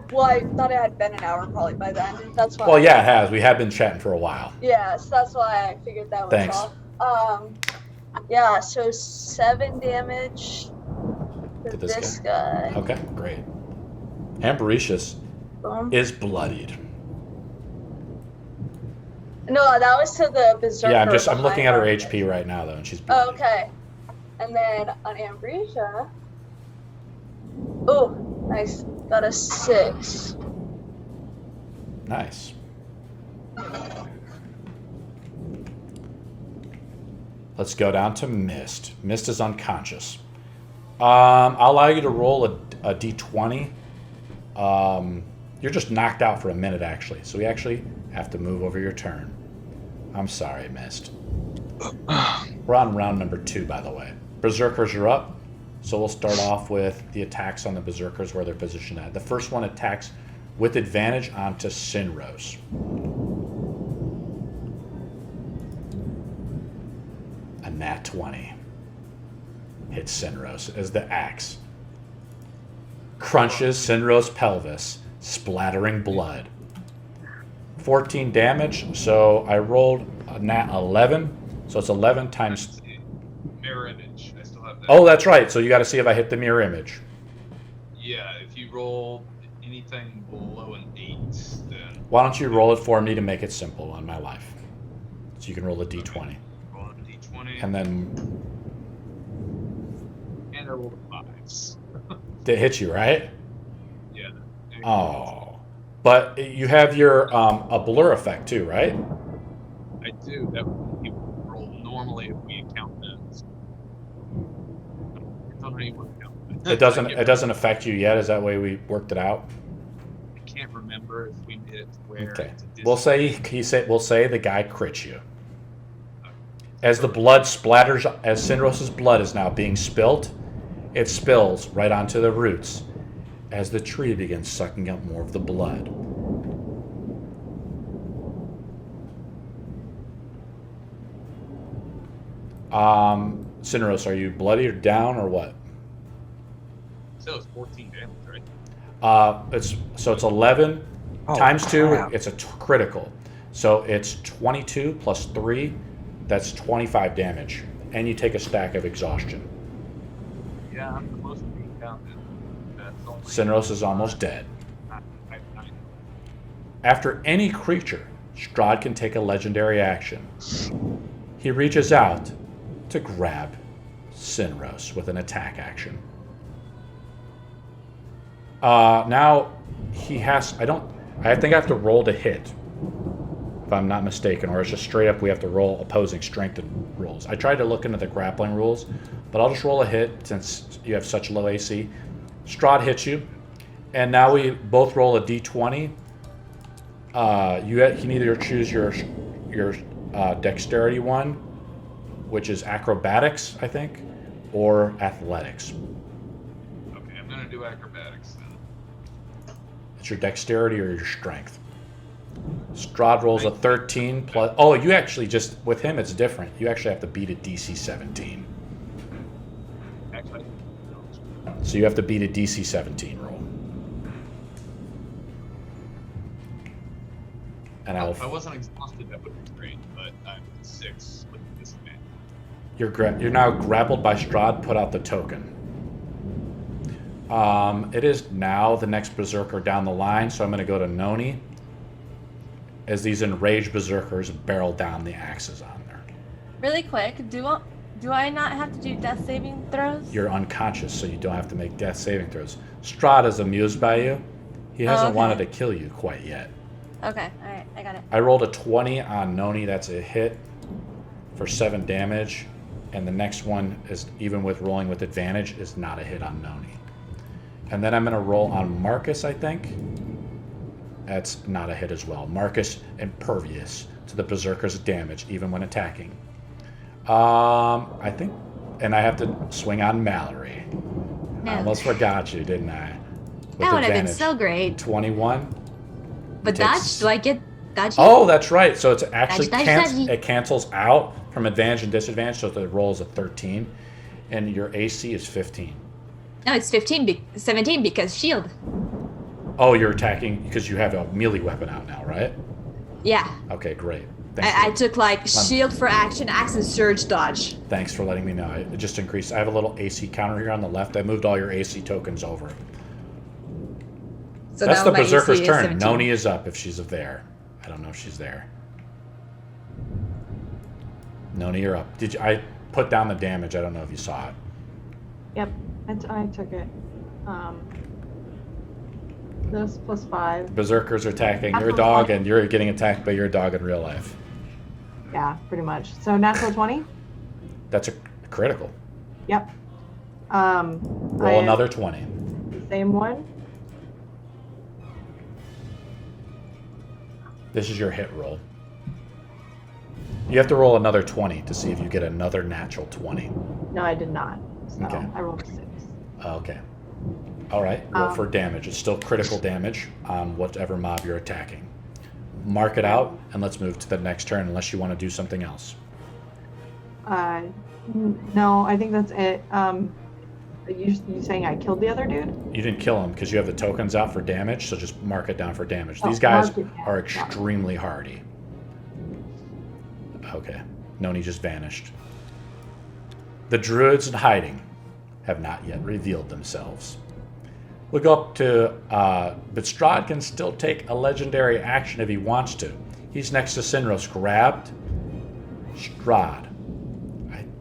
thought it had been an hour probably by then. That's why. Well, yeah, it has. We have been chatting for a while. Yeah, so that's why I figured that was Thanks. off. Yeah, so 7 damage to To this this guy. Okay, great. Ambericious Boom. is bloodied. No, that was to the berserker. Yeah, I'm looking at her behind HP right now though, and she's Oh, bloodied. okay. And then on Ambrosia. Oh, nice. Got a 6. Nice. Let's go down to Mist. Mist is unconscious. I'll allow you to roll a d20. You're just knocked out for a minute, actually. So we actually have to move over your turn. I'm sorry, Mist. We're on round number 2, by the way. Berserkers are up. So we'll start off with the attacks on the Berserkers where they're positioned at. The first one attacks with advantage onto Sinros. A nat 20 hits Sinros as the axe crunches Sinros' pelvis, splattering blood. 14 damage, so I rolled a nat 11, so it's 11 times... Mirror image. I still have that. Oh, that's right, so you got to see if I hit the mirror image. Yeah, if you roll anything below an 8, then Why don't you roll it for me to make it simple on my life? So you can roll a d20. roll a d20. And then And I rolled a 5s. it hit you, right? Yeah. Oh. But you have your a blur effect too, right? I do. That would be roll normally if we count those. I don't even want to count them. It doesn't affect you yet. Is that way we worked it out? I can't remember if we made it to where Okay. it's a We'll say the guy crits you. As the blood splatters, as Sinros' blood is now being spilt, it spills right onto the roots as the tree begins sucking up more of the blood. Sinros, are you bloody or down or what? So it's 14 damage, right? It's 11 Oh, times 2. crap. It's a critical, so it's 22 plus 3. That's 25 damage, and you take a stack of exhaustion. Yeah, I'm close to being counted. That's only Sinros is almost dead. I- After any creature Strahd can take a legendary action. He reaches out to grab Sinros with an attack action. Now he has. I think I have to roll to hit, if I'm not mistaken, or it's just straight up we have to roll opposing strength rules. I tried to look into the grappling rules, but I'll just roll a hit since you have such low AC. Strahd hits you, and now we both roll a d20. You can either choose your dexterity one, which is acrobatics, I think, or athletics. Okay, I'm gonna do acrobatics then. It's your dexterity or your strength. Strahd rolls a 13 plus. Oh, you actually just with him it's different. You actually have to beat a DC 17. Actually, So you have to beat a DC 17 roll. And if I wasn't exhausted, that would be great, but I'm 6 with disadvantage. You're now grappled by Strahd. Put out the token. It is now the next berserker down the line, so I'm going to go to Noni. As these enraged berserkers barrel down the axes on there. Really quick, do I not have to do death saving throws? You're unconscious, so you don't have to make death saving throws. Strahd is amused by you. He hasn't wanted to kill you quite yet. Okay, alright, I got it. I rolled a 20 on Noni. That's a hit for 7 damage. And the next one is, even with rolling with advantage, is not a hit on Noni. And then I'm going to roll on Marcus, I think. That's not a hit as well. Marcus, impervious to the berserker's damage, even when attacking. I think, and I have to swing on Mallory. I almost forgot you, didn't I? With That would have been advantage. so great. 21. But dodge? Do I get dodge? Oh, that's right. So it's actually Dodge, dodge, dodge. it cancels out from advantage and disadvantage, so the roll is a 13, and your AC is 15. No, it's 17 because shield. Oh, you're attacking because you have a melee weapon out now, right? Yeah. Okay, great. I took like shield for action, axe and surge, dodge. Thanks for letting me know. It just increased. I have a little AC counter here on the left. I moved all your AC tokens over. So That's now the my berserker's AC is turn. 17. Noni is up if she's there. I don't know if she's there. Noni, you're up. I put down the damage. I don't know if you saw it. Yep, I took it. This plus 5. Berserkers are attacking your dog, and you're getting attacked by your dog in real life. Yeah, pretty much. So natural 20? That's a critical. Yep. Roll another 20. Same one. This is your hit roll. You have to roll another 20 to see if you get another natural 20. No, I did not. So Okay. I rolled a 6. Okay. All right. Roll for damage. It's still critical damage on whatever mob you're attacking. Mark it out, and let's move to the next turn unless you want to do something else. No, I think that's it. You saying I killed the other dude? You didn't kill him because you have the tokens out for damage, so just mark it down for damage. Oh, These guys mark it down. are extremely hardy. Okay. Noni just vanished. The druids in hiding have not yet revealed themselves. We'll go up to, but Strahd can still take a legendary action if he wants to. He's next to Sinros, grabbed. Strahd.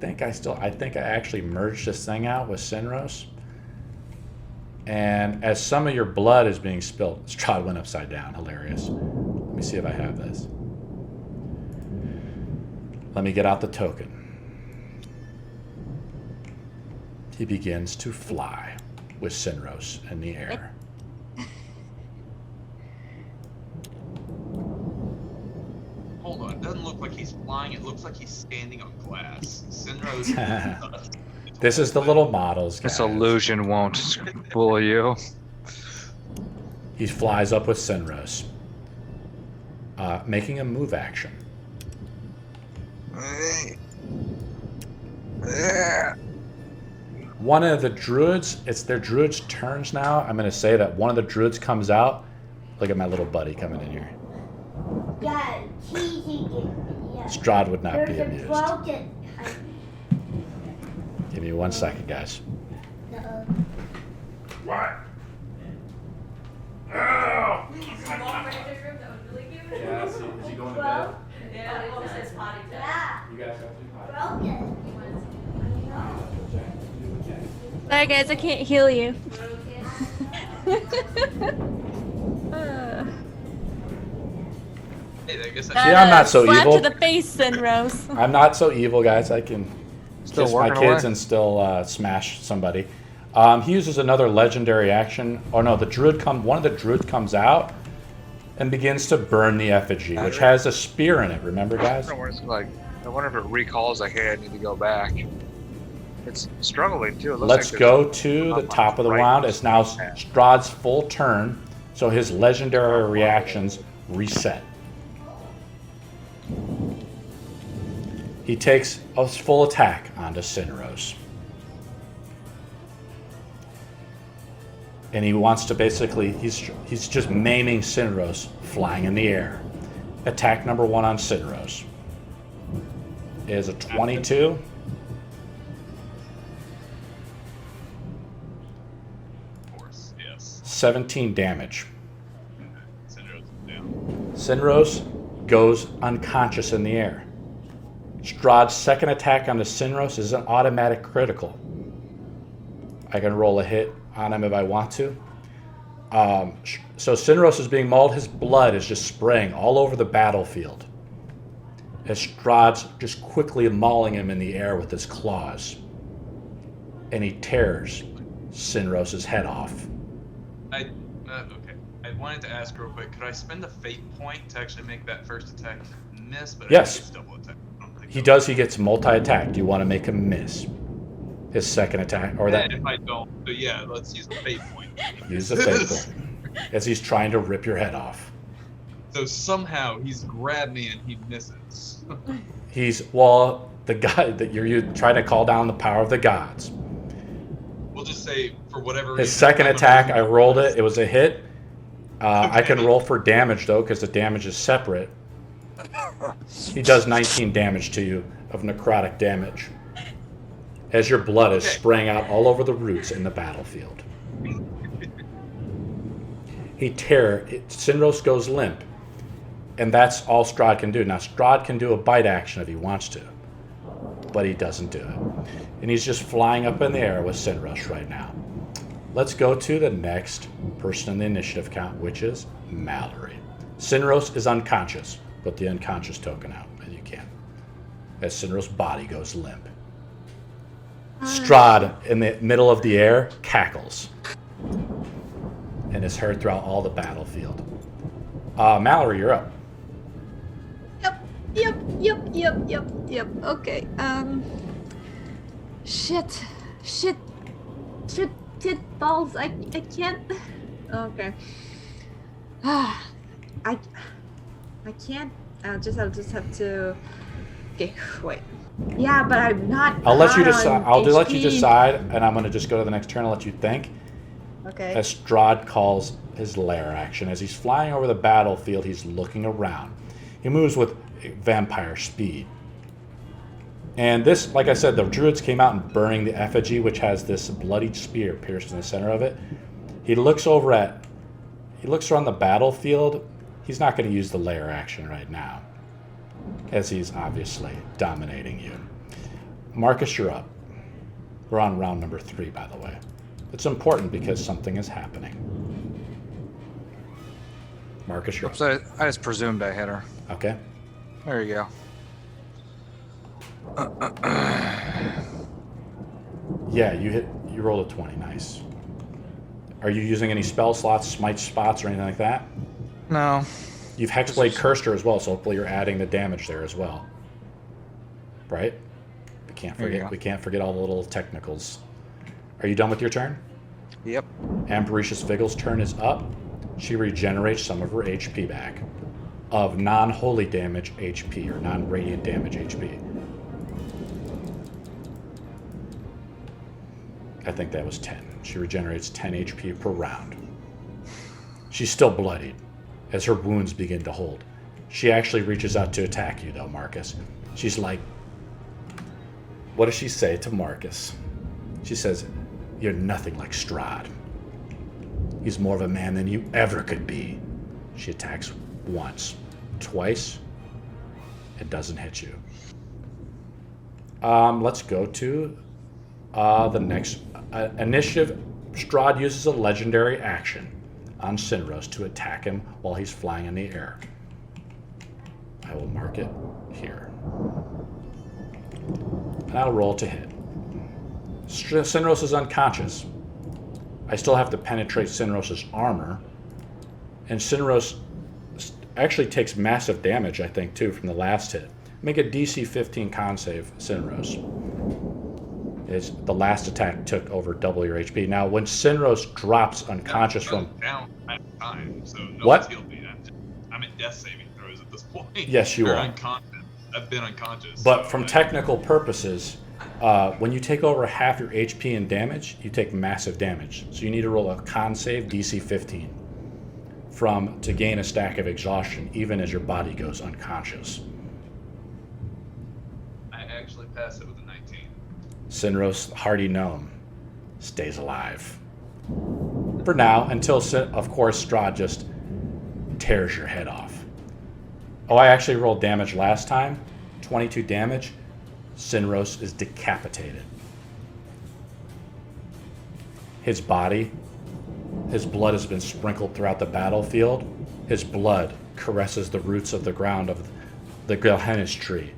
I think I actually merged this thing out with Sinros. And as some of your blood is being spilled, Strahd went upside down. Hilarious. Let me see if I have this. Let me get out the token. He begins to fly with Sinros in the air. Hold on, it doesn't look like he's flying, it looks like he's standing on glass. Sinros. This is the little models, guys. This illusion won't fool you. He flies up with Sinros, making a move action. One of the druids, it's their druids' turns now. I'm going to say that one of the druids comes out. Look at my little buddy coming in here. Yeah, Strahd would not be There's a amused. broken. Give me 1 second, guys. What? Oh! Yeah, is he going Sorry, guys, I can't heal you. Hey, I guess See, I'm not so slap evil. to the face, Sinros. I'm not so evil, guys. I can Still kiss my working kids away. and still smash somebody. He uses another legendary action. Oh no, one of the druid comes out and begins to burn the effigy, which has a spear in it. Remember, guys? I wonder if it recalls like, hey, I need to go back. It's struggling too. It looks Let's like go to the top of the round. It's now Strahd's full turn, so his legendary reactions reset. He takes a full attack onto Sinros. And he wants to basically, he's just maiming Sinros, flying in the air. Attack number 1 on Sinros is a 22. Of course, yes. 17 damage. Sinros is down. Sinros goes unconscious in the air. Strahd's second attack on the Sinros is an automatic critical. I can roll a hit on him if I want to. So Sinros is being mauled. His blood is just spraying all over the battlefield as Strahd's just quickly mauling him in the air with his claws. And he tears Sinros' head off. Okay. I wanted to ask real quick, could I spend a fate point to actually make that first attack miss? But Yes. I think it's double attack. I don't think He so. does, he gets multi-attack. Do you want to make him miss his second attack? Or that? And if I don't, but yeah, let's use the fate point. Use the fate point. As he's trying to rip your head off. So somehow he's grabbed me and he misses. The guy that you're trying to call down the power of the gods. We'll just say for whatever reason. His second I'm attack, I imagining- rolled it. It was a hit. I can Okay. roll for damage though, because the damage is separate. He does 19 damage to you of necrotic damage, as your blood is Okay. spraying out all over the roots in the battlefield. Sinros goes limp, and that's all Strahd can do. Now Strahd can do a bite action if he wants to, but he doesn't do it. And he's just flying up in the air with Sinros right now. Let's go to the next person in the initiative count, which is Mallory. Sinros is unconscious. Put the unconscious token out, and you can. As Sinros' body goes limp. Strahd, in the middle of the air, cackles. And is heard throughout all the battlefield. Mallory, you're up. Yep. Okay. Shit, balls. I can't. Okay. I can't. I'll just have to. Okay, wait. Yeah, but I'm not. I'll let you high decide. on I'll let you HP. decide, and I'm going to just go to the next turn and let you think. Okay. As Strahd calls his lair action. As he's flying over the battlefield, he's looking around. He moves with vampire speed. And this, like I said, the druids came out and burning the effigy, which has this bloodied spear pierced in the center of it. He looks around the battlefield. He's not going to use the lair action right now, as he's obviously dominating you. Marcus, you're up. We're on round number 3, by the way. It's important because something is happening. Marcus, you're up. So I just presumed I hit her. Okay. There you go. Yeah, you rolled a 20. Nice. Are you using any spell slots, smite spots, or anything like that? No. You've Hexblade cursed her as well, so hopefully you're adding the damage there as well. Right? There you go. We can't forget all the little technicals. Are you done with your turn? Yep. Ambericious Viggle's turn is up. She regenerates some of her HP back. Of non-holy damage HP, or non-radiant damage HP. I think that was 10. She regenerates 10 HP per round. She's still bloodied as her wounds begin to hold. She actually reaches out to attack you, though, Marcus. She's like, what does she say to Marcus? She says, "You're nothing like Strahd. He's more of a man than you ever could be." She attacks once, twice. It doesn't hit you. Let's go to the next Initiative, Strahd uses a legendary action on Sinros to attack him while he's flying in the air. I will mark it here. And I'll roll to hit. Sinros is unconscious. I still have to penetrate Sinros' armor. And Sinros actually takes massive damage, I think, too, from the last hit. Make a DC 15 con save, Sinros. The last attack took over double your HP. Now, when Sinros drops unconscious from... down at time, so no What? one's healed me. I'm at death saving throws at this point. Yes, you Or are. unconscious. I've been unconscious. But so, from like, technical purposes, when you take over half your HP in damage, you take massive damage. So you need to roll a con save, DC 15, to gain a stack of exhaustion, even as your body goes unconscious. I actually passed it with a 19. Sinros, hardy gnome, stays alive. For now, until, of course, Strahd just tears your head off. Oh, I actually rolled damage last time. 22 damage. Sinros is decapitated. His body, his blood has been sprinkled throughout the battlefield. His blood caresses the roots of the ground of the Gilhennis tree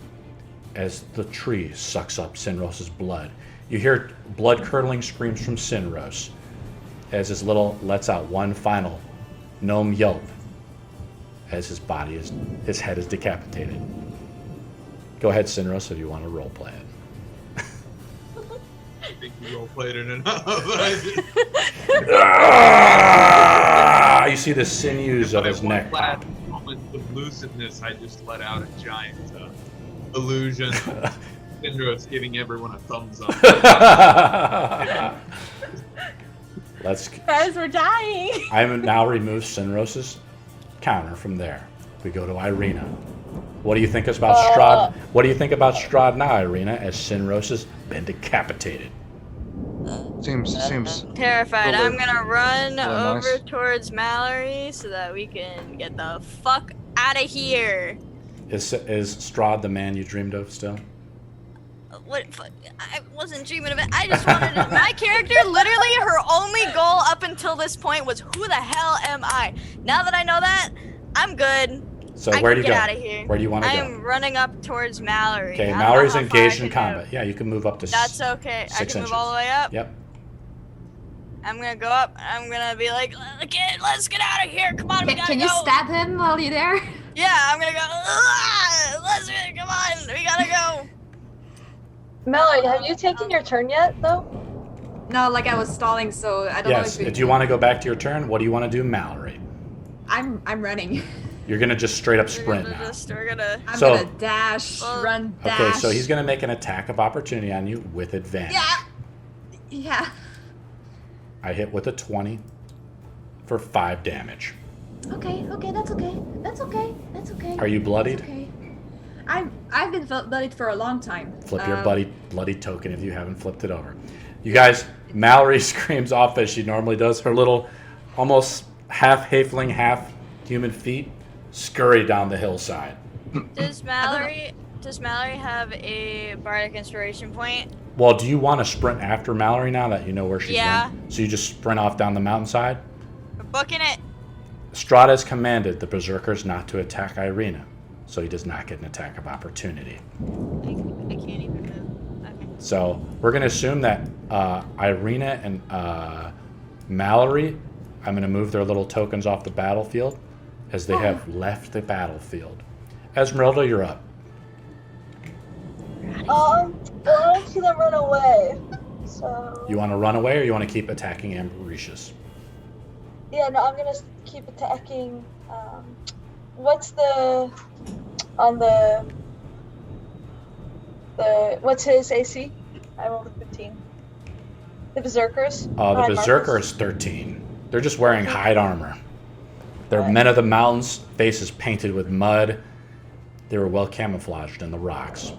as the tree sucks up Sinros' blood. You hear blood-curdling screams from Sinros as his lets out one final gnome yelp as his head is decapitated. Go ahead, Sinros, if you want to roleplay it. I think you role played it enough. You see the sinews of his neck pop. Last moment of lucidness, I just let out a giant illusion. Sinros giving everyone a thumbs up. Guys, we're dying. I have now removed Sinros' counter from there. We go to Ireena. What do you think about Strahd? What do you think about Strahd now, Ireena, as Sinros has been decapitated? Seems Terrified. I'm gonna run really over nice. towards Mallory so that we can get the fuck out of here. Is Strahd the man you dreamed of still? What? I wasn't dreaming of it. I just wanted to, my character, literally, her only goal up until this point was, who the hell am I? Now that I know that, I'm good. So I where can do you get go? out of here. Where do you want to I go? am running up towards Mallory. Okay, I don't Mallory's know how far I engaged in can combat. move. Yeah, you can move up to That's okay. I 6 can inches. move all the way up. Yep. I'm gonna go up. I'm gonna be like, kid, let's get out of here. Come on, we gotta Can go. you stab him while you're there? Yeah, I'm gonna go. Come on, we gotta go. Mallory, have you taken your turn yet, though? No, like I was stalling, so I don't Yes. know if Do you want to go back to your turn? What do you want to do, Mallory? I'm running. You're gonna just straight up sprint now. We're gonna. I'm So- gonna dash, Well, run, dash. Okay, so he's gonna make an attack of opportunity on you with advantage. Yeah. I hit with a 20 for 5 damage. Okay, that's okay. Are you bloodied? That's okay. I've been bloodied for a long time. Flip your bloody token if you haven't flipped it over. You guys, Mallory screams off as she normally does. Her little, almost half halfling, half human feet scurry down the hillside. Does Mallory have a bardic inspiration point? Well, do you want to sprint after Mallory now that you know where she's Yeah. going? So you just sprint off down the mountainside? We're booking it. Strahd has commanded the berserkers not to attack Ireena, so he does not get an attack of opportunity. I can't even move. Okay. So we're going to assume that Ireena and Mallory, I'm going to move their little tokens off the battlefield as they have left the battlefield. Esmeralda, you're up. I want to see them run away. So. You want to run away or you want to keep attacking Ambericious? Yeah, no, I'm gonna keep attacking. What's the what's his AC? I rolled a 15. The berserkers. The Behind berserker Marcus? is 13. They're just wearing hide armor. They're men of the mountains, faces painted with mud. They were well camouflaged in the rocks.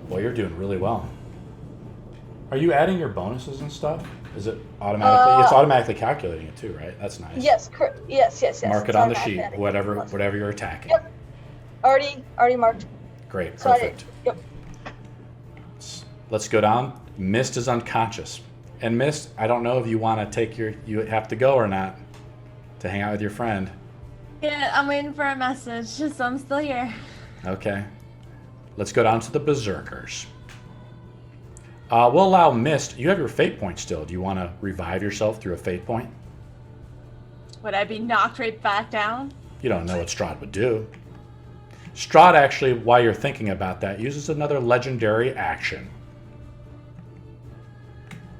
Well, you're doing really well. Are you adding your bonuses and stuff? Is it automatically? It's automatically calculating it too, right? That's nice. Yes, yes. Mark it It's on the sheet, automatic. whatever you're attacking. Yep. Already marked. Great, So perfect. Yep. Let's go down. Mist is unconscious. And Mist, I don't know if you want to you have to go or not to hang out with your friend. Yeah, I'm waiting for a message, so I'm still here. Okay. Let's go down to the Berserkers. We'll allow Mist. You have your fate point still. Do you want to revive yourself through a fate point? Would I be knocked right back down? You don't know what Strahd would do. Strahd actually, while you're thinking about that, uses another legendary action.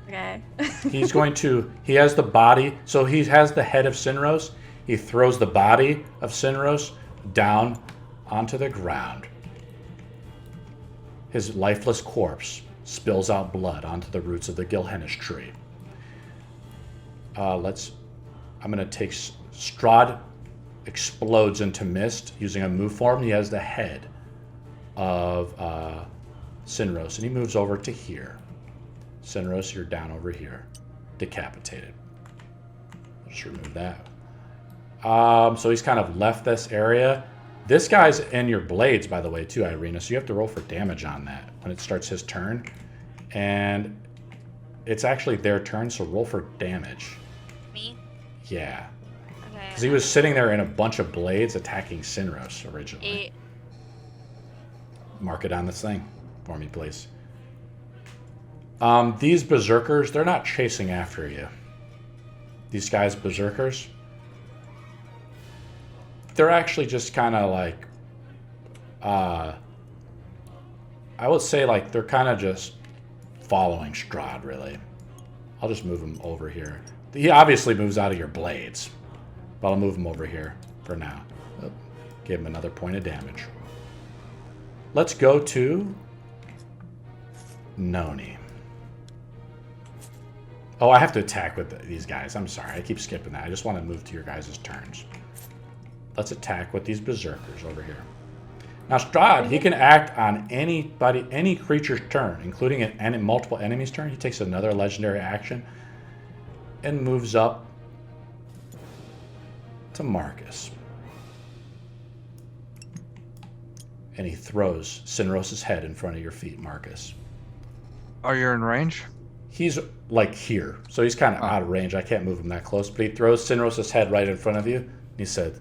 Okay. He has the body, so he has the head of Sinros. He throws the body of Sinros down onto the ground. His lifeless corpse spills out blood onto the roots of the Gilhenish tree. I'm going to take Strahd explodes into mist using a move form. He has the head of Sinros, and he moves over to here. Sinros, you're down over here. Decapitated. Just remove that. So he's kind of left this area. This guy's in your blades, by the way, too, Ireena, so you have to roll for damage on that when it starts his turn. And it's actually their turn, so roll for damage. Me? Yeah. Okay. Because he was sitting there in a bunch of blades attacking Sinros originally. 8. Mark it on this thing for me, please. These Berserkers, they're not chasing after you. These guys, Berserkers, they're actually just kind of like, I would say like they're kind of just following Strahd, really. I'll just move him over here. He obviously moves out of your blades, but I'll move him over here for now. Give him another point of damage. Let's go to Noni. Oh, I have to attack with these guys. I'm sorry. I keep skipping that. I just want to move to your guys' turns. Let's attack with these Berserkers over here. Now, Strahd, he can act on any creature's turn, including multiple enemies' turn. He takes another legendary action and moves up to Marcus. And he throws Sinros' head in front of your feet, Marcus. Are you in range? He's like here, so he's kind of out of range. I can't move him that close, but he throws Sinros' head right in front of you. And he said,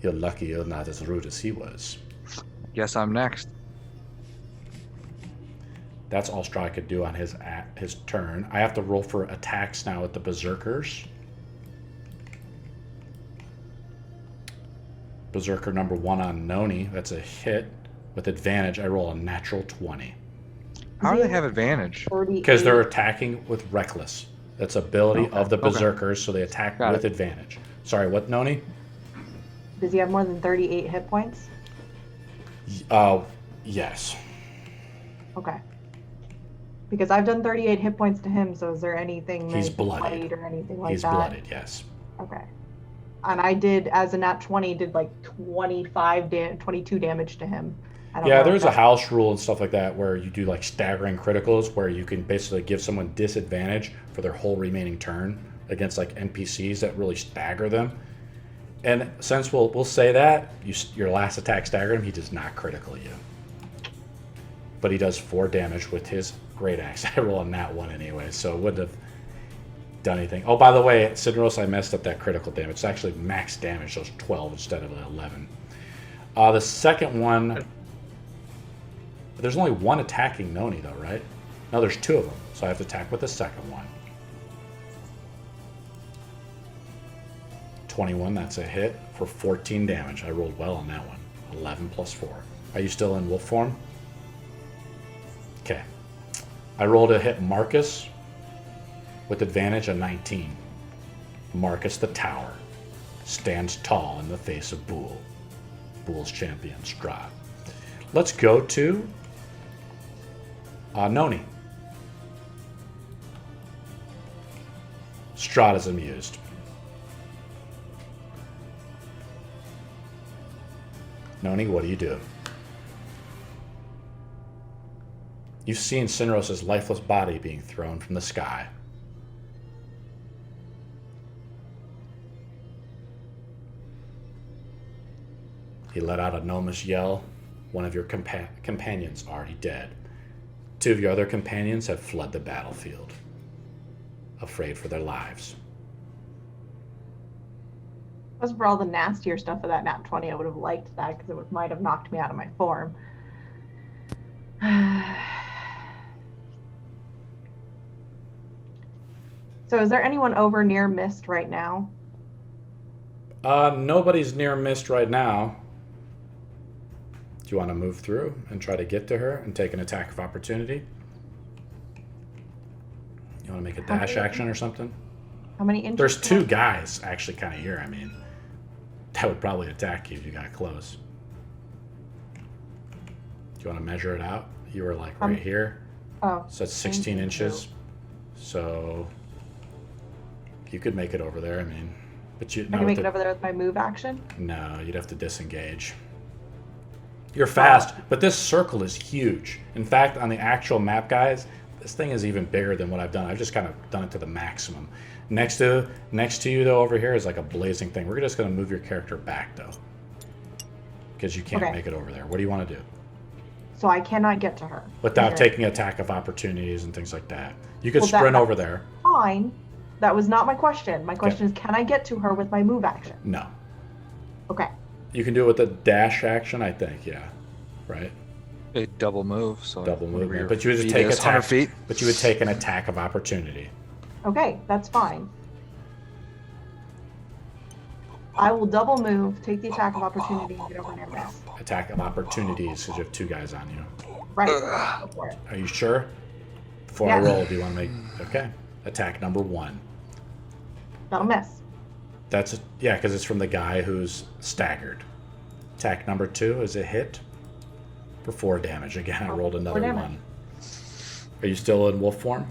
"You're lucky you're not as rude as he was." Guess I'm next. That's all Strahd could do on his turn. I have to roll for attacks now with the Berserkers. Berserker number 1 on Noni. That's a hit with advantage. I roll a natural 20. How do they have advantage? Because they're attacking with Reckless. That's ability of the Berserkers, so they attack with advantage. Sorry, what, Noni? Does he have more than 38 hit points? Yes. Okay. Because I've done 38 hit points to him, so is there anything He's like bloodied. or anything like He's that? blooded, yes. Okay. And I did, as a nat 20, did like 22 damage to him. I don't Yeah, know there's if a house rule and stuff like that where you do like staggering criticals where you can basically give someone disadvantage for their whole remaining turn against like NPCs that really stagger them. And since we'll say that, your last attack staggered him, he does not critical you. But he does 4 damage with his great axe. I roll on that one anyway, so it wouldn't have done anything. Oh, by the way, Sinros, I messed up that critical damage. It's actually max damage, so it's 12 instead of 11. The second one, there's only one attacking Noni though, right? No, there's 2 of them, so I have to attack with the second one. 21, that's a hit for 14 damage. I rolled well on that one. 11 plus 4. Are you still in wolf form? Okay. I rolled a hit Marcus with advantage of 19. Marcus the Tower stands tall in the face of Bool. Bool's champion, Strahd. Let's go to Noni. Strahd is amused. Noni, what do you do? You've seen Sinros' lifeless body being thrown from the sky. He let out a gnomish yell. One of your companions already dead. 2 of your other companions have fled the battlefield, afraid for their lives. As for all the nastier stuff of that nat 20, I would have liked that because it might have knocked me out of my form. So is there anyone over near Mist right now? Nobody's near Mist right now. Do you want to move through and try to get to her and take an attack of opportunity? You want to make a dash action or something? How many inches? There's 2 guys actually kind of here. I mean, that would probably attack you if you got close. Do you want to measure it out? You were like right here. Oh. So that's 16 inches. So you could make it over there. I mean, but you. I can make it over there with my move action? No, you'd have to disengage. You're fast, but this circle is huge. In fact, on the actual map, guys, this thing is even bigger than what I've done. I've just kind of done it to the maximum. Next to you, though, over here is like a blazing thing. We're just going to move your character back, though, because you can't make it over there. What do you want to do? So I cannot get to her. Without taking attack of opportunities and things like that. You could sprint over there. Fine. That was not my question. My question is, can I get to her with my move action? No. Okay. You can do it with a dash action, I think, yeah. Right? A double move, so double movement. But you would just take 100 feet. But you would take an attack of opportunity. Okay, that's fine. I will double move, take the attack of opportunity, and get over near Mist. Attack of opportunities because you have 2 guys on you. Right. Go for it. Are you sure? Before I roll, do you want to make... Okay. Attack number 1. That'll miss. That's... Yeah, because it's from the guy who's staggered. Attack number 2 is a hit for 4 damage. Again, I rolled another 1. Are you still in wolf form?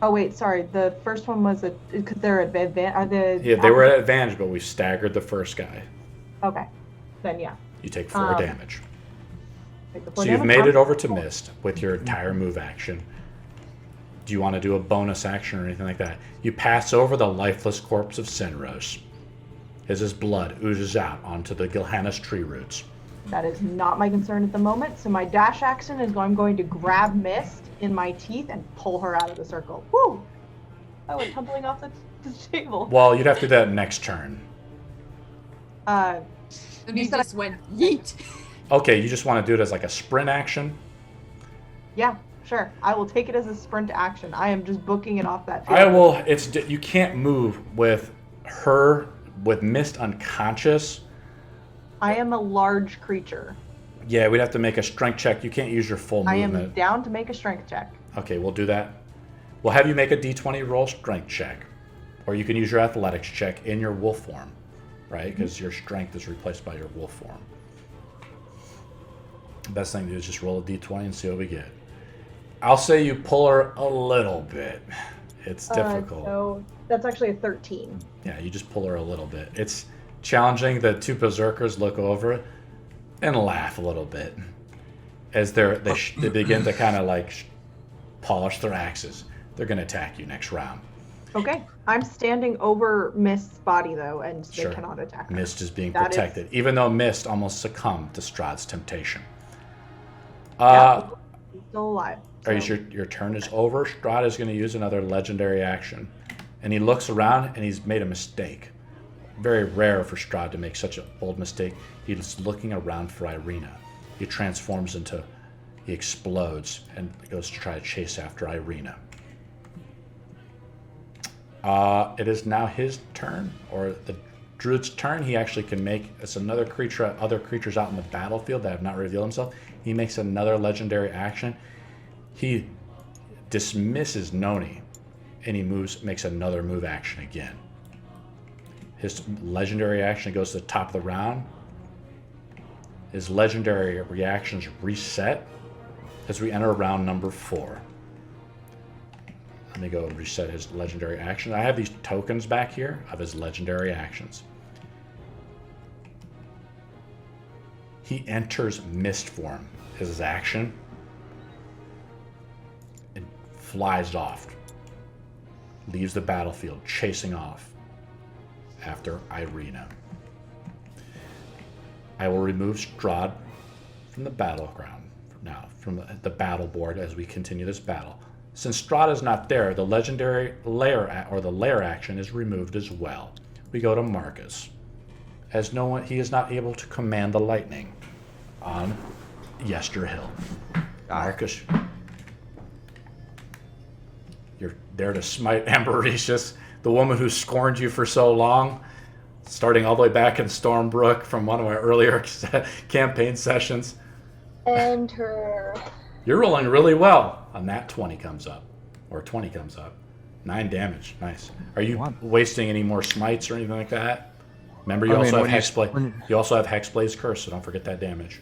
Oh, wait, sorry. The first one was because they're advanced. Yeah, they were at advantage, but we staggered the first guy. Okay. Then, yeah. You take 4 damage. So You've made it over to Mist with your entire move action. Do you want to do a bonus action or anything like that? You pass over the lifeless corpse of Sinros as his blood oozes out onto the Gilhannis tree roots. That is not my concern at the moment. So my dash action is I'm going to grab Mist in my teeth and pull her out of the circle. Woo! I went tumbling off the table. Well, you'd have to do that next turn. And you just went yeet. Okay, you just want to do it as like a sprint action? Yeah, sure. I will take it as a sprint action. I am just booking it off that field. You can't move with her, with Mist unconscious. I am a large creature. Yeah, we'd have to make a strength check. You can't use your full movement. I am down to make a strength check. Okay, we'll do that. We'll have you make a d20 roll strength check. Or you can use your athletics check in your wolf form, right? Because your strength is replaced by your wolf form. The best thing to do is just roll a d20 and see what we get. I'll say you pull her a little bit. It's difficult. So that's actually a 13. Yeah, you just pull her a little bit. It's challenging. The 2 berserkers look over and laugh a little bit as they begin to kind of like polish their axes. They're going to attack you next round. Okay. I'm standing over Mist's body, though, and they cannot attack her. Mist is being protected, even though Mist almost succumbed to Strahd's temptation. Yeah, he's still alive. Are you sure your turn is over? Strahd is going to use another legendary action. And he looks around, and he's made a mistake. Very rare for Strahd to make such a bold mistake. He's looking around for Ireena. He transforms he explodes, and goes to try to chase after Ireena. It is now his turn, or the druid's turn. He actually can make, it's another creature, other creatures out in the battlefield that have not revealed himself. He makes another legendary action. He dismisses Noni, and he makes another move action again. His legendary action goes to the top of the round. His legendary reactions reset as we enter round number 4. Let me go and reset his legendary action. I have these tokens back here of his legendary actions. He enters mist form as his action and flies off. Leaves the battlefield, chasing off after Ireena. I will remove Strahd from the battleground from the battle board as we continue this battle. Since Strahd is not there, the legendary lair action is removed as well. We go to Marcus. As he is not able to command the lightning on Yester Hill. Marcus, you're there to smite Ambericious, the woman who scorned you for so long, starting all the way back in Stormbrook from one of our earlier campaign sessions. And her... You're rolling really well. A nat 20 comes up. Or 20 comes up. 9 damage. Nice. Are you wasting any more smites or anything like that? Remember, you also have Hexblade. You also have Hexblade's Curse, so don't forget that damage.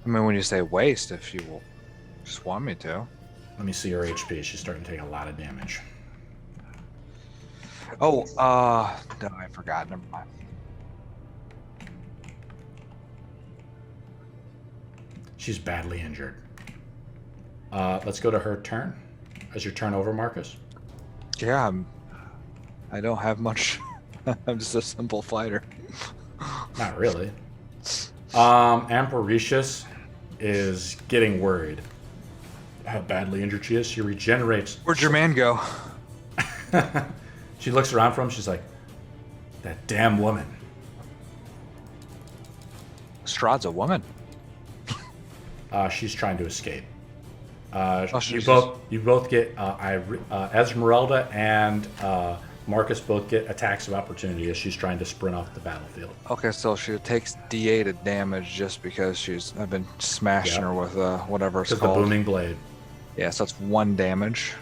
I mean, when you say waste, if you will just want me to. Let me see her HP. She's starting to take a lot of damage. Oh, no, I forgot. Never mind. She's badly injured. Let's go to her turn. Is your turn over, Marcus? Yeah, I don't have much. I'm just a simple fighter. Not really. Ambericious is getting worried. How badly injured she is. She regenerates. Where'd your man go? She looks around for him. She's like, that damn woman. Strahd's a woman. She's trying to escape. Oh, you both get Esmeralda and Marcus both get attacks of opportunity as she's trying to sprint off the battlefield. Okay, so she takes D8 of damage just because I've been smashing her with whatever it's called. The booming blade. Yeah, so that's 1 damage.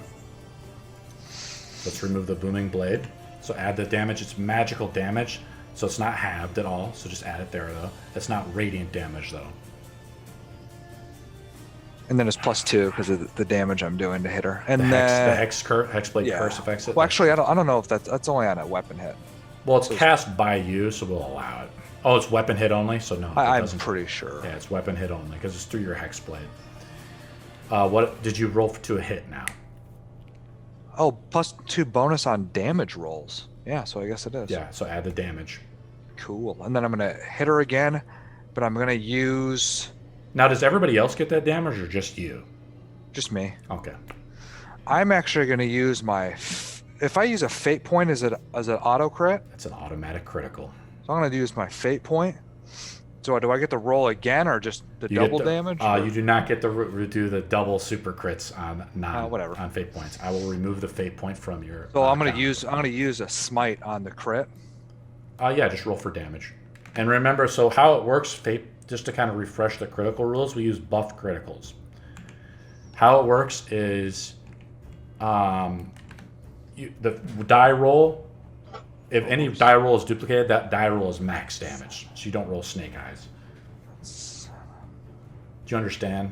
Let's remove the booming blade. So add the damage. It's magical damage, so it's not halved at all. So just add it there, though. It's not radiant damage, though. And then it's +2 because of the damage I'm doing to hit her. And the then Hexblade Curse affects it. Well, actually, I don't know if that's only on a weapon hit. Well, it's cast by you, so we'll allow it. Oh, it's weapon hit only, so no. I'm pretty sure. Yeah, it's weapon hit only because it's through your Hexblade. What did you roll to a hit now? Oh, +2 bonus on damage rolls. Yeah, so I guess it is. Yeah, so add the damage. Cool. And then I'm gonna hit her again, but I'm gonna use. Now, does everybody else get that damage or just you? Just me. Okay. I'm actually gonna use my. If I use a fate point, is it auto crit? It's an automatic critical. So I'm gonna use my fate point. So do I get to roll again or just the double damage? You do not get to do the double super crits on on fate points. I will remove the fate point from your. So I'm gonna use a smite on the crit. Yeah, just roll for damage. And remember, so how it works, fate. Just to kind of refresh the critical rules, we use buff criticals. How it works is, the die roll. If any die roll is duplicated, that die roll is max damage. So you don't roll snake eyes. Do you understand?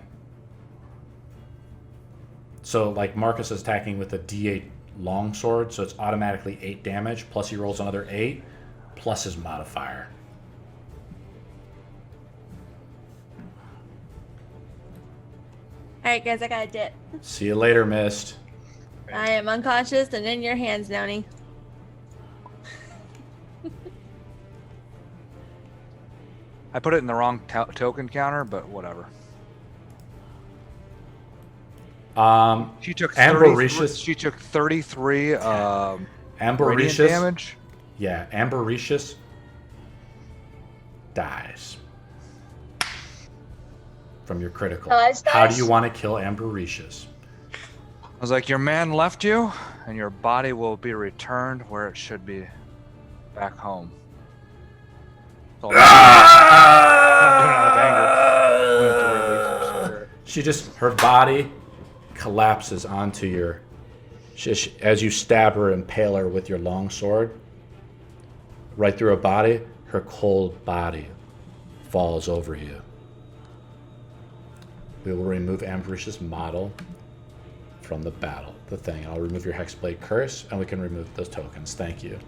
So like Marcus is attacking with a D8 longsword, so it's automatically 8 damage, plus he rolls another 8, plus his modifier. Alright guys, I gotta dip. See you later, Mist. I am unconscious and in your hands, Noni. I put it in the wrong token counter, but whatever. She took 33 radiant damage. Yeah, Ambericious dies from your critical. How do you want to kill Ambericious? I was like, your man left you, and your body will be returned where it should be, back home. Her body collapses onto your, as you stab her and impale her with your long sword, right through her body, her cold body falls over you. We will remove Ambericious' model from the thing. I'll remove your Hexblade Curse, and we can remove those tokens. Thank you.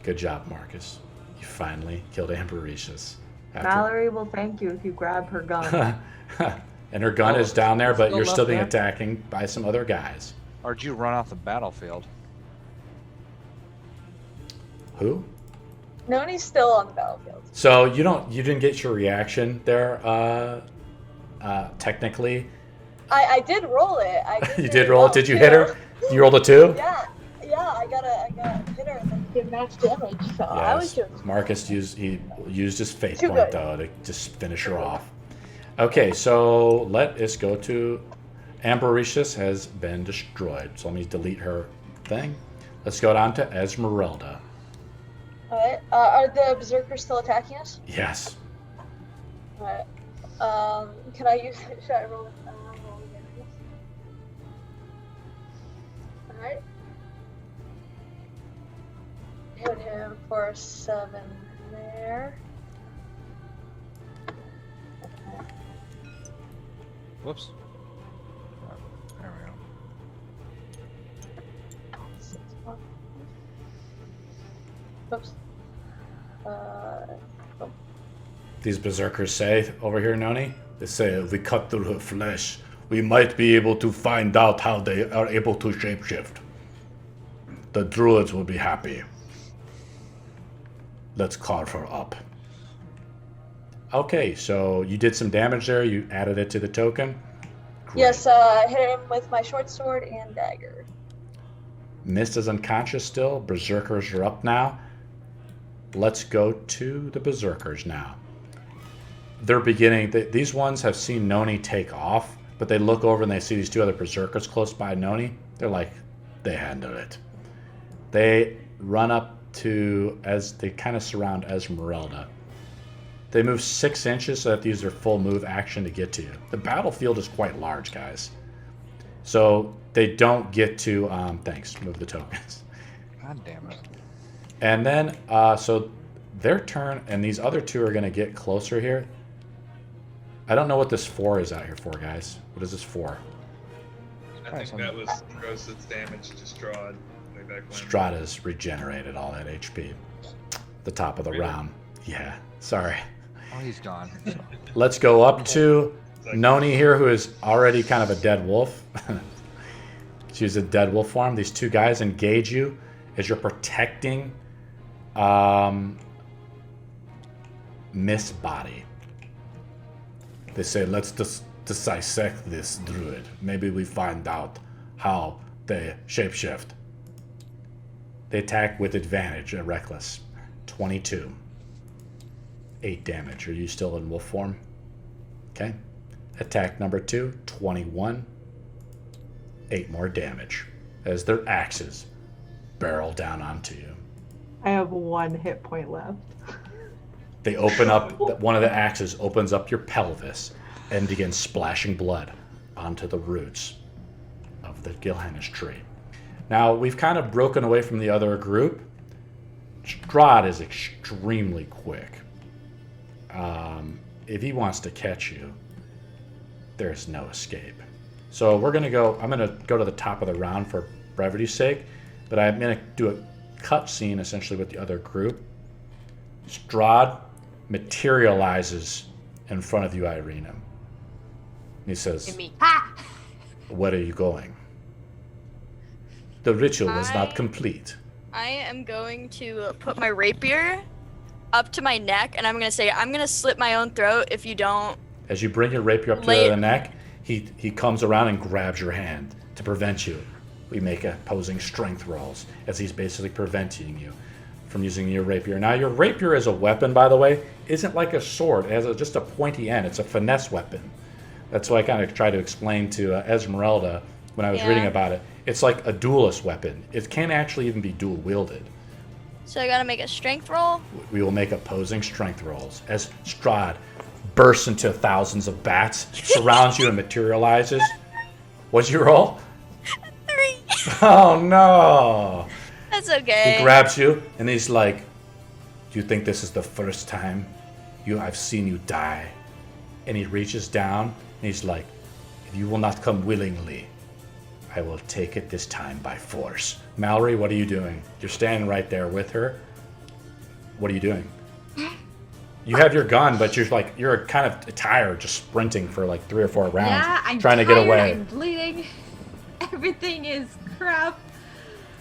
Good job, Marcus. You finally killed Ambericious. Mallory will thank you if you grab her gun. And her gun is down there, but you're still being attacked by some other guys. Or did you run off the battlefield? Who? Noni's still on the battlefield. So you didn't get your reaction there. Technically, I did roll it. you did roll it. Did you hit her? You rolled a 2. Yeah, I got hit her and then did match damage. So I was Yes. just Marcus used his fate Too point good. though to just finish her off. Okay, so let us go to Ambericious has been destroyed. So let me delete her thing. Let's go down to Esmeralda. Alright. Are the berserkers still attacking us? Yes. Alright. Can I use? Should I roll? Roll again? Alright. Hit him for 7 there. Whoops. There we go. Oops. These berserkers say over here, Noni. They say if we cut through her flesh, we might be able to find out how they are able to shapeshift. The druids will be happy. Let's carve her up. Okay, so you did some damage there. You added it to the token. Great. Yes, I hit him with my short sword and dagger. Mist is unconscious still. Berserkers are up now. Let's go to the berserkers now. They're beginning. These ones have seen Noni take off, but they look over and they see these 2 other berserkers close by Noni. They're like, they handle it. They run up to, as they kind of surround Esmeralda. They move 6 inches so they have to use their full move action to get to you. The battlefield is quite large, guys. So they don't get to, thanks, move the tokens. God damn it. And then, so their turn, and these other 2 are going to get closer here. I don't know what this 4 is out here for, guys. What is this for? I think that was Gross's damage to Strahd way back when. Strahda's regenerated all that HP. The top of the round. Yeah, sorry. Oh, he's gone. Let's go up to Noni here, who is already kind of a dead wolf. She's a dead wolf form. These 2 guys engage you as you're protecting Miss Body. They say, let's dissect this druid. Maybe we find out how they shapeshift. They attack with advantage at reckless. 22. 8 damage. Are you still in wolf form? Okay. Attack number 2, 21. 8 more damage as their axes barrel down onto you. I have 1 hit point left. They open up, one of the axes opens up your pelvis and begins splashing blood onto the roots of the Gilhanis tree. Now, we've kind of broken away from the other group. Strahd is extremely quick. If he wants to catch you, there's no escape. So I'm going to go to the top of the round for brevity's sake, but I'm going to do a cut scene essentially with the other group. Strahd materializes in front of you, Ireena. He says, "Where are you going? The ritual is not complete." I am going to put my rapier up to my neck, and I'm going to say, I'm going to slit my own throat if you don't. As you bring your rapier up to the neck, he comes around and grabs your hand to prevent you. We make opposing strength rolls as he's basically preventing you from using your rapier. Now, your rapier as a weapon, by the way, isn't like a sword. It has just a pointy end. It's a finesse weapon. That's what I kind of tried to explain to Esmeralda when I was reading about it. It's like a duelist weapon. It can't actually even be dual wielded. So I gotta make a strength roll? We will make opposing strength rolls as Strahd bursts into thousands of bats, surrounds you and materializes. What'd you roll? 3. Oh no! That's okay. He grabs you and he's like, "Do you think this is the first time I've seen you die?" And he reaches down and he's like, "If you will not come willingly, I will take it this time by force." Mallory, what are you doing? You're standing right there with her. What are you doing? You have your gun, but you're kind of tired, just sprinting for like 3 or 4 rounds, Yeah, I'm trying to tired, get away. I'm bleeding. Everything is crap.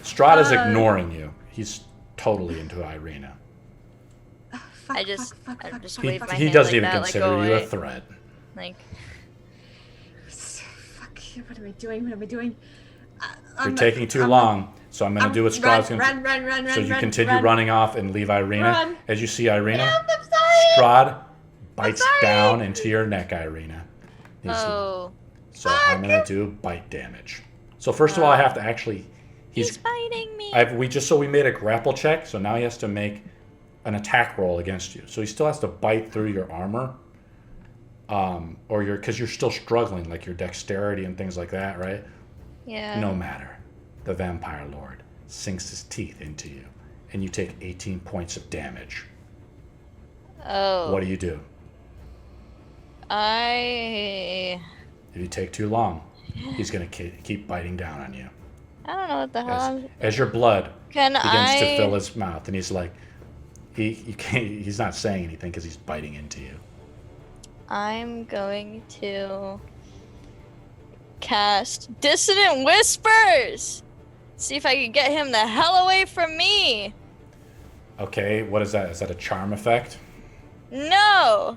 Strahd is ignoring you. He's totally into Ireena. fuck, I just He, wave my he hand doesn't like even that, like, consider go you a away. threat. Like, Fuck, what am I doing? What am I doing? You're taking too long, so I'm going to do what Strahd's going to Run, run, run, So run, you run, continue run. running off and leave Ireena. Run. As you see Ireena, I'm sorry. Strahd bites sorry. down into your neck, Ireena. oh, So I'm going to do bite damage. So first of all, I have to actually... he's biting me. We made a grapple check, so now he has to make an attack roll against you. So he still has to bite through your armor. Because you're still struggling, like your dexterity and things like that, right? Yeah. No matter. The Vampire Lord sinks his teeth into you, and you take 18 points of damage. Oh. What do you do? I If you take too long, he's going to keep biting down on you. don't know what the hell. As your blood Can begins to fill his mouth, and he's like, he's not saying anything because he's biting into you. I'm going to cast Dissonant Whispers. See if I can get him the hell away from me. Okay, what is that? Is that a charm effect? No.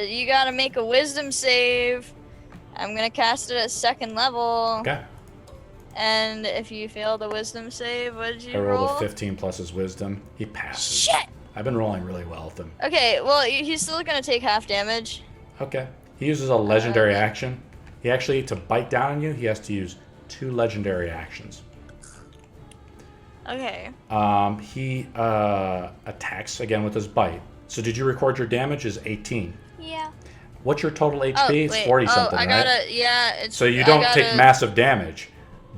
You gotta make a wisdom save. I'm gonna cast it at 2nd level. Okay. And if you fail the wisdom save, what did you I roll? rolled a 15 plus his wisdom. He passes. Shit. I've been rolling really well with him. Okay, well, he's still gonna take half damage. Okay. He uses a legendary action. He actually, to bite down on you, he has to use 2 legendary actions. Okay. He attacks again with his bite. So did you record your damage is 18? Yeah. What's your total HP? Oh, It's wait. 40 oh, something, I right? gotta, yeah, it's... So you don't take gotta- massive damage,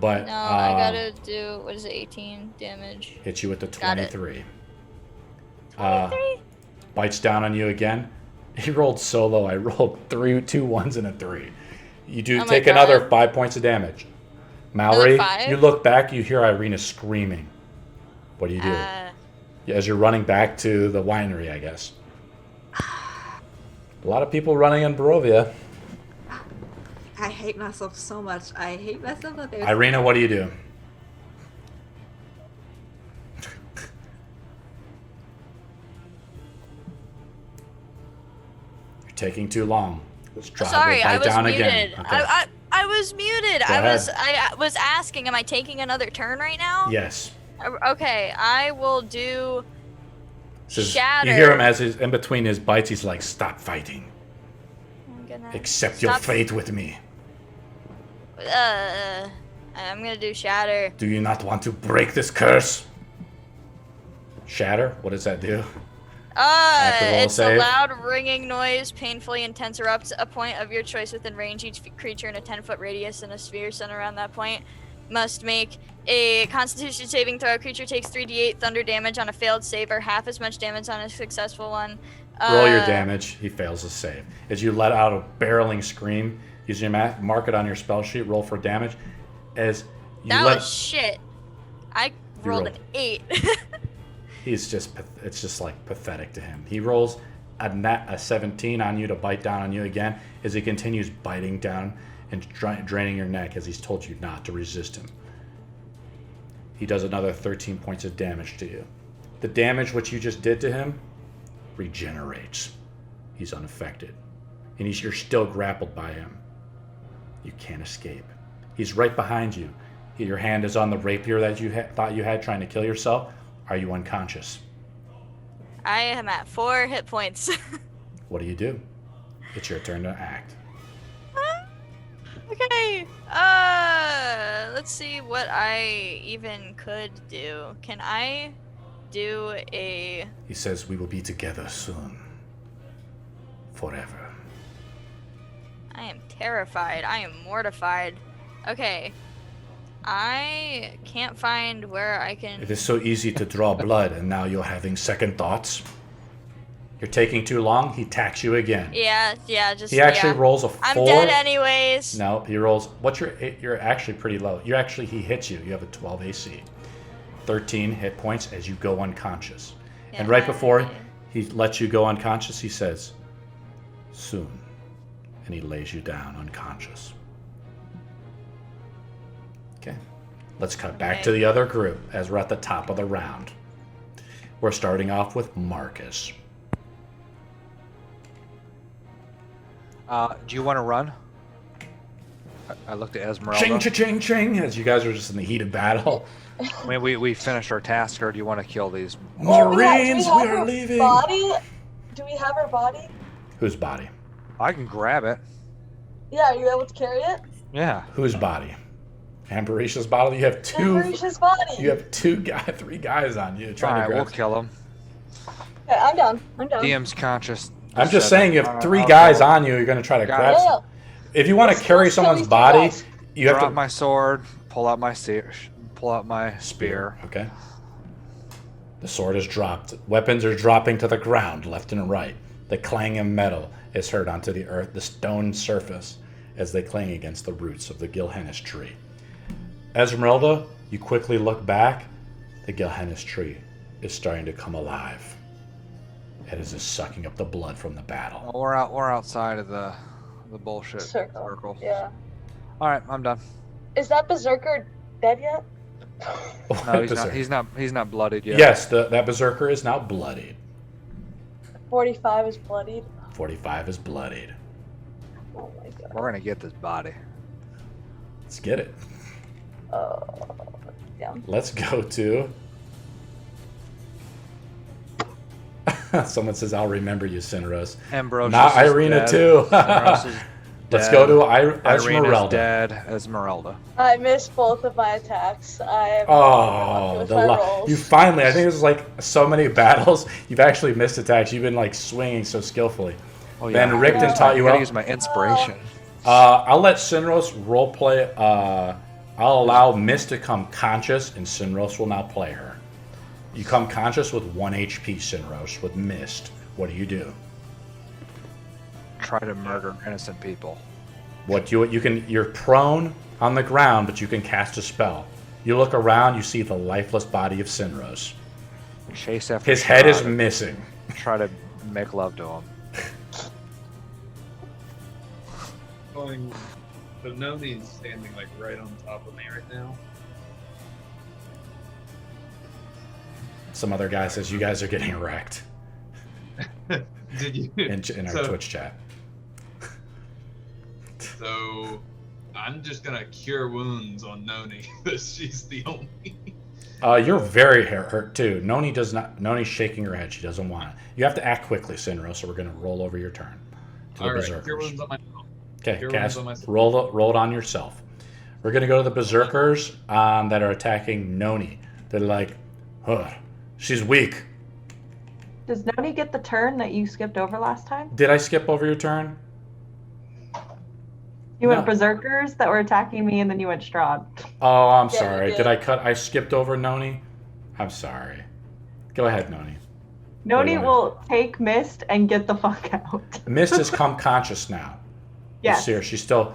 but No, I gotta do, what is it, 18 damage? hits you with the Got it. 23. 23? Bites down on you again. He rolled so low. I rolled 2 ones and a 3. You do Oh my take God. another 5 points of damage. Mallory, Another 5? you look back, you hear Ireena screaming. What do you do? As you're running back to the winery, I guess. A lot of people running in Barovia. I hate myself so much. I hate myself that there's... Ireena, what do you do? You're taking too long. Strahd Sorry, will I bite was down muted. again. Okay. I was muted. Go I was asking, am I taking another turn right now? Yes. Okay, I will do Shatter. You hear him as he's in between his bites. He's like, "Stop fighting. I'm gonna Accept your fate with me. I'm gonna do Shatter. Do you not want to break this curse?" Shatter? What does that do? have to roll a It's a save? loud ringing noise, painfully intense, erupts a point of your choice within range. Each creature in a 10-foot radius in a sphere centered around that point must make a Constitution saving throw. A creature takes 3d8 thunder damage on a failed save, or half as much damage on a successful one. Roll your damage. He fails his save. As you let out a barreling scream, use your mark it on your spell sheet. Roll for damage. As you That let, was shit. I You rolled rolled. an 8. it's just like pathetic to him. He rolls a 17 on you to bite down on you again as he continues biting down and draining your neck as he's told you not to resist him. He does another 13 points of damage to you. The damage which you just did to him regenerates. He's unaffected. And you're still grappled by him. You can't escape. He's right behind you. Your hand is on the rapier that you thought you had trying to kill yourself. Are you unconscious? I am at 4 hit points. What do you do? It's your turn to act. Okay. Let's see what I even could do. Can I do a... He says, "We will be together soon. Forever." I am terrified. I am mortified. Okay. I can't find where I can... It is so easy to draw blood, and now you're having second thoughts. You're taking too long. He attacks you again. Yeah, just... He actually yeah. rolls a 4. I'm dead anyways. No, he rolls. You're actually pretty low. He hits you. You have a 12 AC. 13 hit points as you go unconscious. And right before he lets you go unconscious, he says, "Soon." And he lays you down unconscious. Okay. Let's cut back to the other group as we're at the top of the round. We're starting off with Marcus. Do you want to run? I looked at Esmeralda. Ching, ching, ching, as you guys are just in the heat of battle. I mean, we finished our task, or do you want to kill these? Marines, Do we we have are her leaving. Body? Do we have her body? Whose body? I can grab it. Yeah, are you able to carry it? Yeah. Whose body? Amberisha's body? You have two. Amberisha's body. You have three guys on you trying All to right, grab. we'll kill them. Okay, I'm down. I'm down. DM's conscious. I'm just Said saying, you it. have three guys on you. You're going to try to Got grab. it. Yeah. If you want to Let's carry kill someone's these two body, guys. you have Drop to my sword. Pull out my spear. Okay. The sword is dropped. Weapons are dropping to the ground, left and right. The clang of metal is heard onto the earth, the stone surface, as they clang against the roots of the Gilhennis tree. Esmeralda, you quickly look back. The Gilhennis tree is starting to come alive. It is just sucking up the blood from the battle. Well, we're outside of the bullshit circle. Yeah. All right, I'm done. Is that berserker dead yet? No, he's not blooded yet. Yes, that berserker is now bloodied. 45 is bloodied. 45 is bloodied. Oh my god. We're gonna get this body. Let's get it. Yeah. Let's go to... Someone says, I'll remember you, Sinros. Ambrosius Not is Ireena, dead. too. Sinros is Let's dead. go to Ireena's Esmeralda. dead. Esmeralda. I missed both of my attacks. I am Oh, with the my luck. rolls. You finally, I think this is like so many battles, you've actually missed attacks. You've been like swinging so skillfully. Oh Ben Rickton taught you I gotta well. use my inspiration. I'll let Sinros roleplay. I'll allow Mist to come conscious, and Sinros will now play her. You come conscious with 1 HP, Sinros, with Mist. What do? Try to murder innocent people. You're prone on the ground, but you can cast a spell. You look around, you see the lifeless body of Sinros. Chase after His head is Strahd. missing. Try to make love to him. Going. So Noni's standing like right on top of me right now. Some other guy says you guys are getting wrecked Did you? in our So- Twitch chat. So I'm just gonna cure wounds on Noni because she's the only. You're very hurt too. Noni's shaking her head. She doesn't want it. You have to act quickly, Sinro, so we're going to roll over your turn. To the All right, Berserkers. cure wounds on myself. Okay, Cure cast. wounds on myself. Roll it on yourself. We're going to go to the Berserkers that are attacking Noni. They're like, she's weak. Does Noni get the turn that you skipped over last time? Did I skip over your turn? You No. went berserkers that were attacking me, and then you went Strahd. Oh, I'm Yeah, you sorry. did. Did I skipped over Noni? I'm sorry. Go ahead, Noni. Noni Go ahead. will take Mist and get the fuck out. Mist has come conscious now. You Yes. see her. She's still.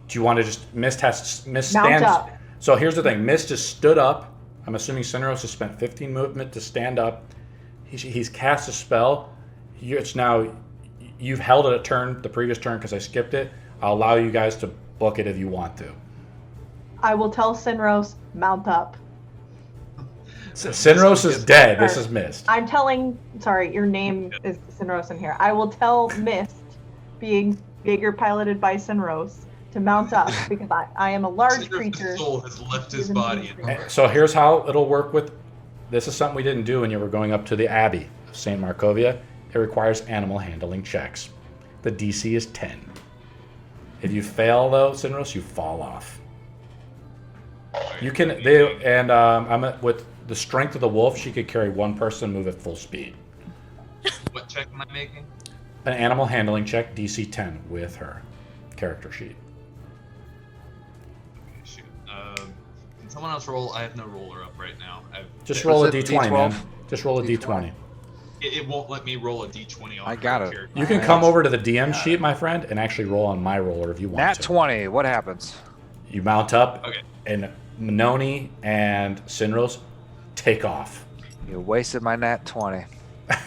Do you want to just Mist Mount stands? up. So here's the thing. Mist has stood up. I'm assuming Sinros has spent 15 movement to stand up. He's cast a spell. It's now. You've held it a turn, the previous turn, because I skipped it. I'll allow you guys to book it if you want to. I will tell Sinros, mount up. Sinros is dead. This is Mist. I'm telling, sorry, your name is Sinros in here. I will tell Mist, being bigger piloted by Sinros, to mount up because I am a large Sinros' creature. soul has left his He's a body. medium creature. So here's how it'll work with. This is something we didn't do when you were going up to the Abbey of St. Markovia. It requires animal handling checks. The DC is 10. If you fail, though, Sinros, you fall off. You can. With the strength of the wolf, she could carry one person, move at full speed. What check am I making? An animal handling check, DC 10, with her character sheet. Okay, shoot. Can someone else roll? I have no roller up right now. Just roll a Was it D20, man. D12? Just roll a D20. D20. It won't let me roll a d20 on I got her it. character. You can come over to the DM sheet, my friend, and actually roll on my roller if you want Nat to. 20. What happens? You mount up, Okay. and Noni and Sinros take off. You wasted my nat 20.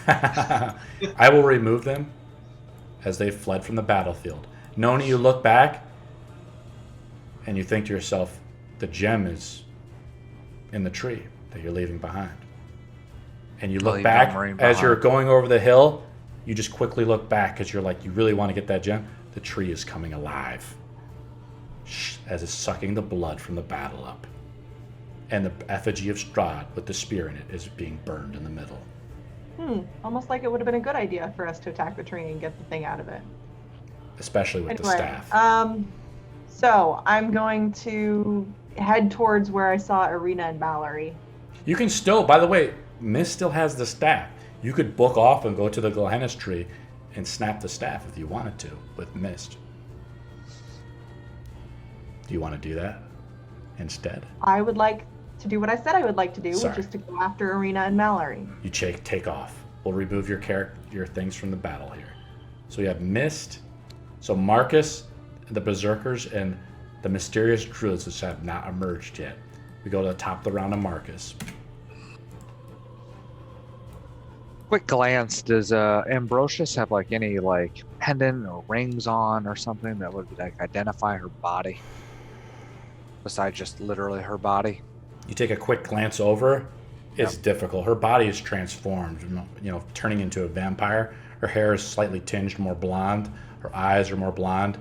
I will remove them as they fled from the battlefield. Noni, you look back, and you think to yourself, the gem is in the tree that you're leaving behind. And you Well, look you back don't marine as you're behind. going over the hill. You just quickly look back because you're like, you really want to get that gem. The tree is coming alive as it's sucking the blood from the battle up. And the effigy of Strahd with the spear in it is being burned in the middle. Almost like it would have been a good idea for us to attack the tree and get the thing out of it. Especially with the staff. So I'm going to head towards where I saw Ireena and Mallory. You can still, by the way, Mist still has the staff. You could book off and go to the Glohennis tree and snap the staff if you wanted to with Mist. Do you want to do that instead? I would like to do what I said I would like to do, Sorry. which is to go after Ireena and Mallory. You take off. We'll remove your things from the battle here. So you have Mist, so Marcus, the Berserkers, and the mysterious druids which have not emerged yet. We go to the top of the round of Marcus. Quick glance, does Ambrosius have like any like pendant or rings on or something that would like identify her body? Besides just literally her body? You take a quick glance over. It's difficult. Her body is transformed, turning into a vampire. Her hair is slightly tinged more blonde. Her eyes are more blonde.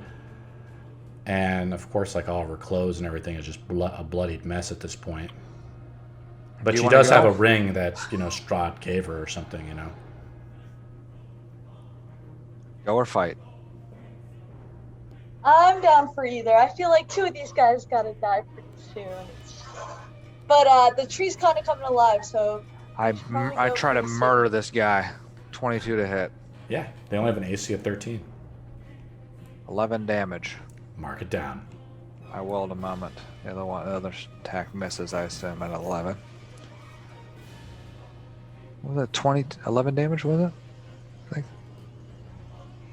And of course, like all of her clothes and everything is just a bloodied mess at this point. But Do you she wanna does have go? a ring that, Strahd gave her or something, Go or fight? I'm down for either. I feel like two of these guys gotta die pretty soon. But the tree's kind of coming alive, so I go try to pretty soon. murder this guy. 22 to hit. Yeah, they only have an AC of 13. 11 damage. Mark it down. I will in a moment. The other attack misses, I assume, at 11. What was it 11 damage, was it? I think.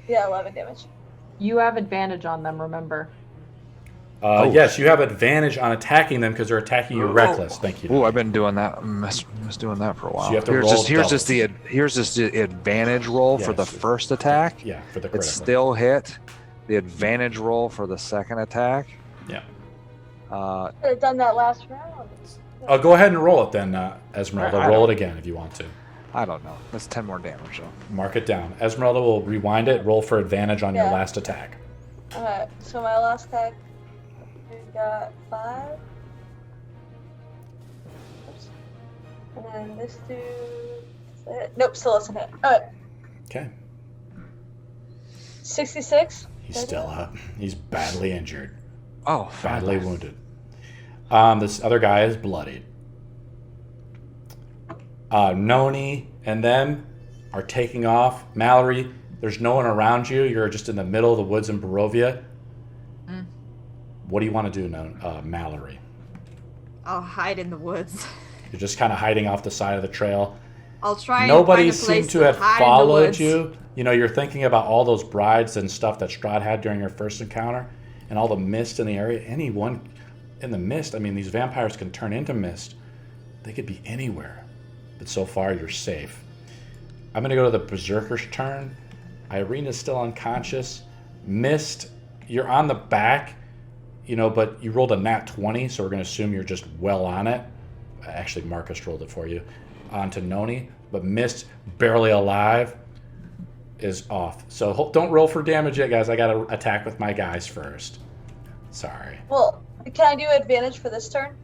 yeah, 11 damage. You have advantage on them, remember? Yes, you have advantage on attacking them because they're attacking you reckless. Thank you. Oh, I've been doing that. Was doing that for a while. So you have to here's roll just the advantage roll for the Yes. first attack. Yeah, for the It's critical. still hit. The advantage roll for the second attack. Yeah. Could have done that last round. Go ahead and roll it then, Esmeralda. I Roll don't- it again if you want to. I don't know. That's 10 more damage though. Mark it down. Esmeralda will rewind it. Roll for advantage on your Yeah. last attack. Alright, so my last attack, we got 5. Oops. And then this dude. Nope, still doesn't hit. Alright, Okay. 66. He's still up. He's badly injured. Oh, Badly wounded. This other guy is bloodied. Noni and them are taking off. Mallory, there's no one around you. You're just in the middle of the woods in Barovia. What do you want to do, Mallory? I'll hide in the woods. You're just kind of hiding off the side of the trail. I'll try Nobody and find a place seemed to have hide in the followed woods. you. You're thinking about all those brides and stuff that Strahd had during your first encounter and all the mist in the area. Anyone in the mist, these vampires can turn into mist. They could be anywhere. But so far, you're safe. I'm going to go to the Berserker's turn. Ireena's still unconscious. Mist, you're on the back, but you rolled a nat 20, so we're going to assume you're just well on it. Actually, Marcus rolled it for you. On to Noni. But Mist, barely alive, is off. So don't roll for damage yet, guys. I got to attack with my guys first. Sorry. Well, can I do advantage for this turn?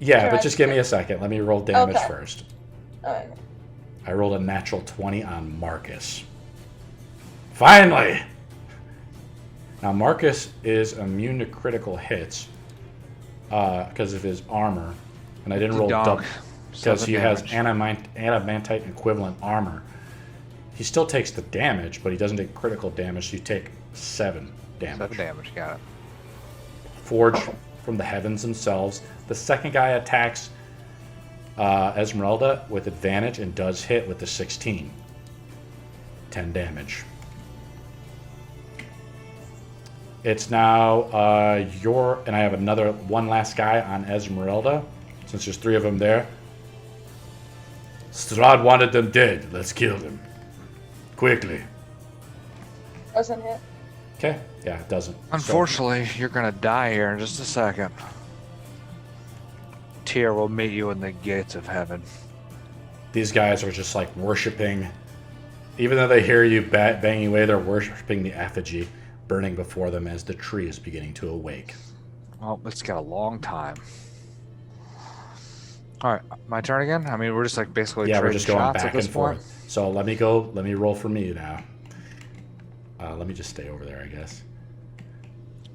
Yeah, Sure, but just give me a second. Let me roll damage Okay. first. Alright. I rolled a natural 20 on Marcus. Finally! Now, Marcus is immune to critical hits because of his armor. And I didn't roll Dog. double because 7 he has damage. adamantite equivalent armor. He still takes the damage, but he doesn't take critical damage. So you take 7 damage. 7 damage, got it. Forged from the heavens themselves. The second guy attacks Esmeralda with advantage and does hit with the 16. 10 damage. It's now and I have one last guy on Esmeralda, since there's 3 of them there. Strahd wanted them dead. Let's kill them. Quickly. Doesn't hit. Okay. Yeah, it doesn't. Unfortunately, you're gonna die here in just a second. Tyr will meet you in the gates of heaven. these guys are just like worshiping. Even though they hear you banging away, they're worshiping the effigy burning before them as the tree is beginning to awake. Well, it's got a long time. All right, my turn again. I mean, we're just like basically Yeah, we're trading just going shots back at this and point. forth. So let me go. Let me roll for me now. Let me just stay over there, I guess.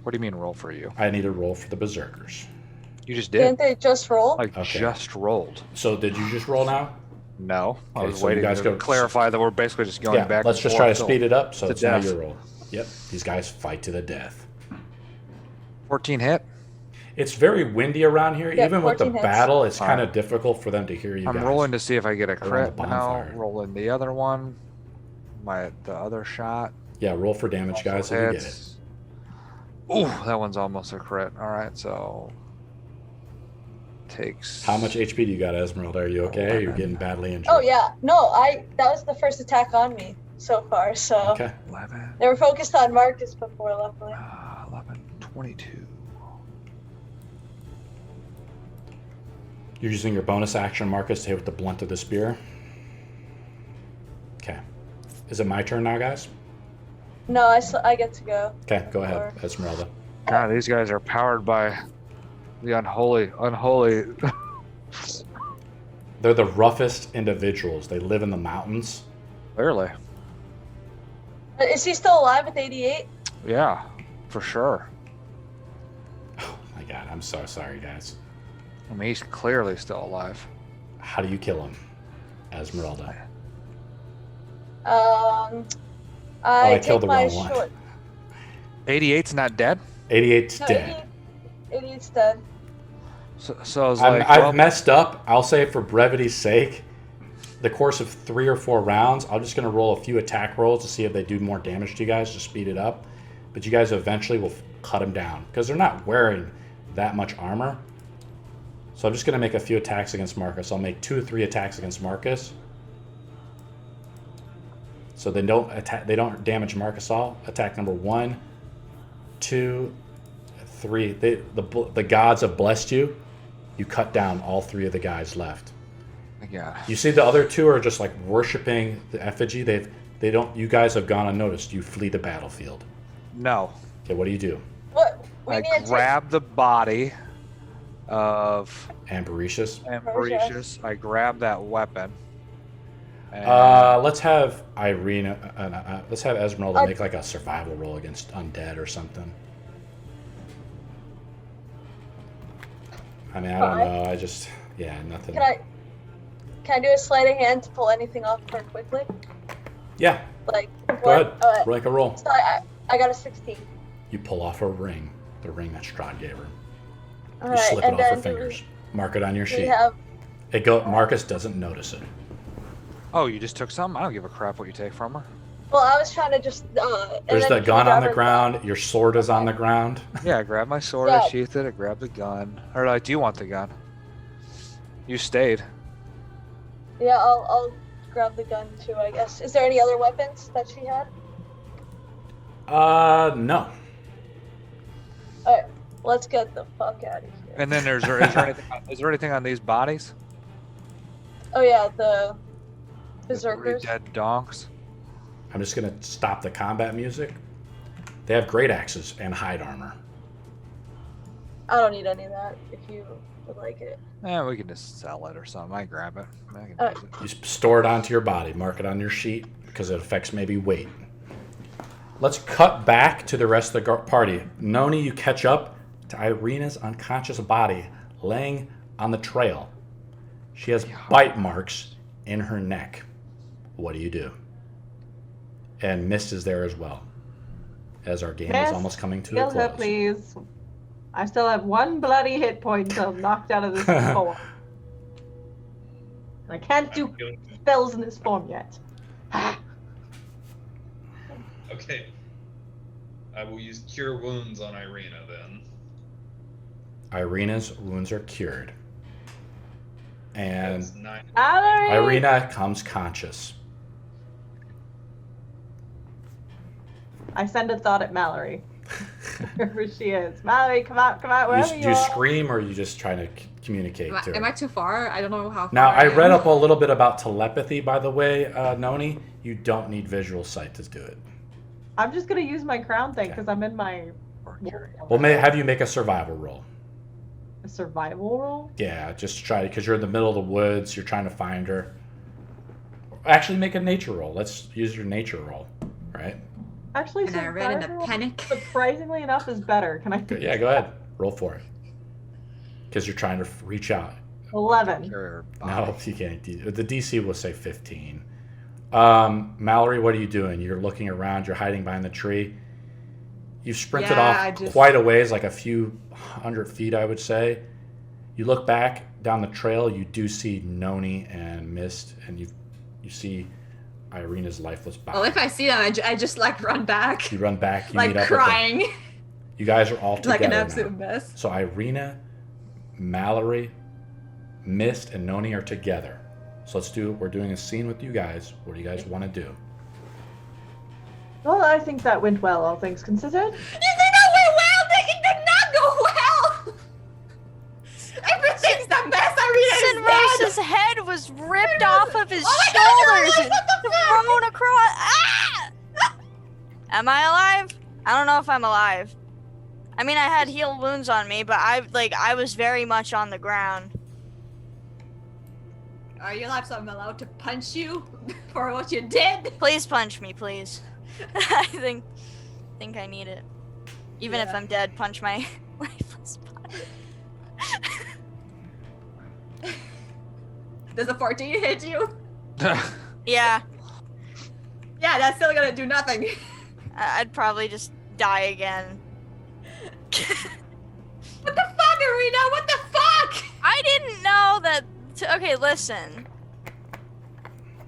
What do you mean roll for you? I need a roll for the berserkers. You just Didn't did. they just roll? Like Okay. just rolled. So did you just roll now? No, I Okay, was so you waiting guys to go- clarify that we're basically just going Yeah, back. let's and just forth try to till speed it up. So to it's now death. your roll. Yep, these guys fight to the death. 14 hit. It's very windy around here. Yeah, Even with the 14 hits. battle, it's All kind right. of difficult for them to hear you I'm guys. rolling to see if I get a Around the crit now. bonfire. Rolling the other one. The other shot. Yeah, roll for damage, guys, if you get it. Ooh, that one's almost a crit. All right, so takes. How much HP do you got, Esmeralda? Are you okay? You're 11. getting badly injured. Oh yeah, no, that was the first attack on me so far. So Okay. 11, they were focused on Marcus before, luckily. 11, 22. You're using your bonus action, Marcus, to hit with the blunt of the spear. Okay. Is it my turn now, guys? No, I get to go. Okay, go ahead, Esmeralda. God, these guys are powered by the unholy. They're the roughest individuals. They live in the mountains. Clearly. Is he still alive with 88? Yeah, for sure. Oh my god, I'm so sorry, guys. I mean, he's clearly still alive. How do you kill him, Esmeralda? I killed take the my wrong one. short. 88's not dead? 88's No, dead. 88's dead. So I was like, I've well, messed up. I'll say for brevity's sake, the course of 3 or 4 rounds, I'm just going to roll a few attack rolls to see if they do more damage to you guys to speed it up. But you guys eventually will cut them down because they're not wearing that much armor. So I'm just going to make a few attacks against Marcus. I'll make 2 or 3 attacks against Marcus. So they don't attack. They don't damage Marcus all. Attack number 1, 2, 3. The gods have blessed you. You cut down all 3 of the guys left. yeah. You see the other 2 are just like worshiping the effigy. They don't. You guys have gone unnoticed. You flee the battlefield. No. Okay, what do you do? What? We I need to grab the body of Ambericious. Ambrosius. I grab that weapon. And Let's have Ireena. Let's have Esmeralda make like a survival roll against undead or something. I mean, I don't know. I just, nothing. Can I do a sleight of hand to pull anything off her quickly? Yeah, Like, go ahead. Make a roll. So I got a 16. You pull off her ring, the ring that Strahd gave her. All You right, slip it and off her then fingers. Mark it on your we sheet. have. Marcus doesn't notice it. oh, you just took some? I don't give a crap what you take from her. Well, I was trying to just. There's the gun on the ground. Your sword is on the ground. Yeah, I grabbed my sword, Yeah. I sheathed it, I grabbed the gun. Or like, do you want the gun? You stayed. Yeah, I'll grab the gun too, I guess. Is there any other weapons that she had? No. Alright, let's get the fuck out of here. And then is there anything on these bodies? Oh yeah, the The 3 berserkers. dead donks. I'm just gonna stop the combat music. They have great axes and hide armor. I don't need any of that if you would like it. We can just sell it or something. I grab it. I can Alright. use it. You store it onto your body. Mark it on your sheet because it affects maybe weight. Let's cut back to the rest of the party. Noni, you catch up to Ireena's unconscious body laying on the trail. She has bite marks in her neck. What do you do? And Mist is there as well. As our game is Yes, almost coming to a Kill her, close. please. I still have 1 bloody hit point until I'm knocked out of this form. I can't do spells in this form yet. Okay. I will use Cure Wounds on Ireena then. Ireena's wounds are cured. And That's 9. Mallory! Ireena comes conscious. I send a thought at Mallory. Wherever she is. Mallory, come out, You wherever you are. scream or you just trying to communicate to her. Am I too far? I don't know how far. Now, I read am. up a little bit about telepathy, by the way, Noni. You don't need visual sight to do it. I'm just gonna use my crown thing Okay. because I'm in my Well, have you make a survival roll. a survival roll. Yeah, just try it because you're in the middle of the woods. You're trying to find her. Actually, make a nature roll. Let's use your nature roll, right? Actually, And I read in a survival, panic. surprisingly enough, is better. Can I? Yeah, go ahead. Roll for it. Because you're trying to reach out. 11. No, you can't. The DC will say 15. Mallory, what are you doing? You're looking around. You're hiding behind the tree. You've sprinted off quite a ways, like a few 100 feet, I would say. You look back down the trail. You do see Noni and Mist, and you see Ireena's lifeless body. Well, if I see them, I just like run back. You run back. You like meet up crying. With them. You guys are all together like an absolute now. mess. So Ireena, Mallory, Mist, and Noni are together. So we're doing a scene with you guys. What do you guys want to do? Well, I think that went well, all things considered. You think that went well? It did not go well! Everything's a mess. Sinros' head was ripped off of his shoulders and thrown across. Ah! Am I alive? I don't know if I'm alive. I mean, I had heal wounds on me, but I was very much on the ground. Are you alive, so I'm allowed to punch you for what you did? Please punch me, please. I think I need it. Even if I'm dead, punch my lifeless body. Does a 14 hit you? Yeah. Yeah, that's still gonna do nothing. I'd probably just die again. What the fuck, Ireena? What the fuck? I didn't know that. Okay, listen.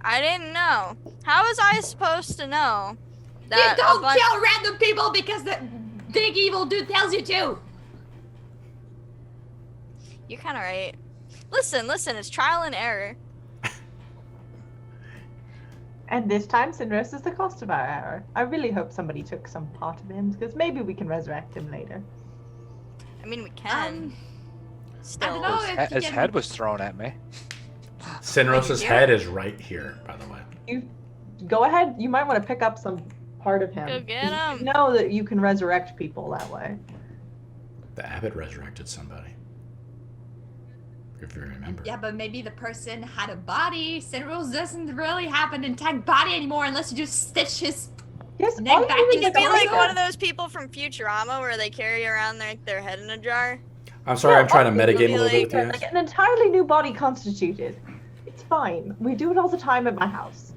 I didn't know. How was I supposed to know that? You don't kill random people because the big evil dude tells you to. You're kind of right. Listen. It's trial and error. And this time, Sinros is the cost of our error. I really hope somebody took some part of him, because maybe we can resurrect him later. I mean, we can. Still. I don't know if His head was thrown at me. Sinros' head is right here, by the way. You go ahead. You might want to pick up some part of him. Go get him. You know that you can resurrect people that way. The abbot resurrected somebody. If you remember. Yeah, but maybe the person had a body. Sinros doesn't really have an intact body anymore unless you just stitch his Yes, neck back You to could be like torso. one of those people from Futurama where they carry around their head in a jar. I'm sorry, I'm trying to also, metagame a little bit with you like guys. an entirely new body constituted. It's fine. We do it all the time at my house.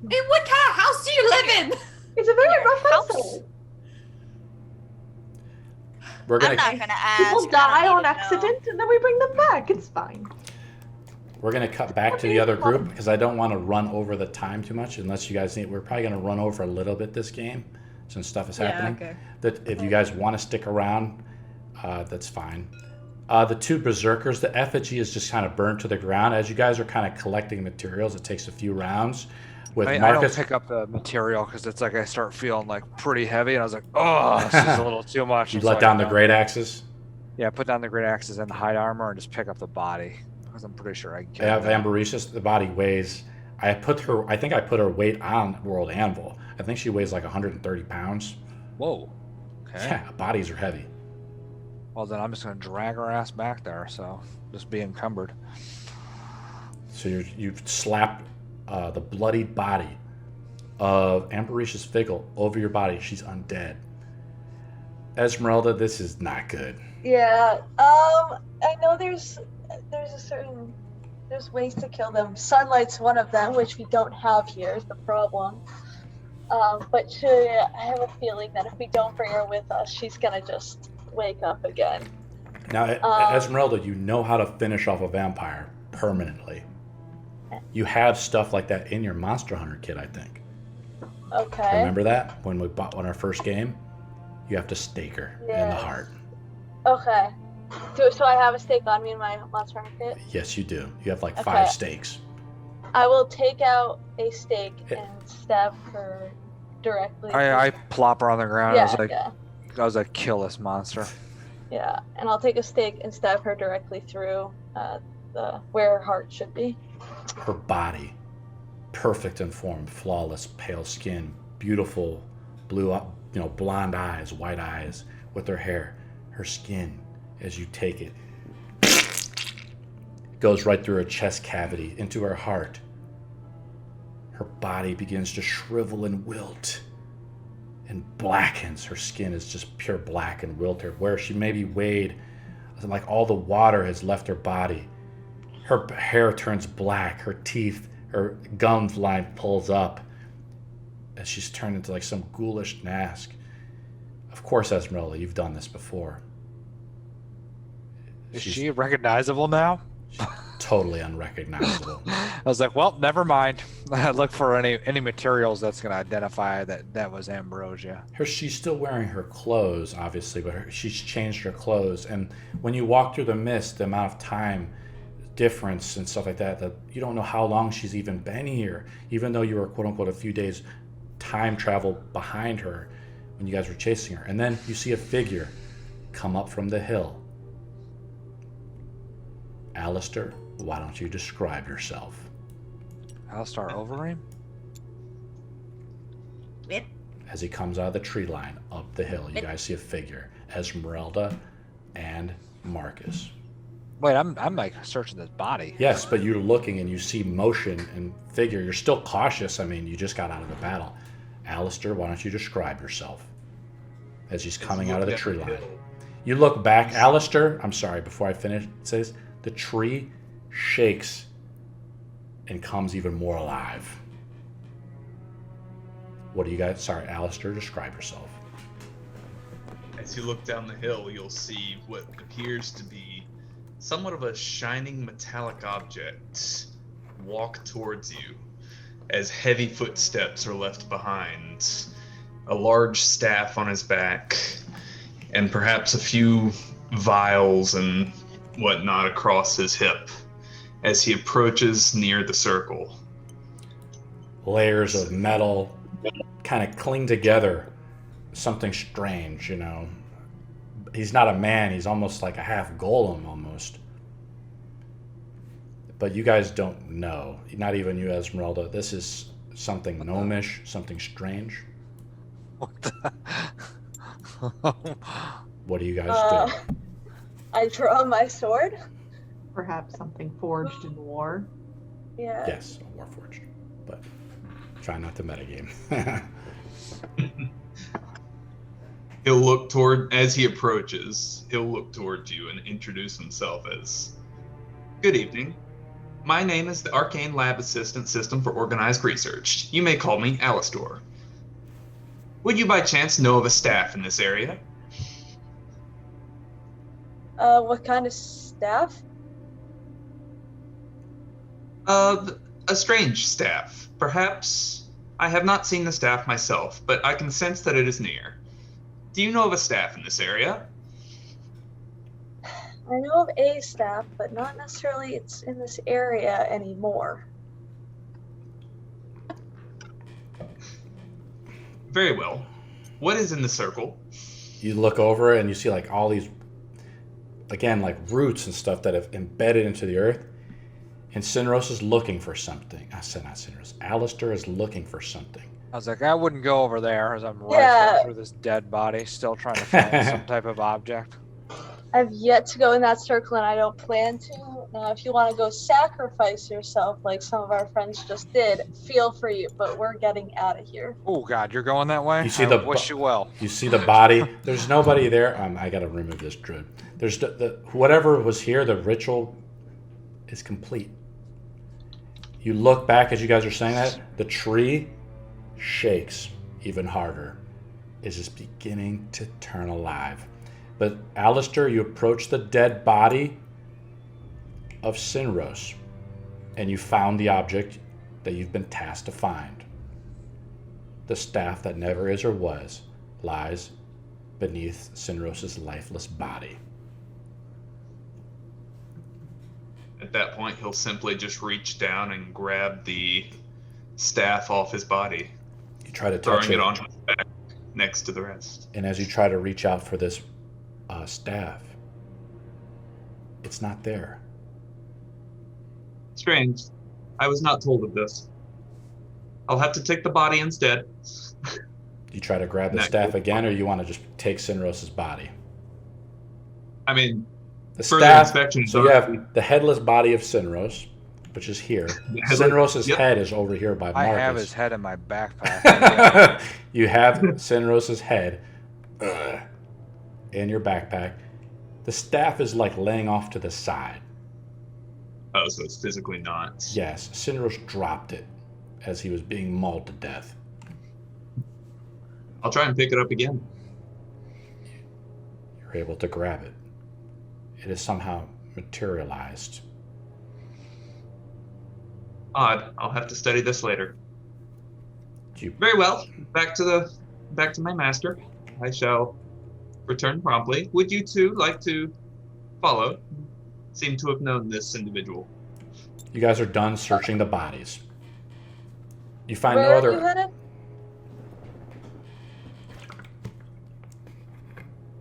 In what kind of house do you live in? It's a very Your rough house? household. We're I'm gonna not gonna ask. People I don't die need on to know. accident, and then we bring them back. It's fine. cut back to the other group because I don't want to run over the time too much. Unless you guys need, we're probably gonna run over a little bit this game since stuff is happening. Okay. That if you guys want to stick around, that's fine. The two berserkers, the effigy is just kind of burned to the ground. As you guys are kind of collecting materials, it takes a few rounds. With I don't Marcus, pick up the material because it's like I start feeling like pretty heavy, and I was like, oh, this is a little too much. you So let I down the don't- great axes. Yeah, put down the great axes and the hide armor, and just pick up the body because I'm pretty sure I can I kill have that. Ambericius. The body weighs. I think I put her weight on World Anvil. I think she weighs like 130 pounds. Whoa. Okay. Yeah, bodies are heavy. Well, then I'm just gonna drag her ass back there, so just be encumbered. So you slap the bloodied body of Ambericius Fickle over your body. She's undead. Esmeralda, this is not good. Yeah. I know there's ways to kill them. Sunlight's one of them, which we don't have here, is the problem. But I have a feeling that if we don't bring her with us, she's gonna just wake up again. Now, Esmeralda, you know how to finish off a vampire permanently. You have stuff like that in your Monster Hunter kit, I think. Okay. Remember that when we bought on our first game? You have to stake her in the Yes. heart. Okay. So I have a stake on me in my Monster Hunter kit? Yes, you do. You have like Okay. 5 stakes. I will take out a stake and stab her directly. I plop her on the ground. Yeah, I was like, yeah. kill this monster. Yeah, and I'll take a stake and stab her directly through where her heart should be. Her body, perfect in form, flawless, pale skin, beautiful blue, blonde eyes, white eyes with her hair. Her skin, as you take it, goes right through her chest cavity, into her heart. Her body begins to shrivel and wilt and blackens. Her skin is just pure black and wilted, where she maybe weighed, like all the water has left her body. Her hair turns black, her teeth, her gums line pulls up as she's turned into like some ghoulish mask. Of course, Esmeralda, you've done this before. Is she recognizable now? She's totally unrecognizable. I was like, well, never mind. I look for any materials that's going to identify that was Ambrosia. She's still wearing her clothes, obviously, but she's changed her clothes. And when you walk through the mist, the amount of time difference and stuff like that you don't know how long she's even been here, even though you were, quote unquote, a few days time travel behind her when you guys were chasing her. And then you see a figure come up from the hill. A.L.A.S.T.O.R, why don't you describe yourself? A.L.A.S.T.O.R Overeem? Yep. As he comes out of the tree line up the hill, you guys see a figure, Esmeralda and Marcus. Wait, I'm like searching this body. Yes, but you're looking and you see motion and figure. You're still cautious. I mean, you just got out of the battle. A.L.A.S.T.O.R, why don't you describe yourself? As he's coming out of the tree line. You look back, A.L.A.S.T.O.R, I'm sorry, before I finish, it says, the tree shakes and comes even more alive. What do you guys, sorry, A.L.A.S.T.O.R, describe yourself. As you look down the hill, you'll see what appears to be somewhat of a shining metallic object walk towards you as heavy footsteps are left behind, a large staff on his back, and perhaps a few vials and whatnot across his hip as he approaches near the circle. Layers of metal kind of cling together. Something strange, He's not a man. He's almost like a half golem almost. But you guys don't know. Not even you, Esmeralda. This is something gnomish, something strange. What the? What do you guys do? I draw my sword. Perhaps something forged in war. Yeah. Yes, a warforged. But try not to metagame. He'll look toward, as he approaches, he'll look towards you and introduce himself as, good evening. My name is the Arcane Lab Assistant System for Organized Research. You may call me A.L.A.S.T.O.R. Would you by chance know of a staff in this area? What kind of staff? A strange staff. Perhaps. I have not seen the staff myself, but I can sense that it is near. Do you know of a staff in this area? I know of a staff, but not necessarily it's in this area anymore. Very well. What is in the circle? You look over and you see like all these, again, like roots and stuff that have embedded into the earth. And Sinros is looking for something. I said not Sinros. A.L.A.S.T.O.R is looking for something. I was like, I wouldn't go over there as I'm rifling through this dead body, still trying to find some type of object. I've yet to go in that circle and I don't plan to. Now, if you want to go sacrifice yourself like some of our friends just did, feel free, but we're getting out of here. Oh, God, you're going that way? You see I wish you well. You see the body. There's nobody there. I got to remove this druid. There's the whatever was here, the ritual is complete. You look back as you guys are saying that, the tree shakes even harder. Is just beginning to turn alive. But A.L.A.S.T.O.R, you approach the dead body of Sinros, and you found the object that you've been tasked to find. The staff that never is or was lies beneath Sinros' lifeless body. At that point, he'll simply just reach down and grab the staff off his body, You try to touch throwing it on his back next to the rest. and as you try to reach out for this staff. It's not there. Strange. I was not told of this. I'll have to take the body instead. You try to grab the staff again, or you want to just take Sinros' body? I mean, The further staff. inspection is So you already- have the headless body of Sinros, which is here. Sinros' head is over here by Marcus. I have his head in my backpack. You have Sinros' head in your backpack. The staff is like laying off to the side. Oh, so it's physically not. Yes, Sinros dropped it as he was being mauled to death. I'll try and pick it up again. You're able to grab it. It is somehow materialized. Odd. I'll have to study this later. You, Very well. Back to my master. I shall return promptly. Would you two like to follow? Seem to have known this individual. you guys are done searching the bodies. You find Where no are you other. headed?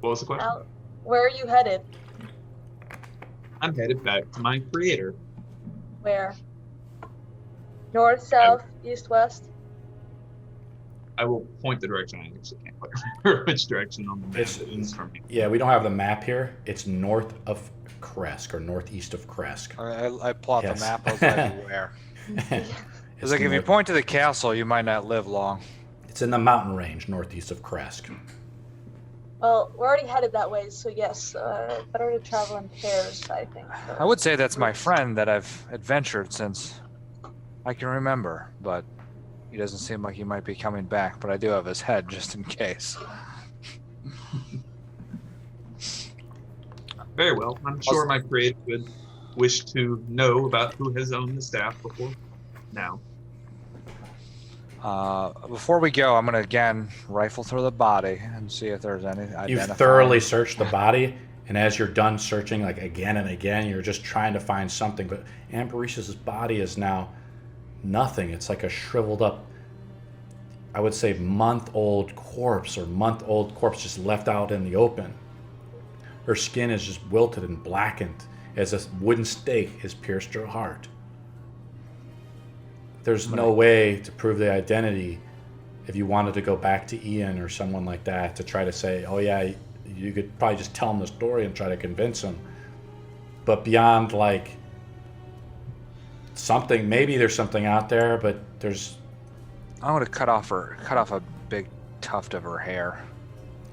What was the question? Where are you headed? I'm headed back to my creator. Where? North, south, east, west? I will point the direction. I actually can't quite remember which direction on the map It's- it is from here. Yeah, we don't have the map here. It's north of Kresk, or northeast of Kresk. I plot Yes. the map as everywhere. It's It's like if you north- point to the castle, you might not live long. It's in the mountain range northeast of Kresk. Well, we're already headed that way, so yes, better to travel in pairs, I think. I would say that's my friend that I've adventured since I can remember, but he doesn't seem like he might be coming back, but I do have his head just in case. Very well. I'm sure my creator would wish to know about who has owned the staff before now. Before we go, I'm going to again rifle through the body and see if there's any You've identifying. thoroughly searched the body, and as you're done searching, like again and again, you're just trying to find something. But Ambericious' body is now nothing. It's like a shriveled up, I would say, month-old corpse just left out in the open. Her skin is just wilted and blackened as a wooden stake has pierced her heart. There's no way to prove the identity if you wanted to go back to Ian or someone like that to try to say, oh yeah, you could probably just tell him the story and try to convince him. But beyond like something, maybe there's something out there, but there's I'm going to cut off a big tuft of her hair.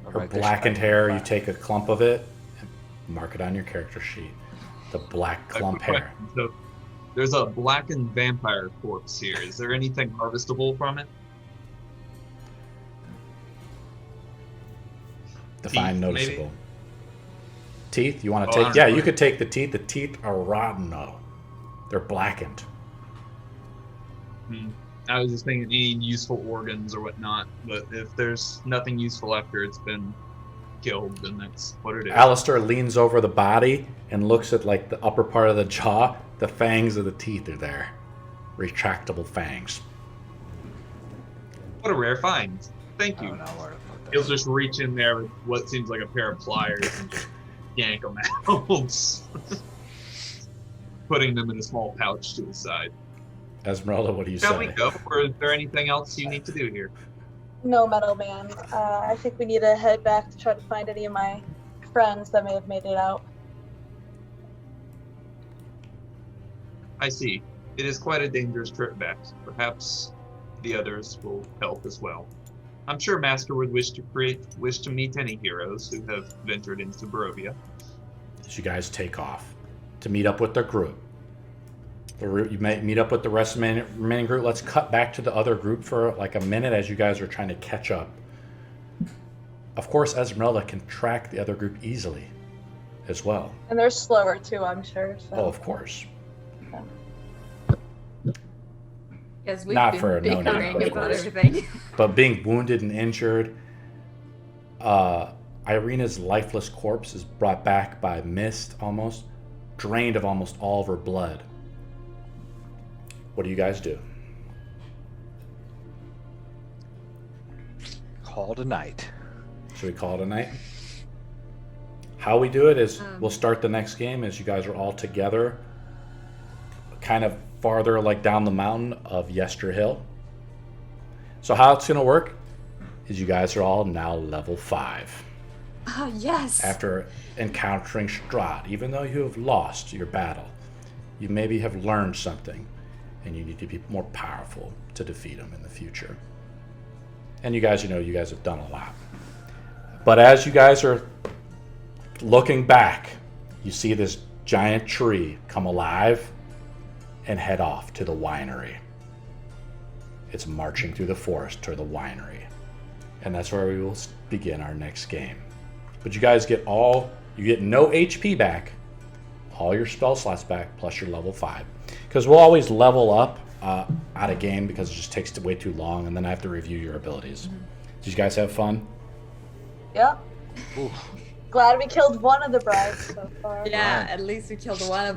her blackened hair. You take a clump of it and mark it on your character sheet. The black clump hair. So there's a blackened vampire corpse here. Is there anything harvestable from it? Define Teeth, noticeable. maybe? Teeth? You want Oh, to take? I'm Yeah, sorry. you could take the teeth. The teeth are rotten though. They're blackened. I was just thinking any useful organs or whatnot, but if there's nothing useful after it's been killed, then that's what it is. Alistair leans over the body and looks at like the upper part of the jaw. The fangs of the teeth are there. Retractable fangs. What a rare find. Thank I you. don't know where to put He'll this. just reach in there with what seems like a pair of pliers and just yank them out. Putting them in a small pouch to the side. Esmeralda, what do you Shall we say? go, or is there anything else you need to do here? No, Metal Man. I think we need to head back to try to find any of my friends that may have made it out. I see. It is quite a dangerous trip back. Perhaps the others will help as well. I'm sure Master would wish to meet any heroes who have ventured into Barovia. As you guys take off to meet up with the group. You may meet up with the rest of the remaining group. Let's cut back to the other group for like a minute as you guys are trying to catch up. Of course, Esmeralda can track the other group easily as well. And they're slower too, I'm sure. So. Oh, of course. Yes, we've Not been for a no-no, bickering of about course. everything. But being wounded and injured, Ireena's lifeless corpse is brought back by mist almost, drained of almost all of her blood. What do you guys do? Call tonight. Should we call it a night? How we do it is we'll start the next game as you guys are all together, kind of farther like down the mountain of Yester Hill. So how it's going to work is you guys are all now level 5. Oh, yes. After encountering Strahd, even though you have lost your battle, you maybe have learned something, and you need to be more powerful to defeat him in the future. And you guys, you guys have done a lot. But as you guys are looking back, you see this giant tree come alive and head off to the winery. It's marching through the forest to the winery. And that's where we will begin our next game. But you guys get no HP back, all your spell slots back, plus your level 5. Because we'll always level up out of game because it just takes way too long, and then I have to review your abilities. Did you guys have fun? Yep. Ooh. Glad we killed one of the brides so far. Yeah, at least we killed one of